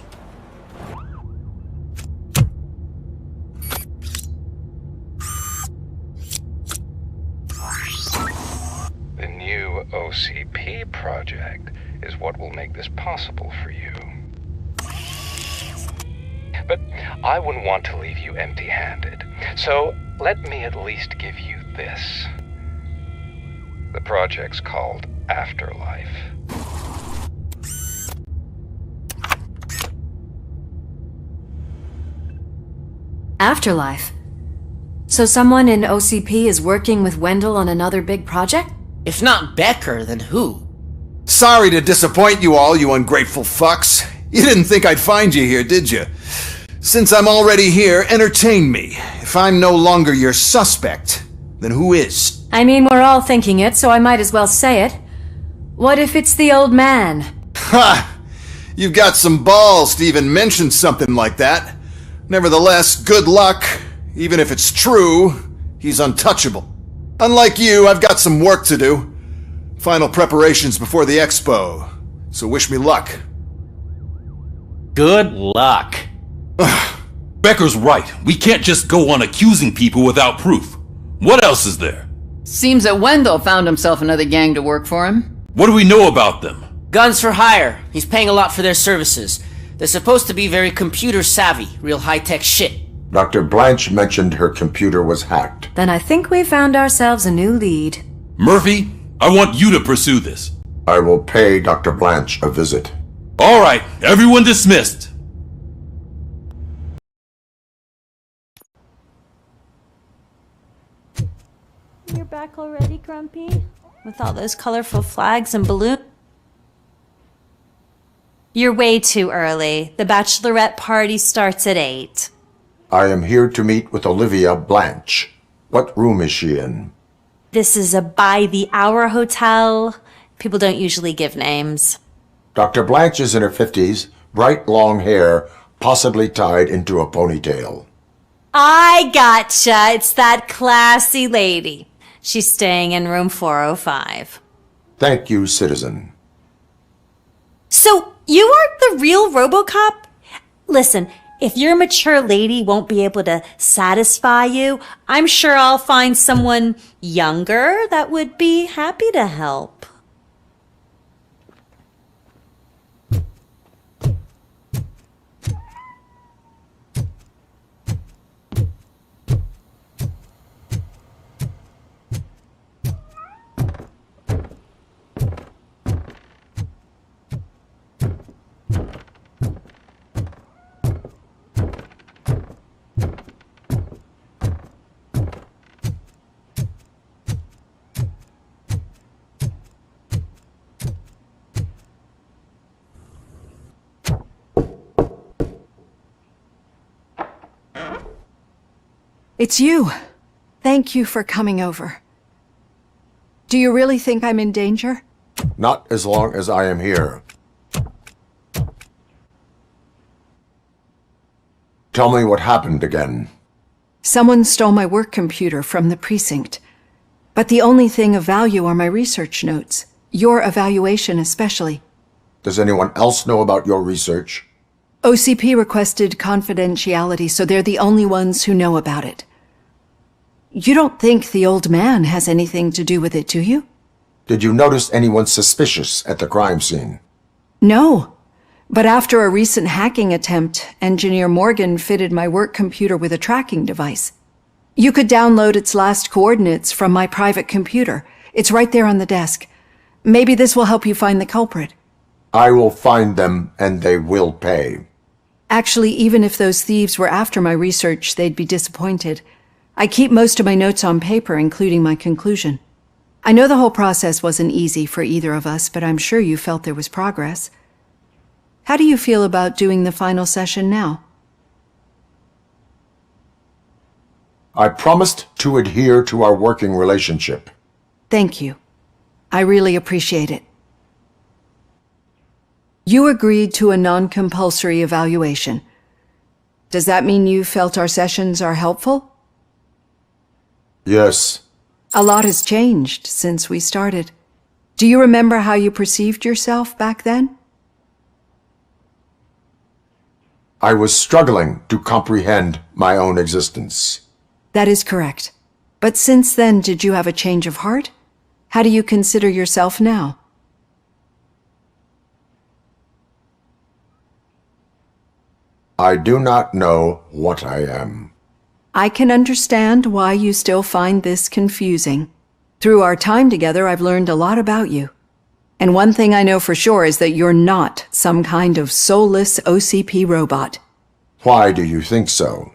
Q: The new OCP project is what will make this possible for you. But I wouldn't want to leave you empty-handed, so let me at least give you this. The project's called Afterlife.
A: Afterlife? So someone in OCP is working with Wendell on another big project?
D: If not Becker, then who?
P: Sorry to disappoint you all, you ungrateful fucks. You didn't think I'd find you here, did you? Since I'm already here, entertain me. If I'm no longer your suspect, then who is?
A: I mean, we're all thinking it, so I might as well say it. What if it's the old man?
P: Ha! You've got some balls to even mention something like that. Nevertheless, good luck. Even if it's true, he's untouchable. Unlike you, I've got some work to do. Final preparations before the expo. So wish me luck.
J: Good luck.
N: Becker's right. We can't just go on accusing people without proof. What else is there?
T: Seems that Wendell found himself another gang to work for him.
N: What do we know about them?
D: Guns for hire. He's paying a lot for their services. They're supposed to be very computer savvy, real high-tech shit.
L: Dr. Blanche mentioned her computer was hacked.
A: Then I think we found ourselves a new lead.
N: Murphy, I want you to pursue this.
L: I will pay Dr. Blanche a visit.
N: All right, everyone dismissed.
A: You're back already, Grumpy? With all those colorful flags and balloons? You're way too early. The bachelorette party starts at 8.
L: I am here to meet with Olivia Blanche. What room is she in?
A: This is a by-the-hour hotel. People don't usually give names.
L: Dr. Blanche is in her 50s, bright long hair, possibly tied into a ponytail.
A: I gotcha. It's that classy lady. She's staying in room 405.
L: Thank you, citizen.
A: So, you aren't the real RoboCop? Listen, if your mature lady won't be able to satisfy you, I'm sure I'll find someone younger that would be happy to help.
W: It's you. Thank you for coming over. Do you really think I'm in danger?
L: Not as long as I am here. Tell me what happened again.
W: Someone stole my work computer from the precinct. But the only thing of value are my research notes. Your evaluation especially.
L: Does anyone else know about your research?
W: OCP requested confidentiality, so they're the only ones who know about it. You don't think the old man has anything to do with it, do you?
L: Did you notice anyone suspicious at the crime scene?
W: No. But after a recent hacking attempt, Engineer Morgan fitted my work computer with a tracking device. You could download its last coordinates from my private computer. It's right there on the desk. Maybe this will help you find the culprit.
L: I will find them, and they will pay.
W: Actually, even if those thieves were after my research, they'd be disappointed. I keep most of my notes on paper, including my conclusion. I know the whole process wasn't easy for either of us, but I'm sure you felt there was progress. How do you feel about doing the final session now?
L: I promised to adhere to our working relationship.
W: Thank you. I really appreciate it. You agreed to a non-compulsory evaluation. Does that mean you felt our sessions are helpful?
L: Yes.
W: A lot has changed since we started. Do you remember how you perceived yourself back then?
L: I was struggling to comprehend my own existence.
W: That is correct. But since then, did you have a change of heart? How do you consider yourself now?
L: I do not know what I am.
W: I can understand why you still find this confusing. Through our time together, I've learned a lot about you. And one thing I know for sure is that you're not some kind of soulless OCP robot.
L: Why do you think so?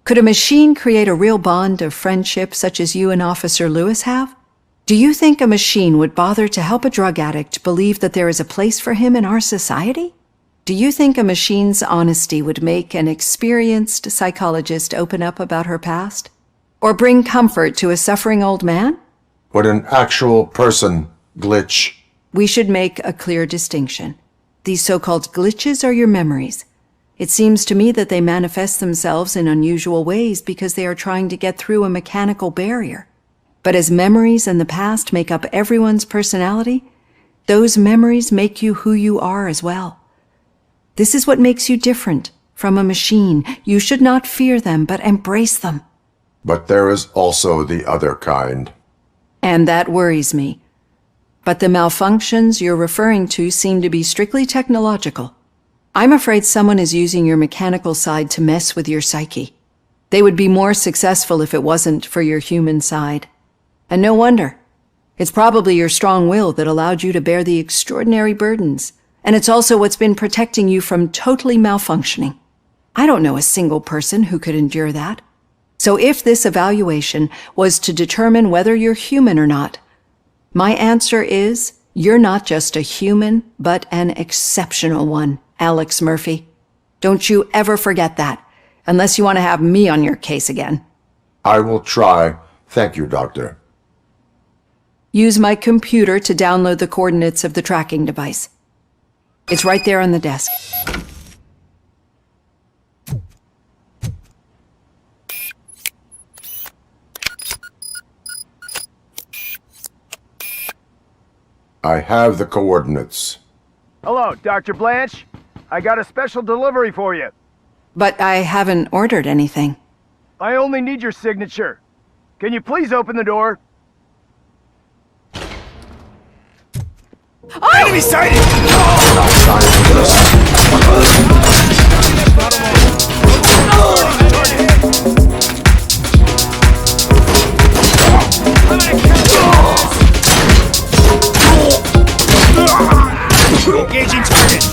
W: Could a machine create a real bond of friendship such as you and Officer Lewis have? Do you think a machine would bother to help a drug addict believe that there is a place for him in our society? Do you think a machine's honesty would make an experienced psychologist open up about her past? Or bring comfort to a suffering old man?
L: Would an actual person glitch?
W: We should make a clear distinction. These so-called glitches are your memories. It seems to me that they manifest themselves in unusual ways because they are trying to get through a mechanical barrier. But as memories and the past make up everyone's personality, those memories make you who you are as well. This is what makes you different from a machine. You should not fear them, but embrace them.
L: But there is also the other kind.
W: And that worries me. But the malfunctions you're referring to seem to be strictly technological. I'm afraid someone is using your mechanical side to mess with your psyche. They would be more successful if it wasn't for your human side. And no wonder. It's probably your strong will that allowed you to bear the extraordinary burdens. And it's also what's been protecting you from totally malfunctioning. I don't know a single person who could endure that. So if this evaluation was to determine whether you're human or not, my answer is you're not just a human, but an exceptional one, Alex Murphy. Don't you ever forget that, unless you want to have me on your case again.
L: I will try. Thank you, Doctor.
W: Use my computer to download the coordinates of the tracking device. It's right there on the desk.
L: I have the coordinates.
G: Hello, Dr. Blanche. I got a special delivery for you.
W: But I haven't ordered anything.
G: I only need your signature. Can you please open the door?
M: Oh! Enemy sighted! Engaging target!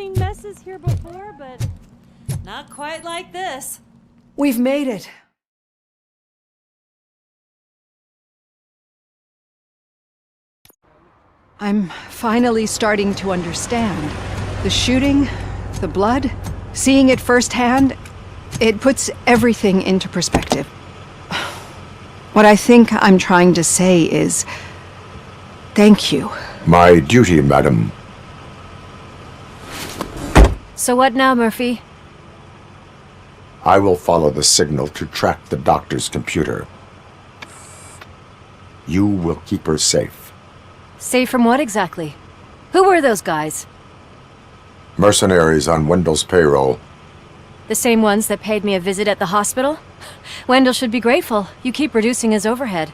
A: seen messes here before, but not quite like this.
W: We've made it. I'm finally starting to understand. The shooting, the blood, seeing it firsthand, it puts everything into perspective. What I think I'm trying to say is, thank you.
L: My duty, madam.
K: So what now, Murphy?
L: I will follow the signal to track the doctor's computer. You will keep her safe.
K: Safe from what exactly? Who were those guys?
L: Mercenaries on Wendell's payroll.
K: The same ones that paid me a visit at the hospital? Wendell should be grateful. You keep reducing his overhead.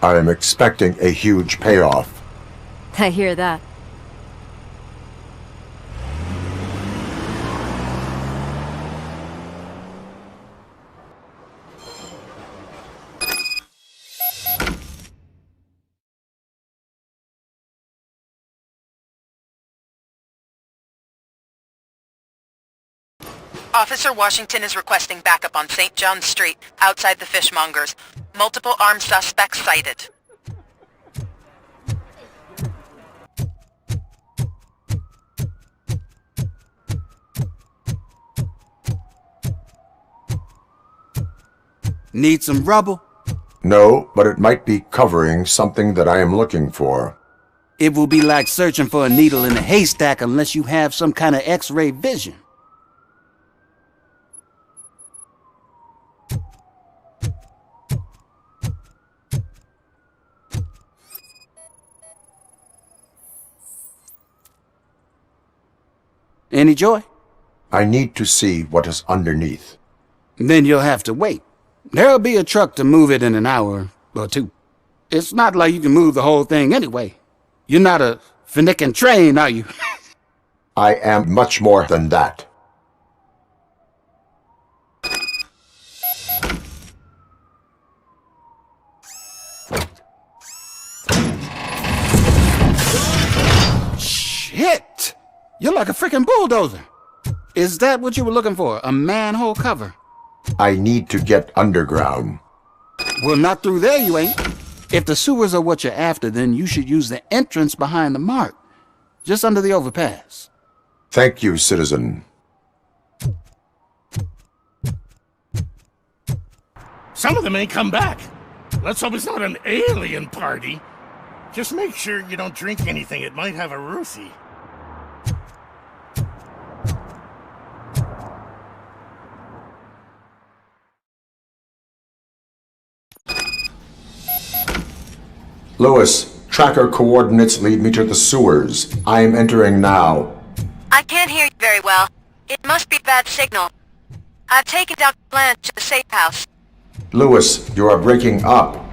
L: I am expecting a huge payoff.
K: I hear that.
R: Officer Washington is requesting backup on St. John Street, outside the fishmongers. Multiple armed suspects sighted.
J: Need some rubble?
L: No, but it might be covering something that I am looking for.
J: It will be like searching for a needle in a haystack unless you have some kind of X-ray vision. Any joy?
L: I need to see what is underneath.
J: Then you'll have to wait. There'll be a truck to move it in an hour or two. It's not like you can move the whole thing anyway. You're not a finicking train, are you?
L: I am much more than that.
J: Shit! You're like a freaking bulldozer. Is that what you were looking for? A manhole cover?
L: I need to get underground.
J: Well, not through there you ain't. If the sewers are what you're after, then you should use the entrance behind the mark. Just under the overpass.
L: Thank you, citizen.
H: Some of them ain't come back. Let's hope it's not an alien party. Just make sure you don't drink anything. It might have a roofie.
L: Lewis, tracker coordinates lead me to the sewers. I am entering now.
R: I can't hear you very well. It must be a bad signal. I've taken Dr. Blanche to the safe house.
L: Lewis, you are breaking up.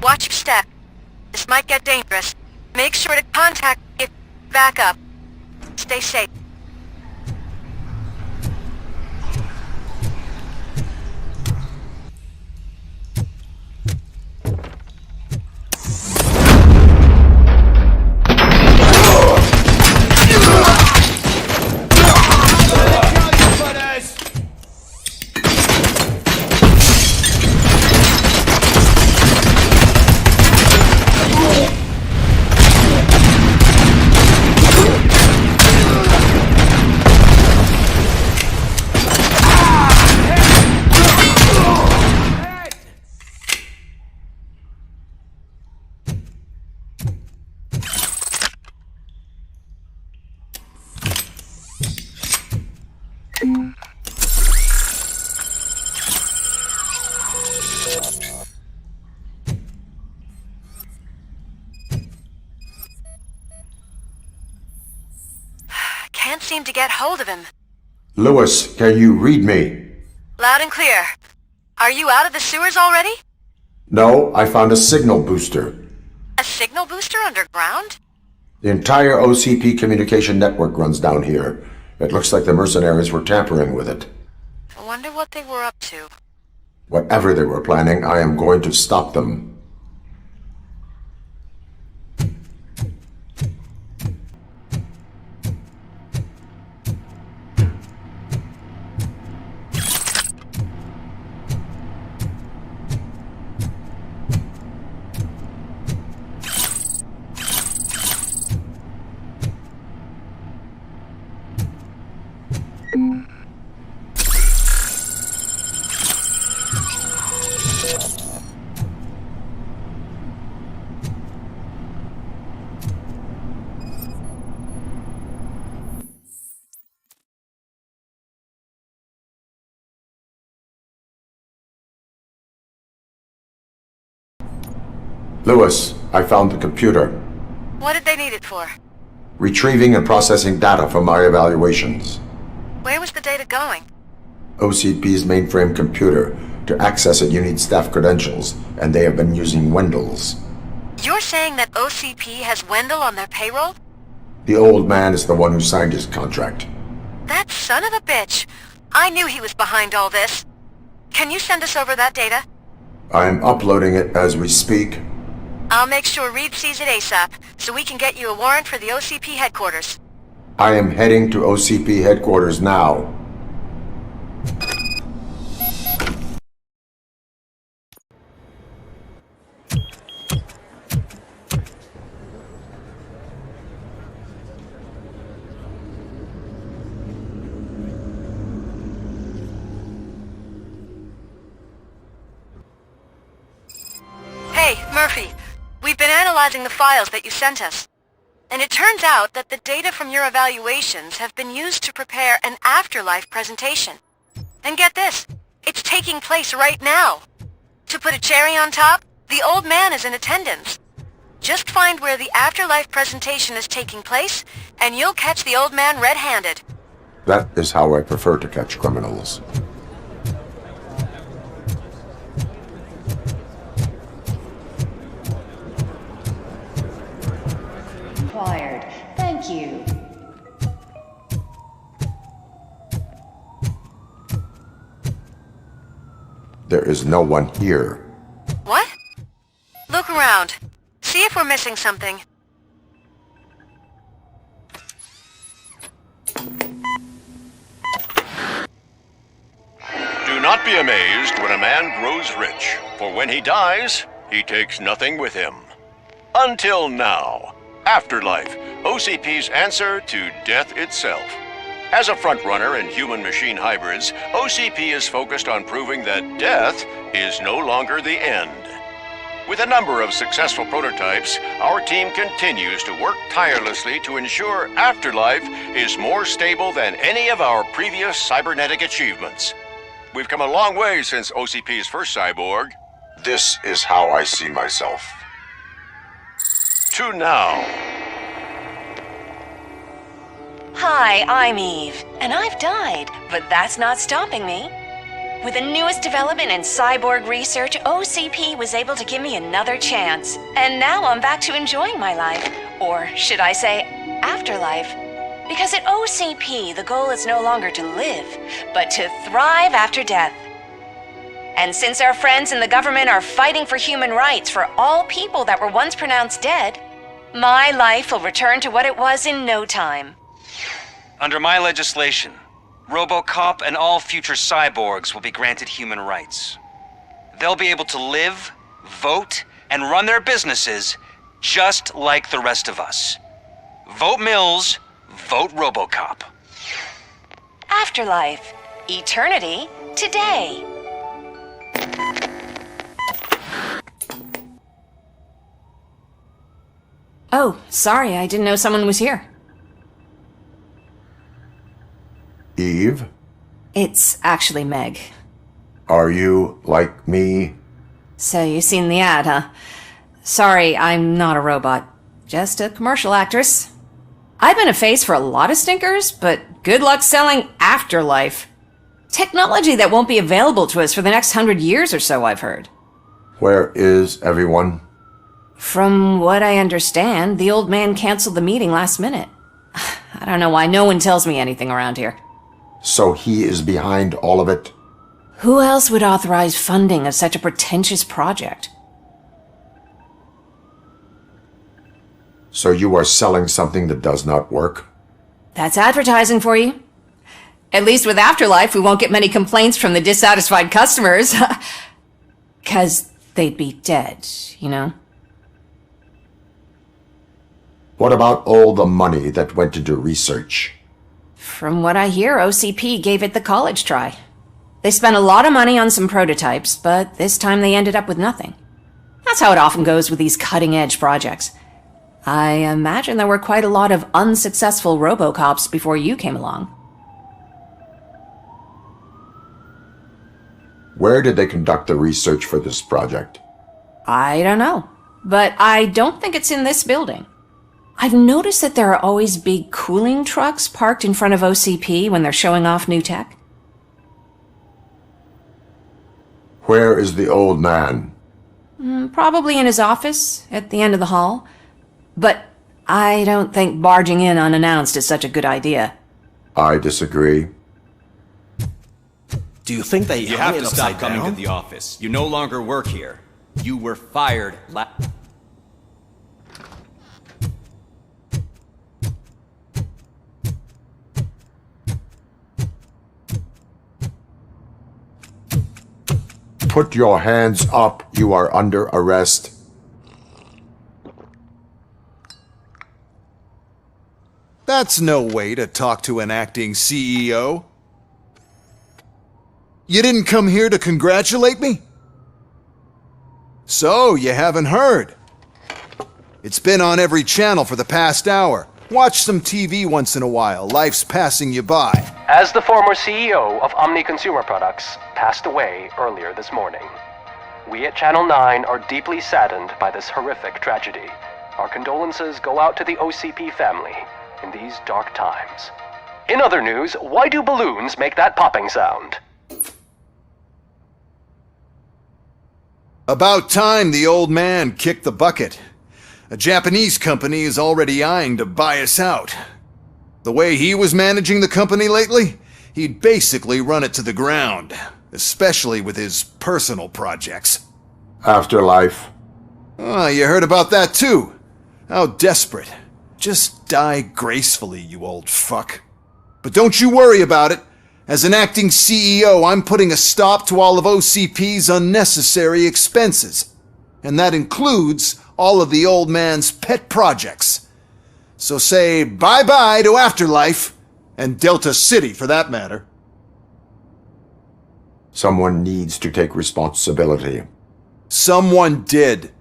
R: Watch your step. This might get dangerous. Make sure to contact me if you back up. Stay safe. Can't seem to get hold of him.
L: Lewis, can you read me?
R: Loud and clear. Are you out of the sewers already?
L: No, I found a signal booster.
R: A signal booster underground?
L: The entire OCP communication network runs down here. It looks like the mercenaries were tampering with it.
R: I wonder what they were up to.
L: Whatever they were planning, I am going to stop them. Lewis, I found the computer.
R: What did they need it for?
L: Retrieving and processing data from my evaluations.
R: Where was the data going?
L: OCP's mainframe computer. To access it, you need staff credentials, and they have been using Wendell's.
R: You're saying that OCP has Wendell on their payroll?
L: The old man is the one who signed his contract.
R: That son of a bitch! I knew he was behind all this. Can you send us over that data?
L: I'm uploading it as we speak.
R: I'll make sure Reed sees it ASAP, so we can get you a warrant for the OCP headquarters.
L: I am heading to OCP headquarters now.
R: Hey, Murphy. We've been analyzing the files that you sent us. And it turns out that the data from your evaluations have been used to prepare an afterlife presentation. And get this, it's taking place right now. To put a cherry on top, the old man is in attendance. Just find where the afterlife presentation is taking place, and you'll catch the old man red-handed.
L: That is how I prefer to catch criminals.
B: Required. Thank you.
L: There is no one here.
R: What? Look around. See if we're missing something.
F: Do not be amazed when a man grows rich, for when he dies, he takes nothing with him. Until now. Afterlife, OCP's answer to death itself. As a frontrunner in human-machine hybrids, OCP is focused on proving that death is no longer the end. With a number of successful prototypes, our team continues to work tirelessly to ensure Afterlife is more stable than any of our previous cybernetic achievements. We've come a long way since OCP's first cyborg.
L: This is how I see myself.
F: To now.
U: Hi, I'm Eve, and I've died, but that's not stopping me. With the newest development in cyborg research, OCP was able to give me another chance. And now I'm back to enjoying my life. Or should I say, afterlife? Because at OCP, the goal is no longer to live, but to thrive after death. And since our friends in the government are fighting for human rights for all people that were once pronounced dead, my life will return to what it was in no time.
X: Under my legislation, RoboCop and all future cyborgs will be granted human rights. They'll be able to live, vote, and run their businesses just like the rest of us. Vote Mills, vote RoboCop.
U: Afterlife. Eternity. Today.
K: Oh, sorry, I didn't know someone was here.
L: Eve?
K: It's actually Meg.
L: Are you like me?
K: So you've seen the ad, huh? Sorry, I'm not a robot. Just a commercial actress. I've been a face for a lot of stinkers, but good luck selling Afterlife. Technology that won't be available to us for the next 100 years or so, I've heard.
L: Where is everyone?
K: From what I understand, the old man canceled the meeting last minute. I don't know why no one tells me anything around here.
L: So he is behind all of it?
K: Who else would authorize funding of such a pretentious project?
L: So you are selling something that does not work?
K: That's advertising for you. At least with Afterlife, we won't get many complaints from the dissatisfied customers. 'Cause they'd be dead, you know?
L: What about all the money that went into research?
K: From what I hear, OCP gave it the college try. They spent a lot of money on some prototypes, but this time they ended up with nothing. That's how it often goes with these cutting-edge projects. I imagine there were quite a lot of unsuccessful RoboCops before you came along.
L: Where did they conduct the research for this project?
K: I don't know. but I don't think it's in this building. I've noticed that there are always big cooling trucks parked in front of OCP when they're showing off new tech.
L: Where is the old man?
K: Probably in his office, at the end of the hall. But I don't think barging in unannounced is such a good idea.
L: I disagree.
E: Do you think they
I: You have to stop coming to the office. You no longer work here. You were fired
L: Put your hands up. You are under arrest.
P: That's no way to talk to an acting CEO. You didn't come here to congratulate me? So, you haven't heard. It's been on every channel for the past hour. Watch some TV once in a while. Life's passing you by.
O: As the former CEO of Omni Consumer Products passed away earlier this morning, we at Channel 9 are deeply saddened by this horrific tragedy. Our condolences go out to the OCP family in these dark times. In other news, why do balloons make that popping sound?
P: About time the old man kicked the bucket. A Japanese company is already eyeing to buy us out. The way he was managing the company lately, he'd basically run it to the ground, especially with his personal projects.
L: Afterlife.
P: Oh, you heard about that too. How desperate. Just die gracefully, you old fuck. But don't you worry about it. As an acting CEO, I'm putting a stop to all of OCP's unnecessary expenses. And that includes all of the old man's pet projects. So say bye-bye to Afterlife, and Delta City for that matter.
L: Someone needs to take responsibility.
P: Someone did.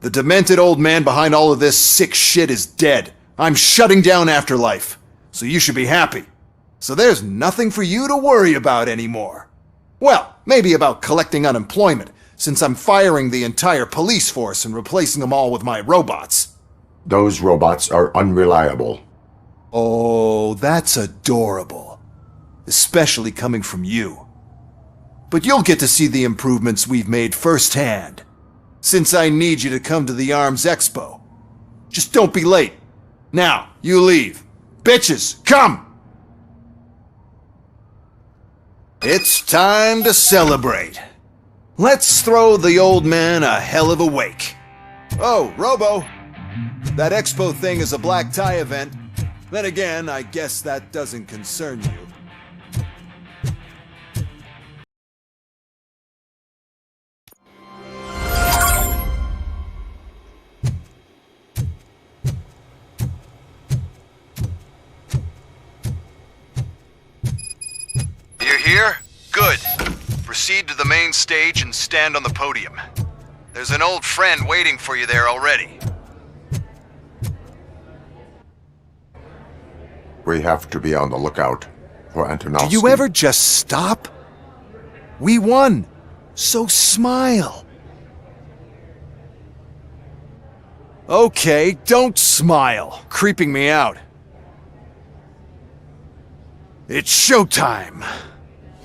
P: The demented old man behind all of this sick shit is dead. I'm shutting down Afterlife, so you should be happy. So there's nothing for you to worry about anymore. Well, maybe about collecting unemployment, since I'm firing the entire police force and replacing them all with my robots.
L: Those robots are unreliable.
P: Oh, that's adorable. Especially coming from you. But you'll get to see the improvements we've made firsthand, since I need you to come to the ARMS Expo. Just don't be late. Now, you leave. Bitches, come! It's time to celebrate. Let's throw the old man a hell of a wake. Oh, Robo, that expo thing is a black tie event. Then again, I guess that doesn't concern you.
V: You here? Good. Proceed to the main stage and stand on the podium. There's an old friend waiting for you there already.
L: We have to be on the lookout for Antonovsky.
P: Do you ever just stop? We won, so smile. Okay, don't smile, creeping me out. It's showtime.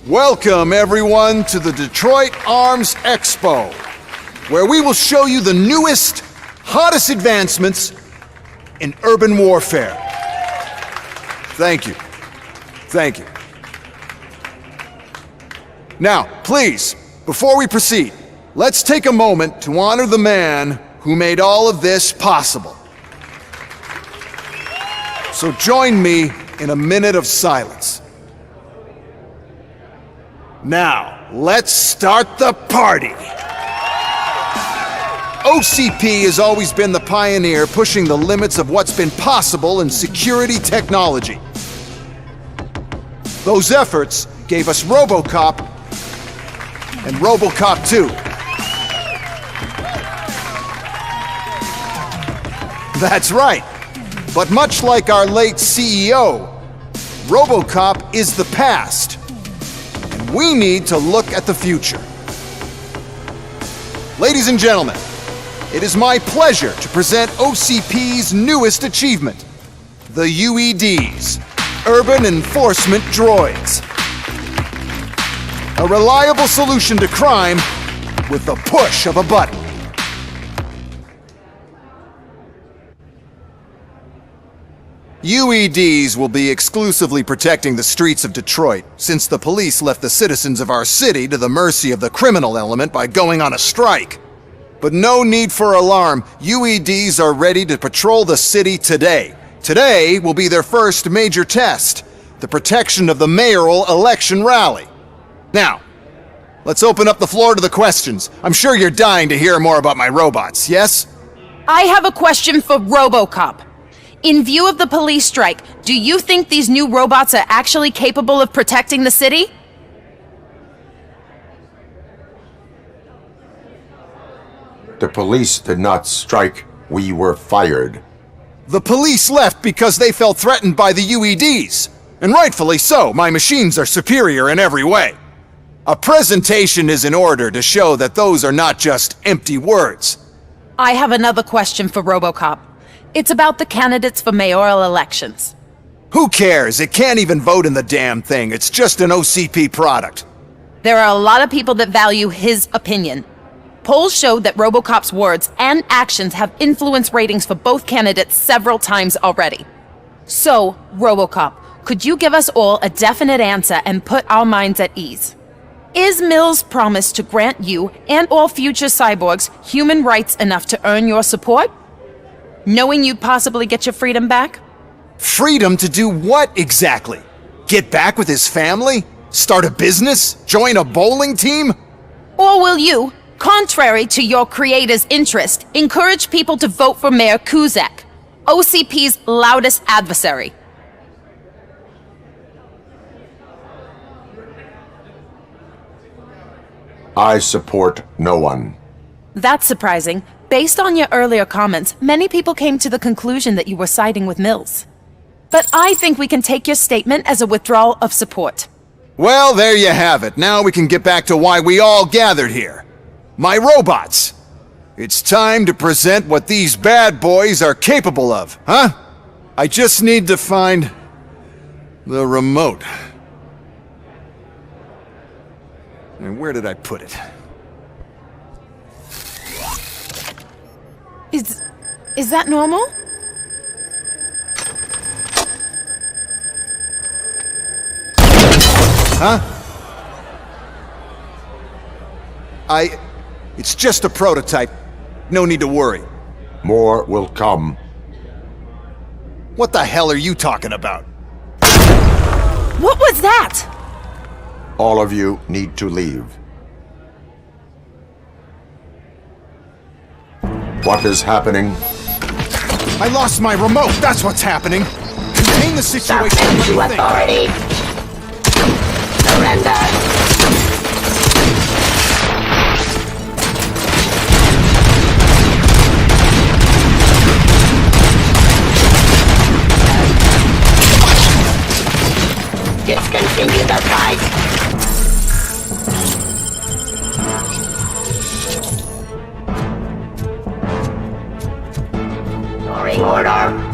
P: Welcome, everyone, to the Detroit Arms Expo, where we will show you the newest, hottest advancements in urban warfare. Thank you. Thank you. Now, please, before we proceed, let's take a moment to honor the man who made all of this possible. So join me in a minute of silence. Now, let's start the party! OCP has always been the pioneer pushing the limits of what's been possible in security technology. Those efforts gave us RoboCop and RoboCop 2. That's right. But much like our late CEO, RoboCop is the past. And we need to look at the future. Ladies and gentlemen, it is my pleasure to present OCP's newest achievement, the UEDs, Urban Enforcement Droids. A reliable solution to crime with the push of a button. UEDs will be exclusively protecting the streets of Detroit, since the police left the citizens of our city to the mercy of the criminal element by going on a strike. But no need for alarm, UEDs are ready to patrol the city today. Today will be their first major test, the protection of the mayoral election rally. Now, let's open up the floor to the questions. I'm sure you're dying to hear more about my robots, yes?
C: I have a question for RoboCop. In view of the police strike, do you think these new robots are actually capable of protecting the city?
L: The police did not strike. We were fired.
P: The police left because they felt threatened by the UEDs. And rightfully so, my machines are superior in every way. A presentation is in order to show that those are not just empty words.
C: I have another question for RoboCop. It's about the candidates for mayoral elections.
P: Who cares? It can't even vote in the damn thing. It's just an OCP product.
C: There are a lot of people that value his opinion. Polls showed that RoboCop's words and actions have influenced ratings for both candidates several times already. So, RoboCop, could you give us all a definite answer and put our minds at ease? Is Mills' promise to grant you and all future cyborgs human rights enough to earn your support? Knowing you'd possibly get your freedom back?
P: Freedom to do what exactly? Get back with his family? Start a business? Join a bowling team?
C: Or will you, contrary to your creator's interest, encourage people to vote for Mayor Kuzak, OCP's loudest adversary?
L: I support no one.
C: That's surprising. Based on your earlier comments, many people came to the conclusion that you were siding with Mills. But I think we can take your statement as a withdrawal of support.
P: Well, there you have it. Now we can get back to why we all gathered here. My robots. It's time to present what these bad boys are capable of, huh? I just need to find the remote. And where did I put it?
C: Is that normal?
P: Huh? It's just a prototype. No need to worry.
L: More will come.
P: What the hell are you talking about?
C: What was that?
L: All of you need to leave. What is happening?
P: I lost my remote, that's what's happening! Contain the situation.
E: Submit to authority. Surrender. Discontinue the fight. Ignoring order.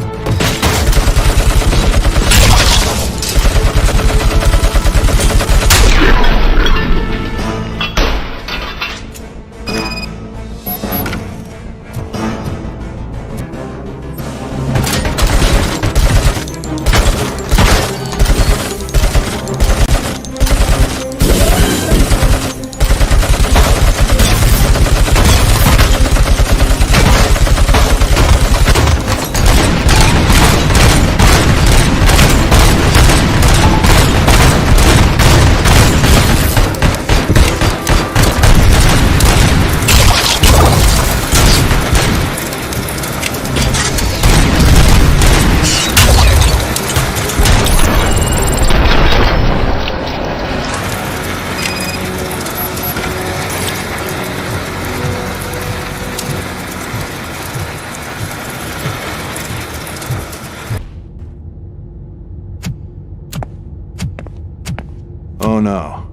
P: Oh no.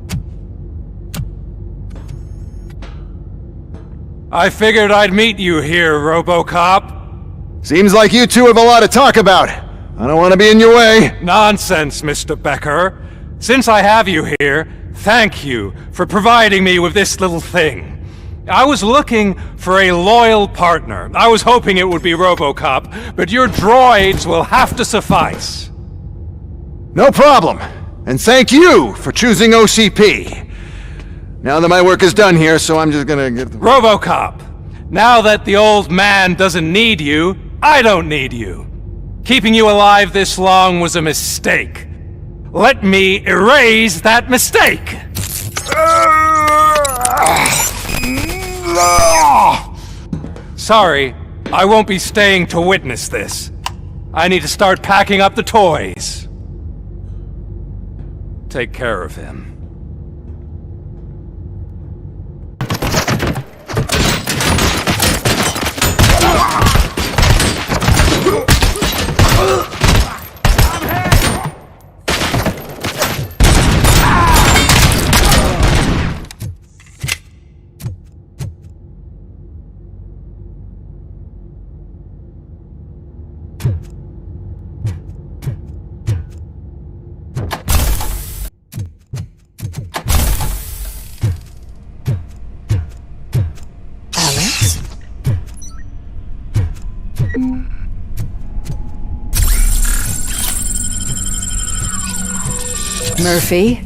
D: I figured I'd meet you here, RoboCop.
P: Seems like you two have a lot to talk about. I don't want to be in your way.
D: Nonsense, Mr. Becker. Since I have you here, thank you for providing me with this little thing. I was looking for a loyal partner. I was hoping it would be RoboCop, but your droids will have to suffice.
P: No problem. And thank you for choosing OCP. Now that my work is done here, so I'm just gonna get...
D: RoboCop, now that the old man doesn't need you, I don't need you. Keeping you alive this long was a mistake. Let me erase that mistake! Sorry, I won't be staying to witness this. I need to start packing up the toys. Take care of him.
W: Murphy?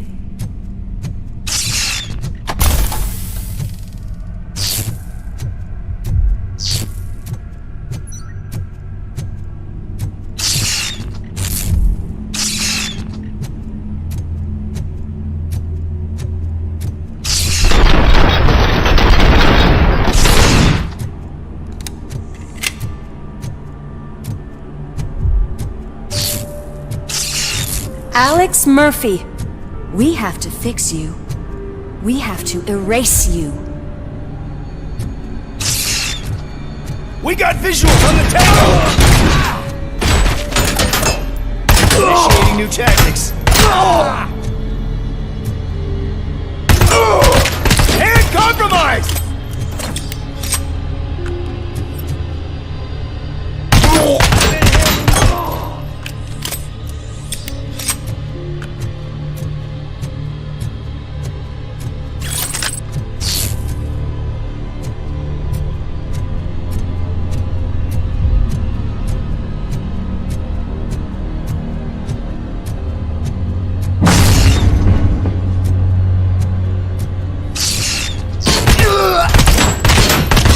A: Alex Murphy, we have to fix you. We have to erase you.
M: We got visuals on the tower! Initiating new tactics. And compromised!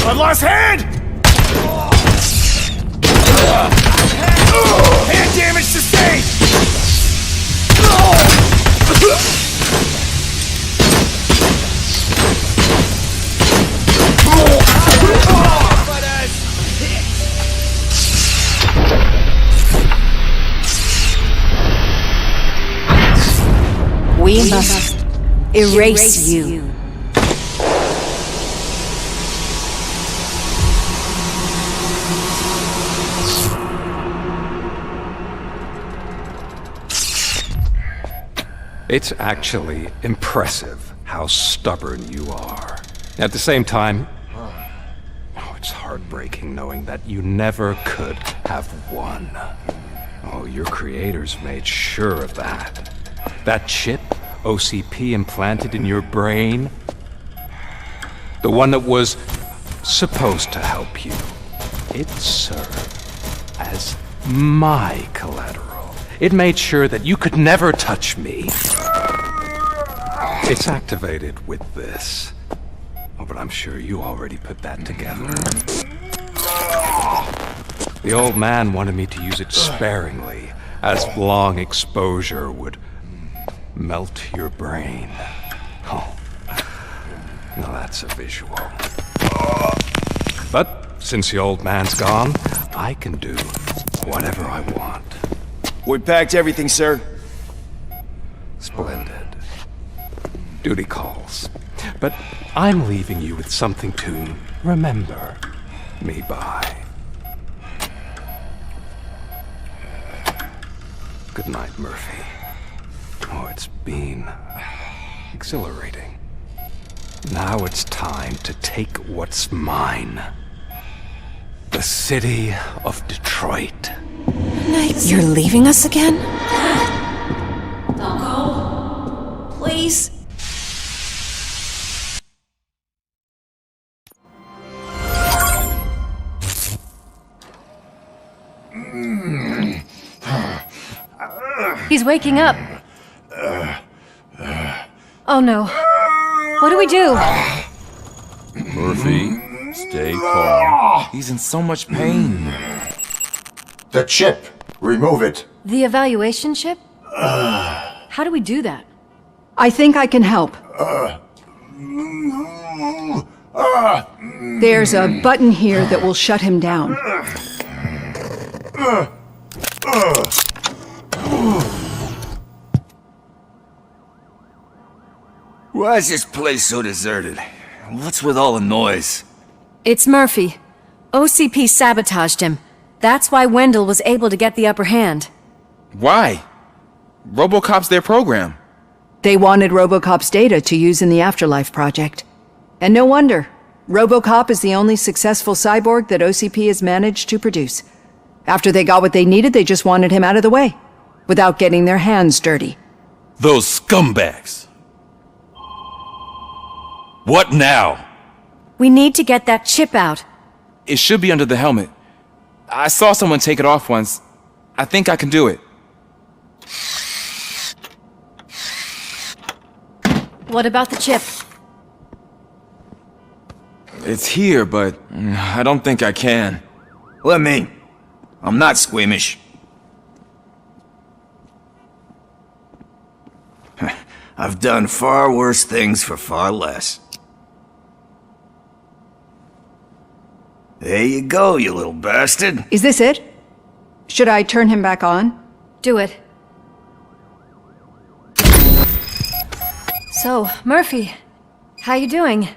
M: I've lost hand! Hand damage sustained!
A: We must erase you.
D: It's actually impressive how stubborn you are. At the same time, it's heartbreaking knowing that you never could have won. Oh, your creators made sure of that. That chip OCP implanted in your brain, the one that was supposed to help you, it served as my collateral. It made sure that you could never touch me. It's activated with this. Oh, but I'm sure you already put that together. The old man wanted me to use it sparingly, as long exposure would melt your brain. Oh, now that's a visual. But since the old man's gone, I can do whatever I want.
M: We packed everything, sir.
D: Splendid. Duty calls. But I'm leaving you with something to remember me by. Good night, Murphy. Oh, it's been exhilarating. Now it's time to take what's mine. The city of Detroit.
K: You're leaving us again? Don't go. Please.
A: He's waking up. Oh no. What do we do?
N: Murphy, stay calm. He's in so much pain.
L: The chip! Remove it!
A: The evaluation chip? How do we do that?
W: I think I can help. There's a button here that will shut him down.
N: Why is this place so deserted? What's with all the noise?
A: It's Murphy. OCP sabotaged him. That's why Wendell was able to get the upper hand.
N: Why? RoboCop's their program.
W: They wanted RoboCop's data to use in the Afterlife project. And no wonder. RoboCop is the only successful cyborg that OCP has managed to produce. After they got what they needed, they just wanted him out of the way, without getting their hands dirty.
N: Those scumbags! What now?
A: We need to get that chip out.
N: It should be under the helmet. I saw someone take it off once. I think I can do it.
A: What about the chip?
N: It's here, but I don't think I can.
M: Let me. I'm not squeamish. I've done far worse things for far less. There you go, you little bastard.
W: Is this it? Should I turn him back on?
A: Do it. So, Murphy, how you doing?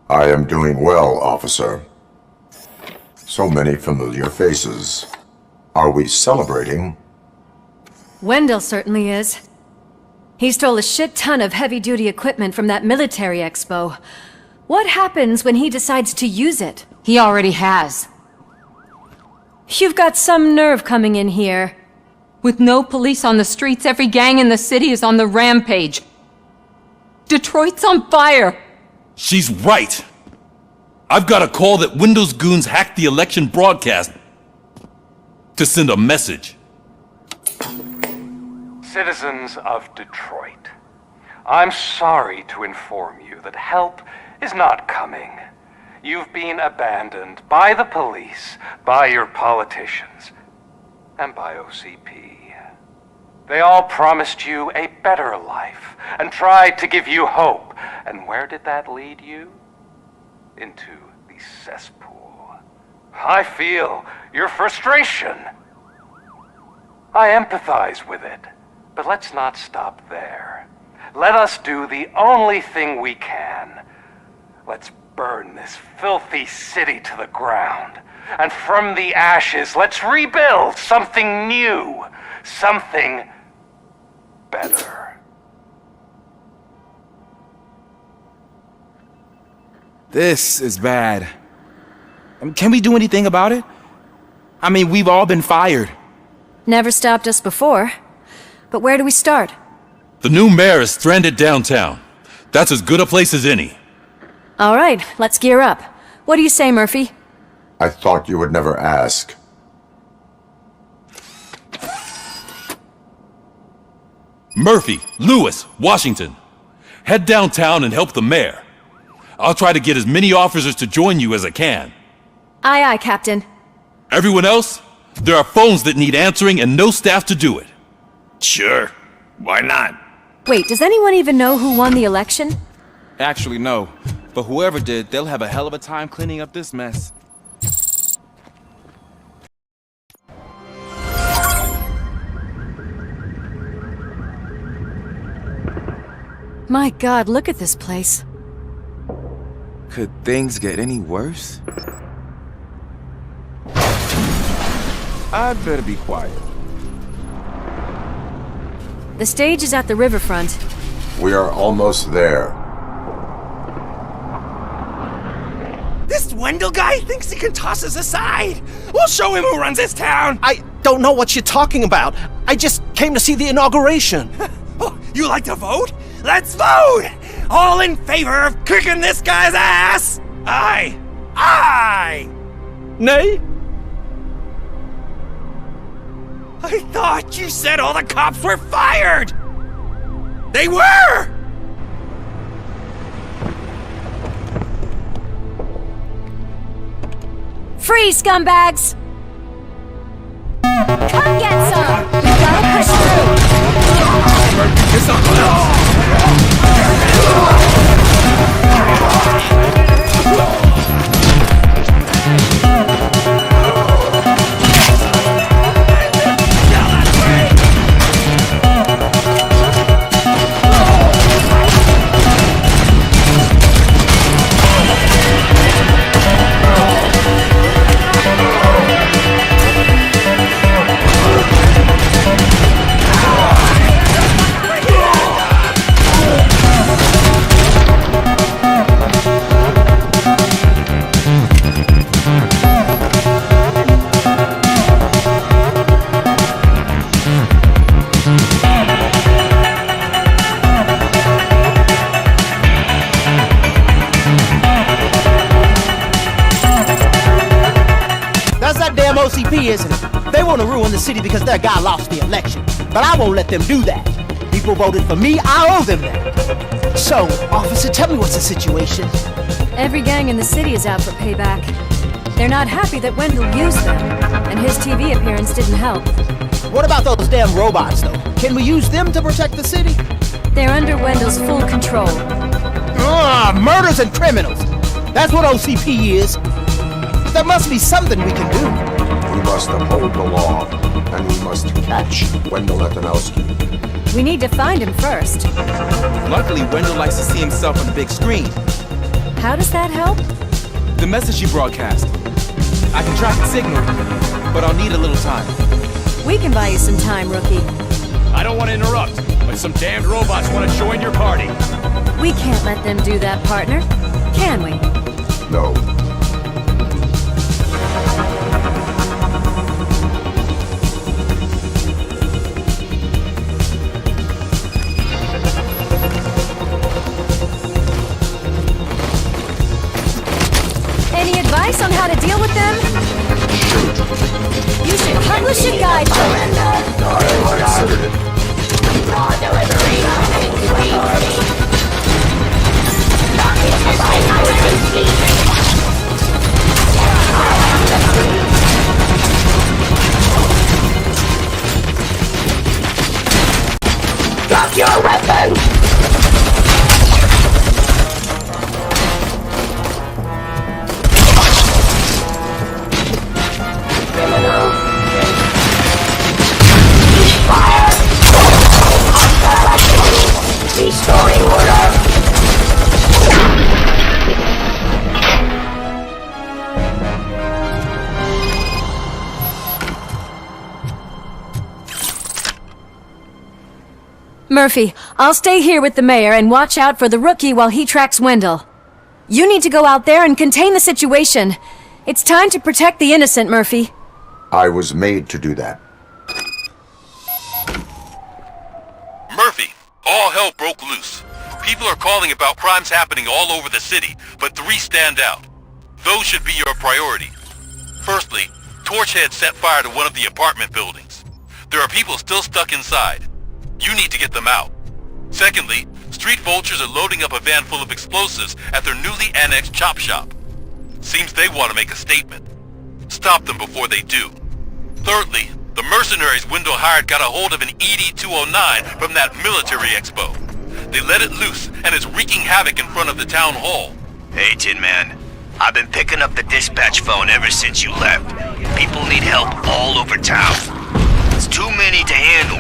L: I am doing well, officer. So many familiar faces. Are we celebrating?
A: Wendell certainly is. He stole a shit ton of heavy-duty equipment from that military expo. What happens when he decides to use it?
C: He already has.
A: You've got some nerve coming in here.
C: With no police on the streets, every gang in the city is on the rampage. Detroit's on fire!
N: She's right! I've got a call that Windows goons hacked the election broadcast to send a message.
O: Citizens of Detroit, I'm sorry to inform you that help is not coming. You've been abandoned by the police, by your politicians, and by OCP. They all promised you a better life and tried to give you hope. And where did that lead you? Into the cesspool. I feel your frustration. I empathize with it, but let's not stop there. Let us do the only thing we can. Let's burn this filthy city to the ground. And from the ashes, let's rebuild something new. Something better.
N: This is bad. Can we do anything about it? I mean, we've all been fired.
A: Never stopped us before. But where do we start?
N: The new mayor is stranded downtown. That's as good a place as any.
A: All right, let's gear up. What do you say, Murphy?
L: I thought you would never ask.
N: Murphy, Lewis, Washington. Head downtown and help the mayor. I'll try to get as many officers to join you as I can.
A: Aye, aye, Captain.
N: Everyone else? There are phones that need answering and no staff to do it.
M: Sure. Why not?
A: Wait, does anyone even know who won the election?
N: Actually, no. But whoever did, they'll have a hell of a time cleaning up this mess.
A: My God, look at this place.
N: Could things get any worse? I'd better be quiet.
A: The stage is at the riverfront.
L: We are almost there.
M: Wendell guy thinks he can toss us aside. We'll show him who runs this town.
G: I don't know what you're talking about. I just came to see the inauguration.
M: Oh, you like to vote? Let's vote! All in favor of kicking this guy's ass? Aye! Aye!
G: Nay?
M: I thought you said all the cops were fired! They were!
A: Freeze, scumbags! Come get some! We gotta push
G: OCP, isn't it? They want to ruin the city because their guy lost the election. But I won't let them do that. People voted for me, I owe them that. So, officer, tell me what's the situation.
Q: Every gang in the city is out for payback. They're not happy that Wendell used them, and his TV appearance didn't help.
G: What about those damn robots, though? Can we use them to protect the city?
Q: They're under Wendell's full control.
G: Murders and criminals. That's what OCP is. There must be something we can do.
L: We must uphold the law, and we must catch Wendell Letanowski.
Q: We need to find him first.
S: Luckily, Wendell likes to see himself on the big screen.
Q: How does that help?
S: The message you broadcast. I can track the signal, but I'll need a little time.
Q: We can buy you some time, rookie.
T: I don't want to interrupt, but some damned robots want to join your party.
Q: We can't let them do that, partner. Can we?
L: No.
Q: Any advice on how to deal with them? You should publish a guide
E: Drop your weapon! Restoring order.
Q: Murphy, I'll stay here with the mayor and watch out for the rookie while he tracks Wendell. You need to go out there and contain the situation. It's time to protect the innocent, Murphy.
L: I was made to do that.
N: Murphy, all hell broke loose. People are calling about crimes happening all over the city, but 3 stand out. Those should be your priority. Firstly, Torchhead set fire to one of the apartment buildings. There are people still stuck inside. You need to get them out. Secondly, street vultures are loading up a van full of explosives at their newly annexed chop shop. Seems they want to make a statement. Stop them before they do. Thirdly, the mercenaries Wendell hired got a hold of an ED-209 from that military expo. They let it loose and is wreaking havoc in front of the town hall.
Y: Hey, Tin Man. I've been picking up the dispatch phone ever since you left. People need help all over town. It's too many to handle.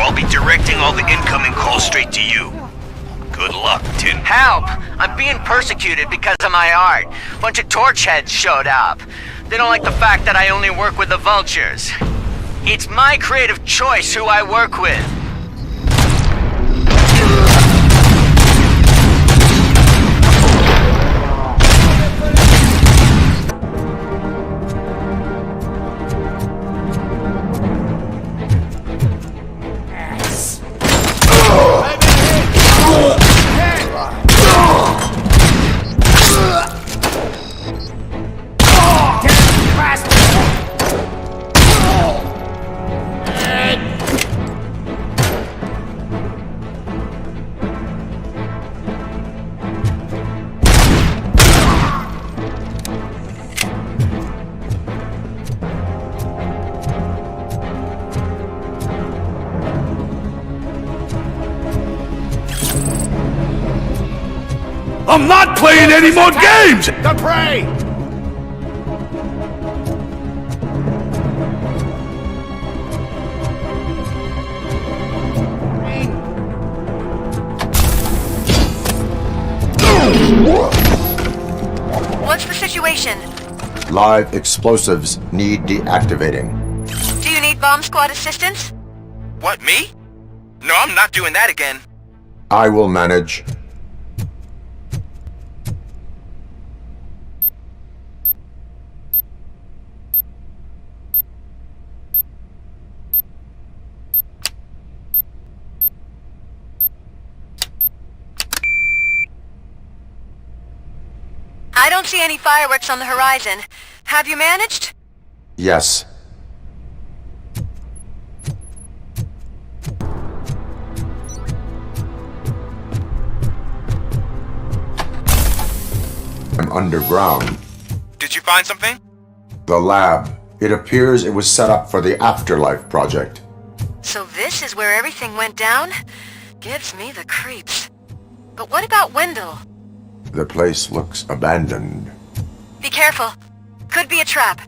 Y: I'll be directing all the incoming calls straight to you. Good luck, Tin.
Z: Help! I'm being persecuted because of my art. Bunch of torchheads showed up. They don't like the fact that I only work with the vultures. It's my creative choice who I work with.
T: I'm not playing any more games!
M: The prey!
Q: What's the situation?
L: Live explosives need deactivating.
Q: Do you need bomb squad assistance?
Y: What, me? No, I'm not doing that again.
L: I will manage.
Q: I don't see any fireworks on the horizon. Have you managed?
L: Yes. I'm underground.
Y: Did you find something?
L: The lab. It appears it was set up for the Afterlife project.
Q: So this is where everything went down? Gives me the creeps. But what about Wendell?
L: The place looks abandoned.
Q: Be careful. Could be a trap.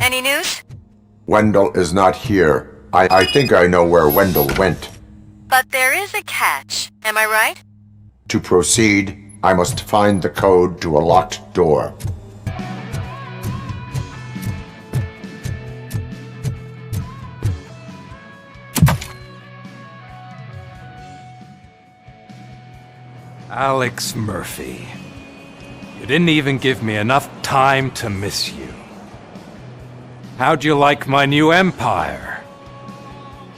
Q: Any news?
L: Wendell is not here. I think I know where Wendell went.
Q: But there is a catch. Am I right?
L: To proceed, I must find the code to a locked door.
D: Alex Murphy. You didn't even give me enough time to miss you. How'd you like my new empire?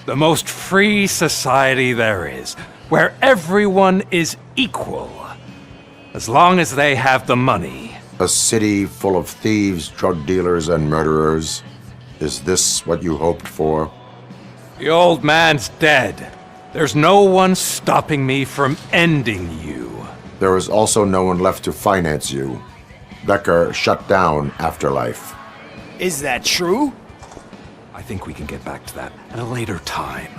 D: The most free society there is, where everyone is equal, as long as they have the money.
L: A city full of thieves, drug dealers, and murderers. Is this what you hoped for?
D: The old man's dead. There's no one stopping me from ending you.
L: There is also no one left to finance you. Becker shut down Afterlife.
M: Is that true?
D: I think we can get back to that at a later time.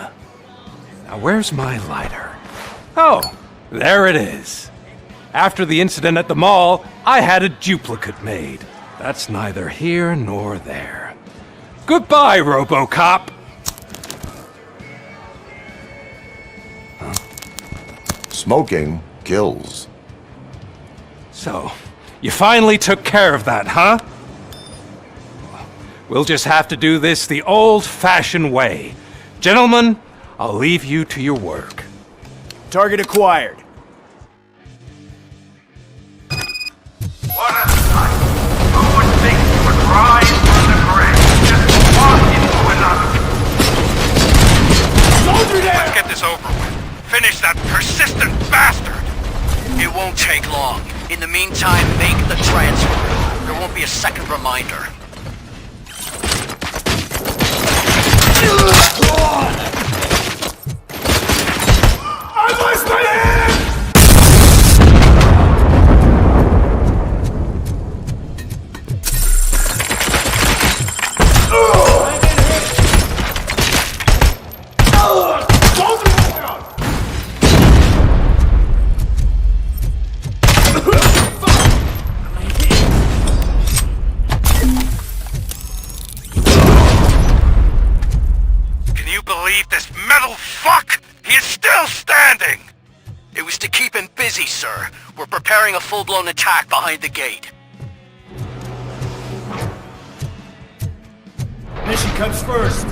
D: Now, where's my lighter? Oh, there it is. After the incident at the mall, I had a duplicate made. That's neither here nor there. Goodbye, RoboCop!
L: Smoking kills.
D: So, you finally took care of that, huh? We'll just have to do this the old-fashioned way. Gentlemen, I'll leave you to your work.
M: Target acquired.
N: What a sight! Who would think you would rise from the grave, just walk into another? Soldier there! Let's get this over with. Finish that persistent bastard!
Y: It won't take long. In the meantime, make the transfer. There won't be a second reminder.
N: I lost my hand! Can you believe this metal fuck? He is still standing!
Y: It was to keep him busy, sir. We're preparing a full-blown attack behind the gate.
M: Mission comes first.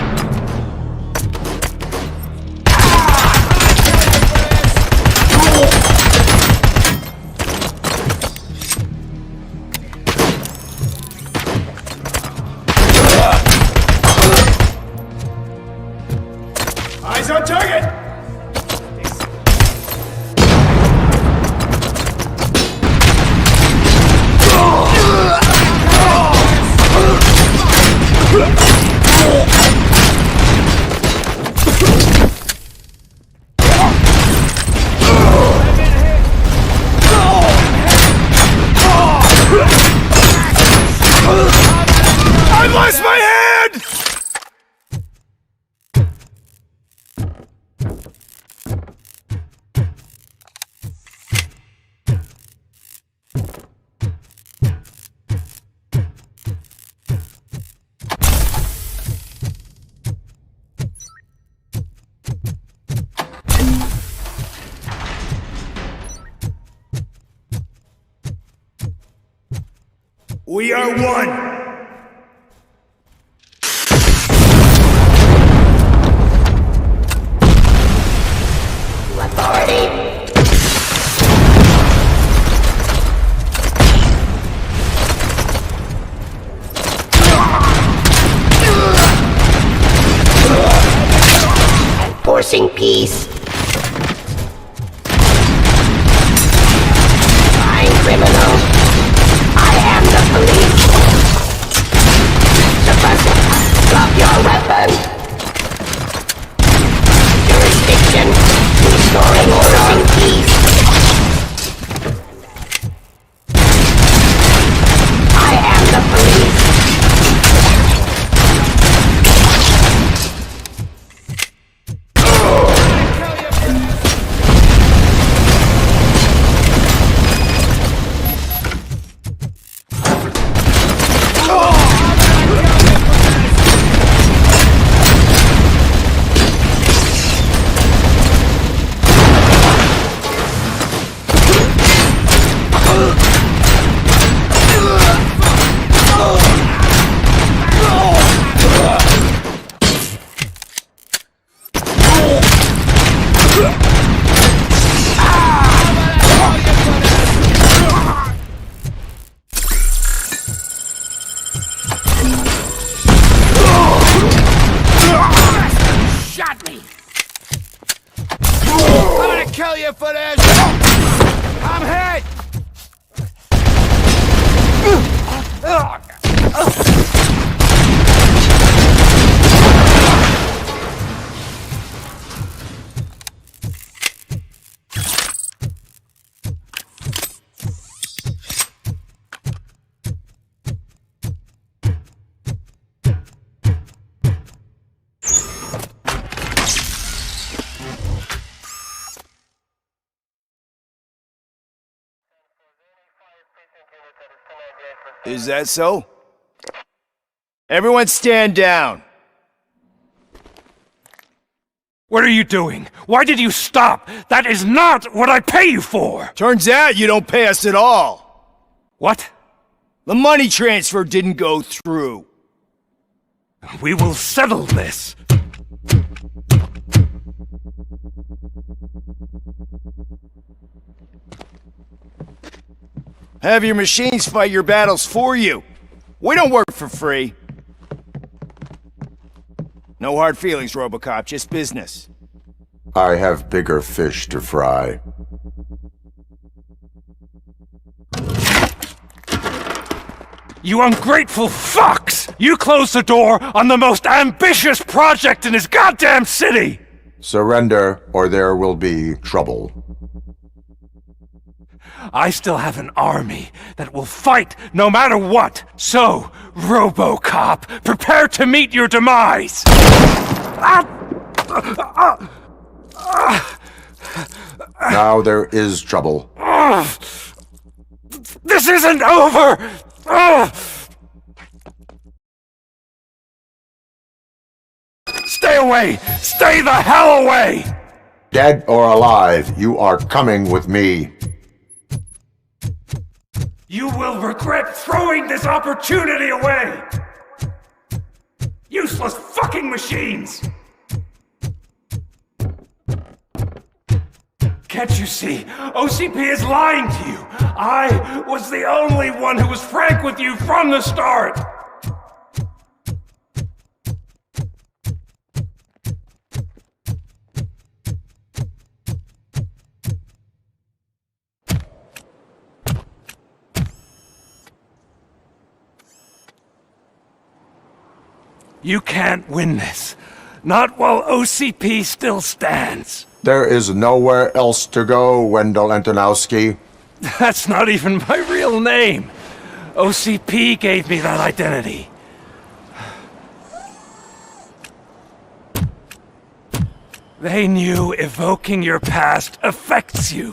M: Eyes on target! I lost my hand! We are one!
E: Enforcing peace. Fine criminal. I am the police. Suppressor, drop your weapon. Jurisdiction, restoring order and peace. I am the police.
M: Shot me! I'm gonna kill you for this! I'm hit! Is that so? Everyone stand down.
T: What are you doing? Why did you stop? That is not what I pay you for!
M: Turns out you don't pay us at all.
T: What?
M: The money transfer didn't go through.
T: We will settle this.
M: Have your machines fight your battles for you. We don't work for free. No hard feelings, RoboCop, just business.
L: I have bigger fish to fry.
T: You ungrateful fucks! You closed the door on the most ambitious project in this goddamn city!
L: Surrender, or there will be trouble.
T: I still have an army that will fight no matter what. So, RoboCop, prepare to meet your demise!
L: Now there is trouble.
T: This isn't over! Stay away! Stay the hell away!
L: Dead or alive, you are coming with me.
T: You will regret throwing this opportunity away! Useless fucking machines! Can't you see? OCP is lying to you! I was the only one who was frank with you from the start! You can't win this. Not while OCP still stands.
L: There is nowhere else to go, Wendell Antonowski.
T: That's not even my real name. OCP gave me that identity. They knew evoking your past affects you.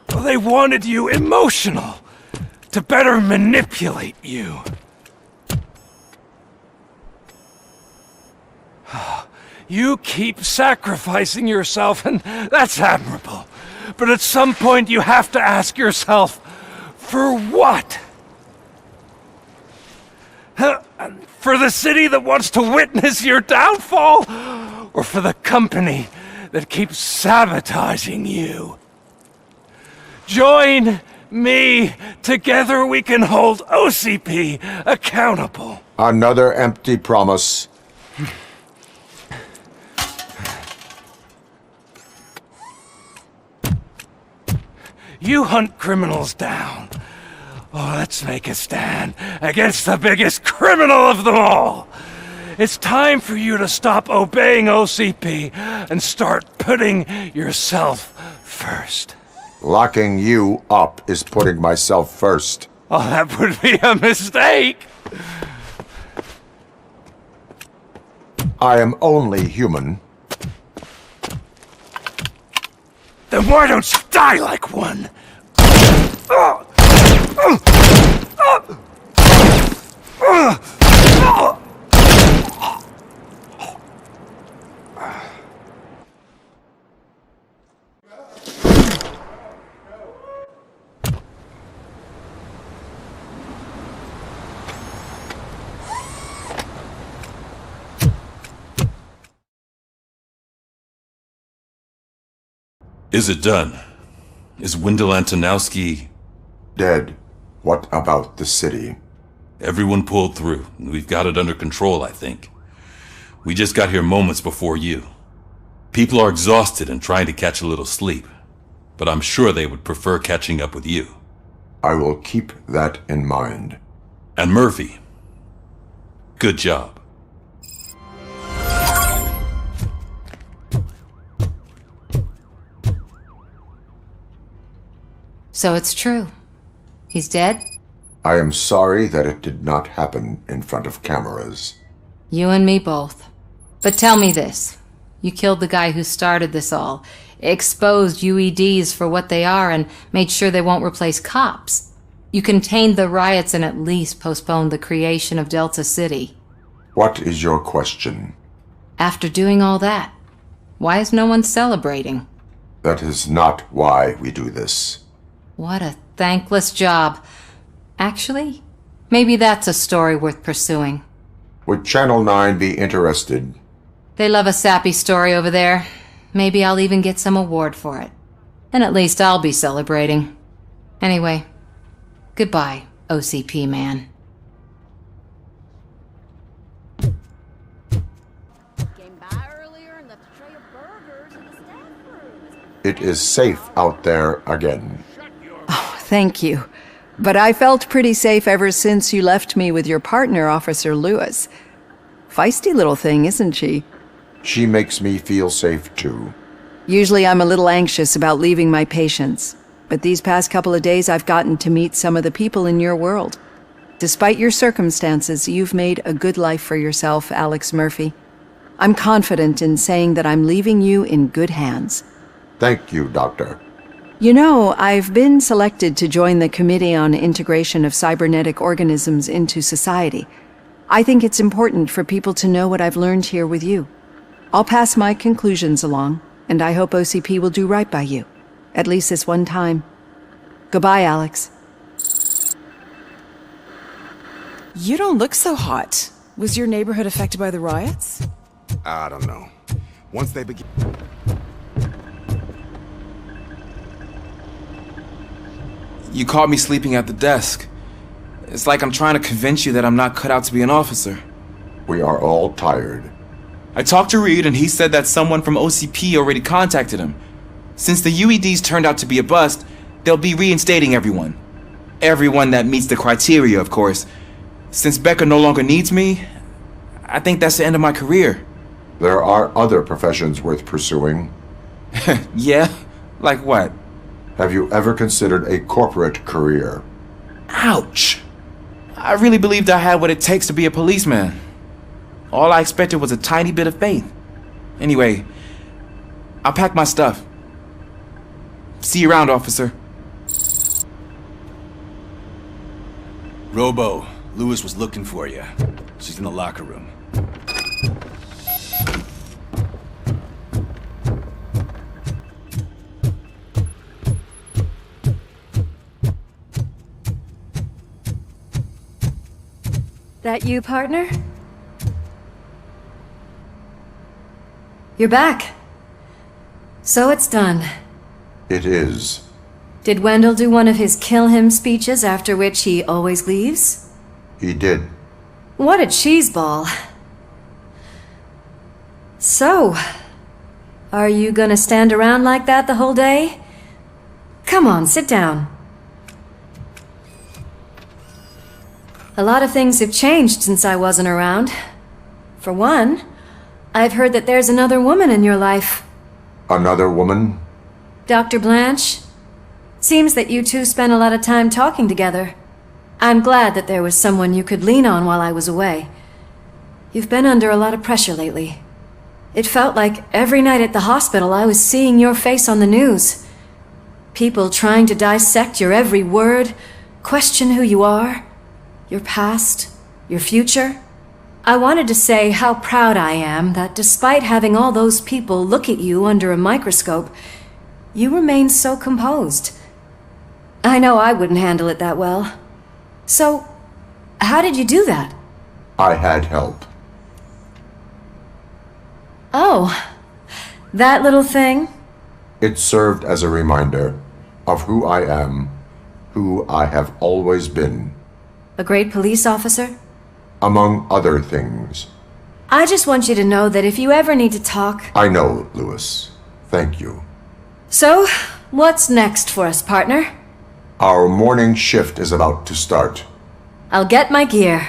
T: Well, they wanted you emotional, to better manipulate you. You keep sacrificing yourself, and that's admirable. But at some point you have to ask yourself, for what? For the city that wants to witness your downfall? Or for the company that keeps sabotaging you? Join me. Together we can hold OCP accountable.
L: Another empty promise.
T: You hunt criminals down. Oh, let's make a stand against the biggest criminal of them all. It's time for you to stop obeying OCP and start putting yourself first.
L: Locking you up is putting myself first.
T: Oh, that would be a mistake.
L: I am only human.
T: Then why don't you die like one?
N: Is it done? Is Wendell Antonowski
L: dead? What about the city?
N: Everyone pulled through. We've got it under control, I think. We just got here moments before you. People are exhausted and trying to catch a little sleep, but I'm sure they would prefer catching up with you.
L: I will keep that in mind.
N: And Murphy, good job.
K: So it's true. He's dead?
L: I am sorry that it did not happen in front of cameras.
K: You and me both. But tell me this. You killed the guy who started this all, exposed UEDs for what they are, and made sure they won't replace cops. You contained the riots and at least postponed the creation of Delta City.
L: What is your question?
K: After doing all that, why is no one celebrating?
L: That is not why we do this.
K: What a thankless job. Actually, maybe that's a story worth pursuing.
L: Would Channel 9 be interested?
K: They love a sappy story over there. Maybe I'll even get some award for it. And at least I'll be celebrating. Anyway, goodbye, OCP man.
L: It is safe out there again.
W: Oh, thank you. But I felt pretty safe ever since you left me with your partner, Officer Lewis. Feisty little thing, isn't she?
L: She makes me feel safe too.
W: Usually I'm a little anxious about leaving my patients, but these past couple of days I've gotten to meet some of the people in your world. Despite your circumstances, you've made a good life for yourself, Alex Murphy. I'm confident in saying that I'm leaving you in good hands.
L: Thank you, Doctor.
W: You know, I've been selected to join the Committee on Integration of Cybernetic Organisms into Society. I think it's important for people to know what I've learned here with you. I'll pass my conclusions along, and I hope OCP will do right by you. At least this one time. Goodbye, Alex.
B: You don't look so hot. Was your neighborhood affected by the riots?
F: I don't know. Once they begin...
S: You caught me sleeping at the desk. It's like I'm trying to convince you that I'm not cut out to be an officer.
L: We are all tired.
S: I talked to Reed and he said that someone from OCP already contacted him. Since the UEDs turned out to be a bust, they'll be reinstating everyone. Everyone that meets the criteria, of course. Since Becca no longer needs me, I think that's the end of my career.
L: There are other professions worth pursuing.
S: Yeah? Like what?
L: Have you ever considered a corporate career?
S: Ouch! I really believed I had what it takes to be a policeman. All I expected was a tiny bit of faith. Anyway, I'll pack my stuff. See you around, officer.
H: Robo, Lewis was looking for you. She's in the locker room.
Q: That you, partner? You're back. So it's done.
L: It is.
Q: Did Wendell do one of his kill him speeches after which he always leaves?
L: He did.
Q: What a cheeseball. So, are you gonna stand around like that the whole day? Come on, sit down. A lot of things have changed since I wasn't around. For one, I've heard that there's another woman in your life.
L: Another woman?
Q: Dr. Blanche? Seems that you two spent a lot of time talking together. I'm glad that there was someone you could lean on while I was away. You've been under a lot of pressure lately. It felt like every night at the hospital I was seeing your face on the news. People trying to dissect your every word, question who you are, your past, your future. I wanted to say how proud I am that despite having all those people look at you under a microscope, you remain so composed. I know I wouldn't handle it that well. So, how did you do that?
L: I had help.
Q: Oh, that little thing?
L: It served as a reminder of who I am, who I have always been.
Q: A great police officer?
L: Among other things.
Q: I just want you to know that if you ever need to talk...
L: I know, Lewis. Thank you.
Q: So, what's next for us, partner?
L: Our morning shift is about to start.
Q: I'll get my gear.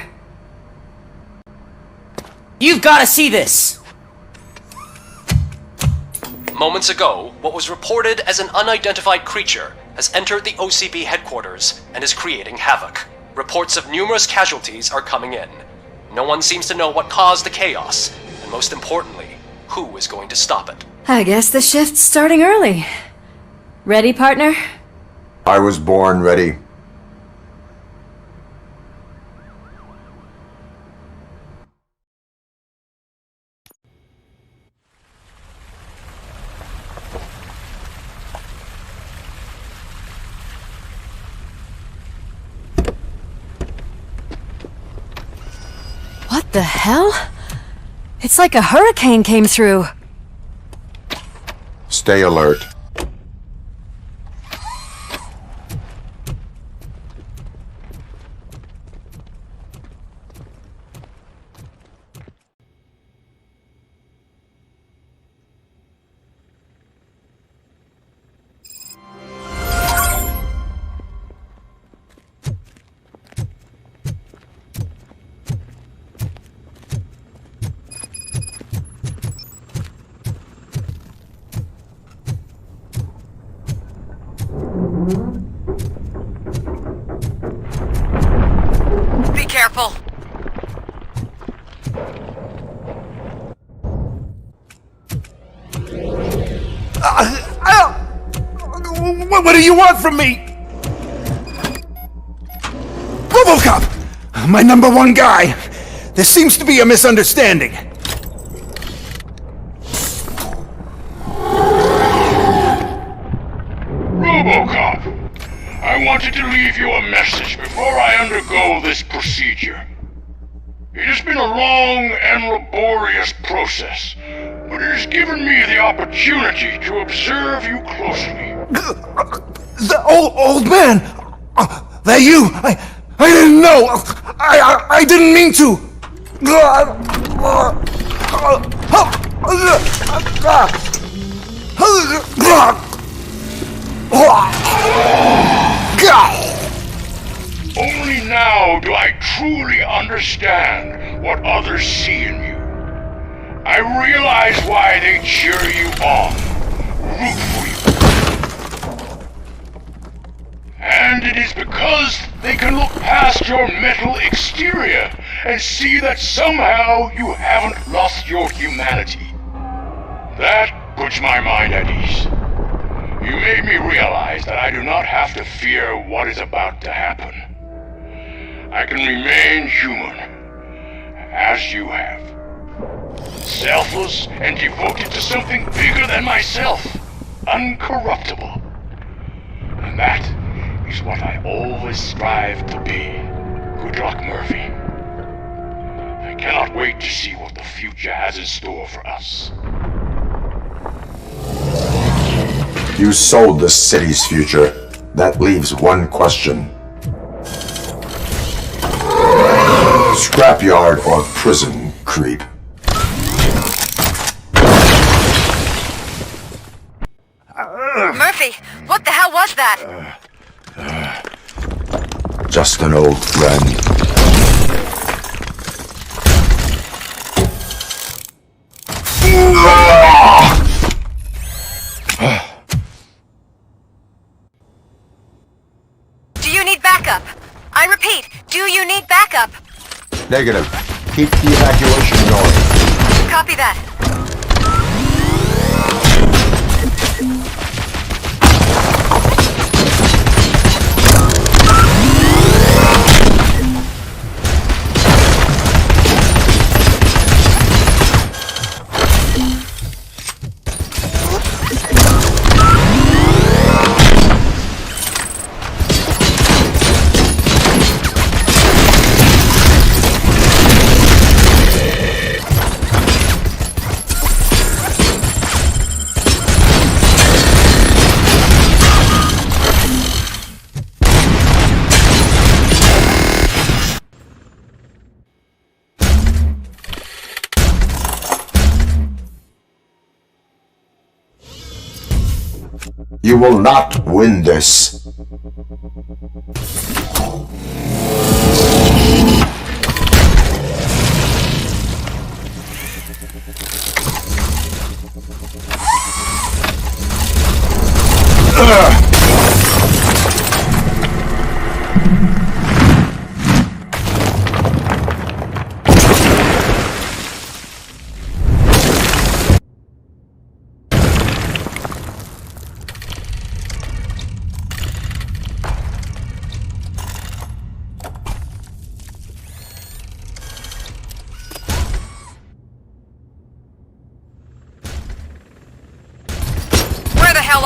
O: You've got to see this! Moments ago, what was reported as an unidentified creature has entered the OCP headquarters and is creating havoc. Reports of numerous casualties are coming in. No one seems to know what caused the chaos, and most importantly, who is going to stop it.
Q: I guess the shift's starting early. Ready, partner?
L: I was born ready.
Q: What the hell? It's like a hurricane came through.
L: Stay alert.
E: Be careful.
M: What do you want from me? RoboCop! My number one guy! There seems to be a misunderstanding.
I: RoboCop! I wanted to leave you a message before I undergo this procedure. It has been a long and laborious process, but it has given me the opportunity to observe you closely.
M: The old man! That you! I didn't know! I didn't mean to!
I: Only now do I truly understand what others see in you. I realize why they cheer you on, root for you. And it is because they can look past your metal exterior and see that somehow you haven't lost your humanity. That puts my mind at ease. You made me realize that I do not have to fear what is about to happen. I can remain human, as you have. Selfless and devoted to something bigger than myself, uncorruptible. And that is what I always strive to be. Good luck, Murphy. I cannot wait to see what the future has in store for us.
L: You sold the city's future. That leaves one question. Scrapyard or prison, creep?
J: Murphy, what the hell was that?
L: Just an old friend.
J: Do you need backup? I repeat, do you need backup?
L: Negative. Keep the evacuation going.
J: Copy that.
L: You will not win this.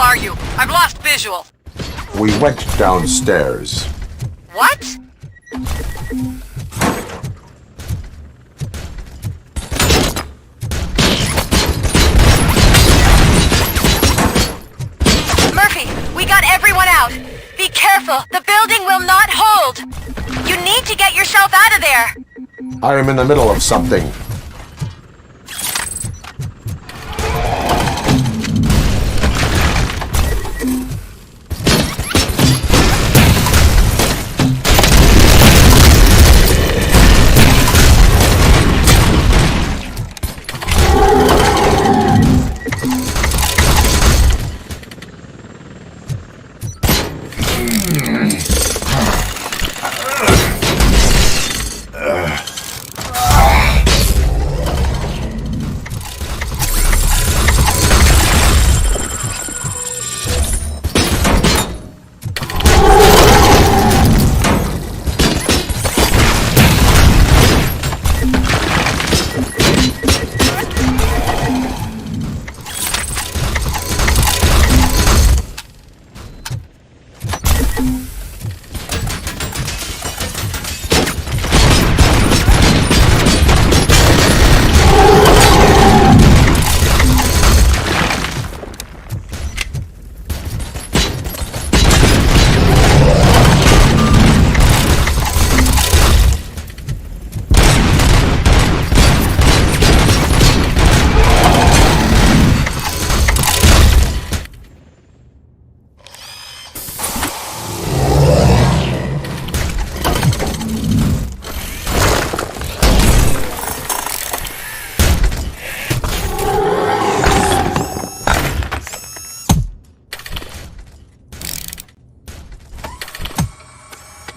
J: Are you? I've lost visual.
L: We went downstairs.
J: What? Murphy, we got everyone out. Be careful. The building will not hold. You need to get yourself out of there.
L: I am in the middle of something.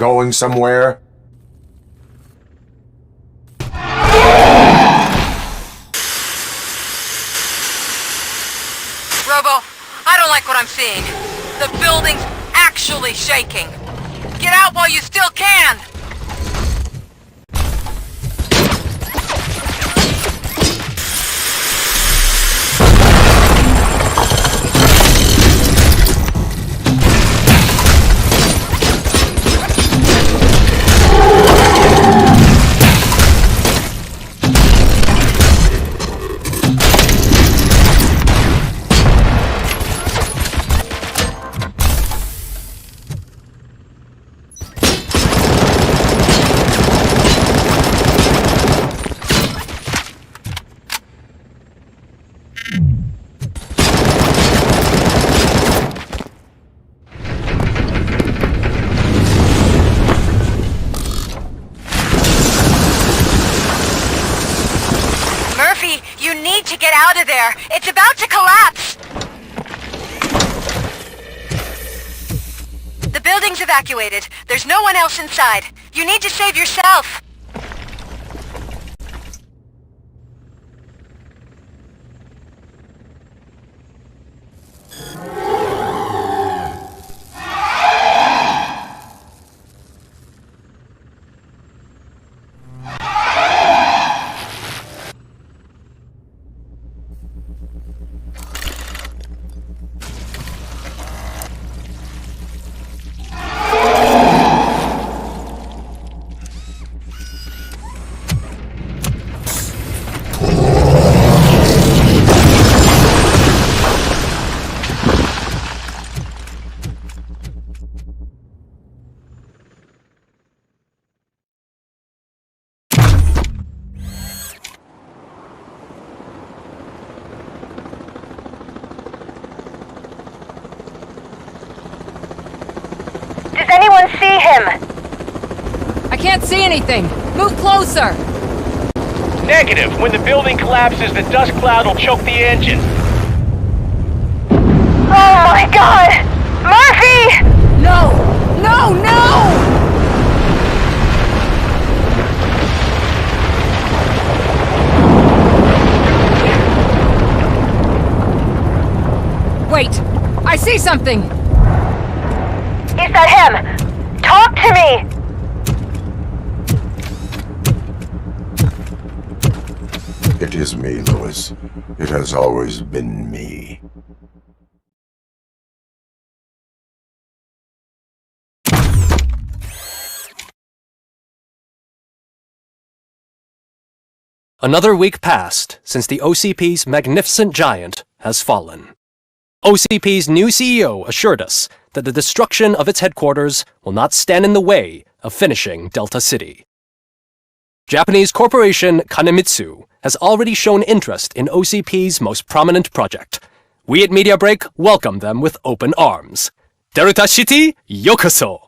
L: going somewhere?
J: Robo, I don't like what I'm seeing. The building's actually shaking. Get out while you still can! You need to get out of there. It's about to collapse. The building's evacuated. There's no one else inside. You need to save yourself. Does anyone see him?
C: I can't see anything. Move closer.
P: Negative. When the building collapses, the dust cloud will choke the engine.
J: Oh my god! Murphy!
C: No! No, no! Wait! I see something!
J: Is that him? Talk to me!
L: It is me, Louis. It has always been me.
O: Another week passed since the OCP's magnificent giant has fallen. OCP's new CEO assured us that the destruction of its headquarters will not stand in the way of finishing Delta City. Japanese corporation Kanemitsu has already shown interest in OCP's most prominent project. We at Media Break welcome them with open arms. Delta City, yokoso!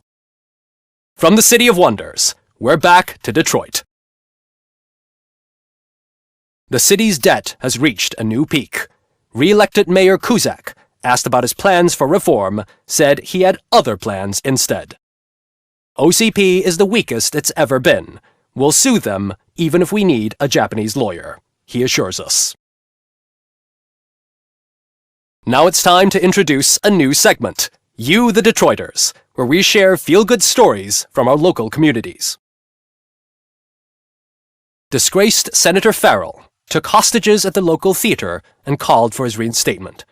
O: From the City of Wonders, we're back to Detroit. The city's debt has reached a new peak. Re-elected Mayor Cusack, asked about his plans for reform, said he had other plans instead. OCP is the weakest it's ever been. We'll sue them even if we need a Japanese lawyer, he assures us. Now it's time to introduce a new segment, You the Detroiters, where we share feel-good stories from our local communities. Disgraced Senator Farrell took hostages at the local theater and called for his reinstatement.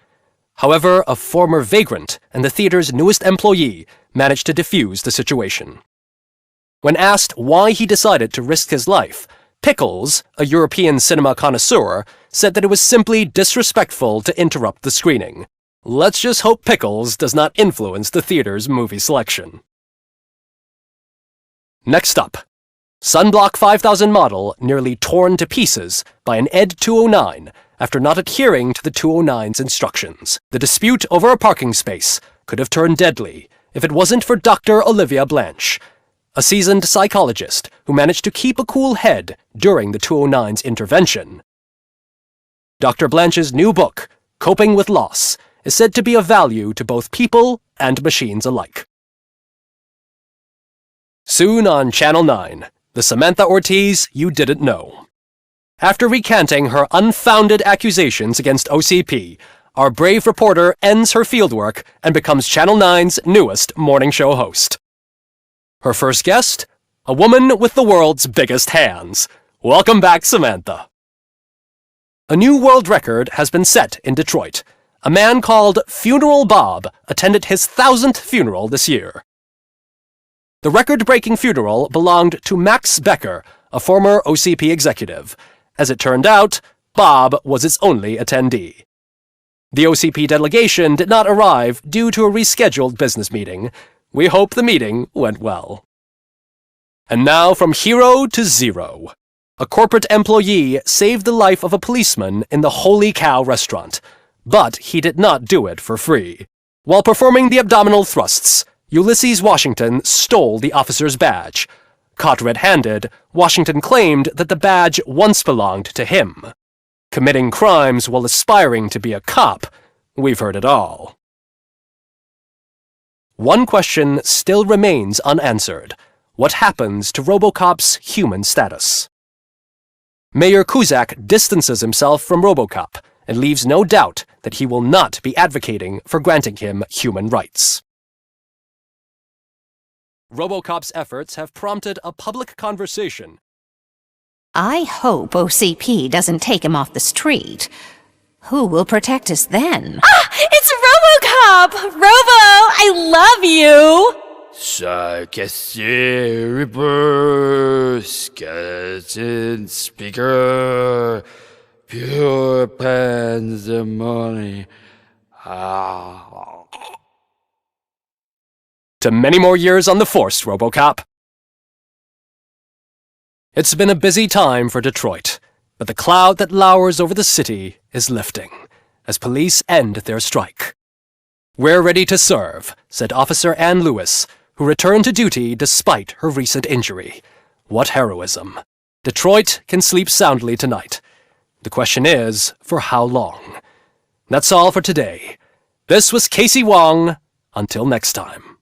O: However, a former vagrant and the theater's newest employee managed to defuse the situation. When asked why he decided to risk his life, Pickles, a European cinema connoisseur, said that it was simply disrespectful to interrupt the screening. Let's just hope Pickles does not influence the theater's movie selection. Next up, Sunblock 5000 model nearly torn to pieces by an ED 209 after not adhering to the 209's instructions. The dispute over a parking space could have turned deadly if it wasn't for Dr. Olivia Blanche, a seasoned psychologist who managed to keep a cool head during the 209's intervention. Dr. Blanche's new book, Coping with Loss, is said to be of value to both people and machines alike.
A: Soon on Channel 9, the Samantha Ortiz you didn't know. After recanting her unfounded accusations against OCP, our brave reporter ends her fieldwork and becomes Channel 9's newest morning show host. Her first guest? A woman with the world's biggest hands. Welcome back, Samantha. A new world record has been set in Detroit. A man called Funeral Bob attended his 1,000th funeral this year. The record-breaking funeral belonged to Max Becker, a former OCP executive. As it turned out, Bob was its only attendee. The OCP delegation did not arrive due to a rescheduled business meeting. We hope the meeting went well. And now from hero to zero. A corporate employee saved the life of a policeman in the Holy Cow restaurant, but he did not do it for free. While performing the abdominal thrusts, Ulysses Washington stole the officer's badge. Caught red-handed, Washington claimed that the badge once belonged to him. Committing crimes while aspiring to be a cop, we've heard it all. One question still remains unanswered. What happens to RoboCop's human status? Mayor Cusack distances himself from RoboCop and leaves no doubt that he will not be advocating for granting him human rights. RoboCop's efforts have prompted a public conversation.
G: I hope OCP doesn't take him off the street. Who will protect us then?
E: Ah! It's RoboCop! Robo, I love you!
R: Cassier, Reaper, Skeleton, Speaker, Pure Pandemonium.
A: To many more years on the force, RoboCop. It's been a busy time for Detroit, but the cloud that lowers over the city is lifting as police end their strike. We're ready to serve, said Officer Ann Lewis, who returned to duty despite her recent injury. What heroism. Detroit can sleep soundly tonight. The question is, for how long? That's all for today. This was Casey Wong. Until next time.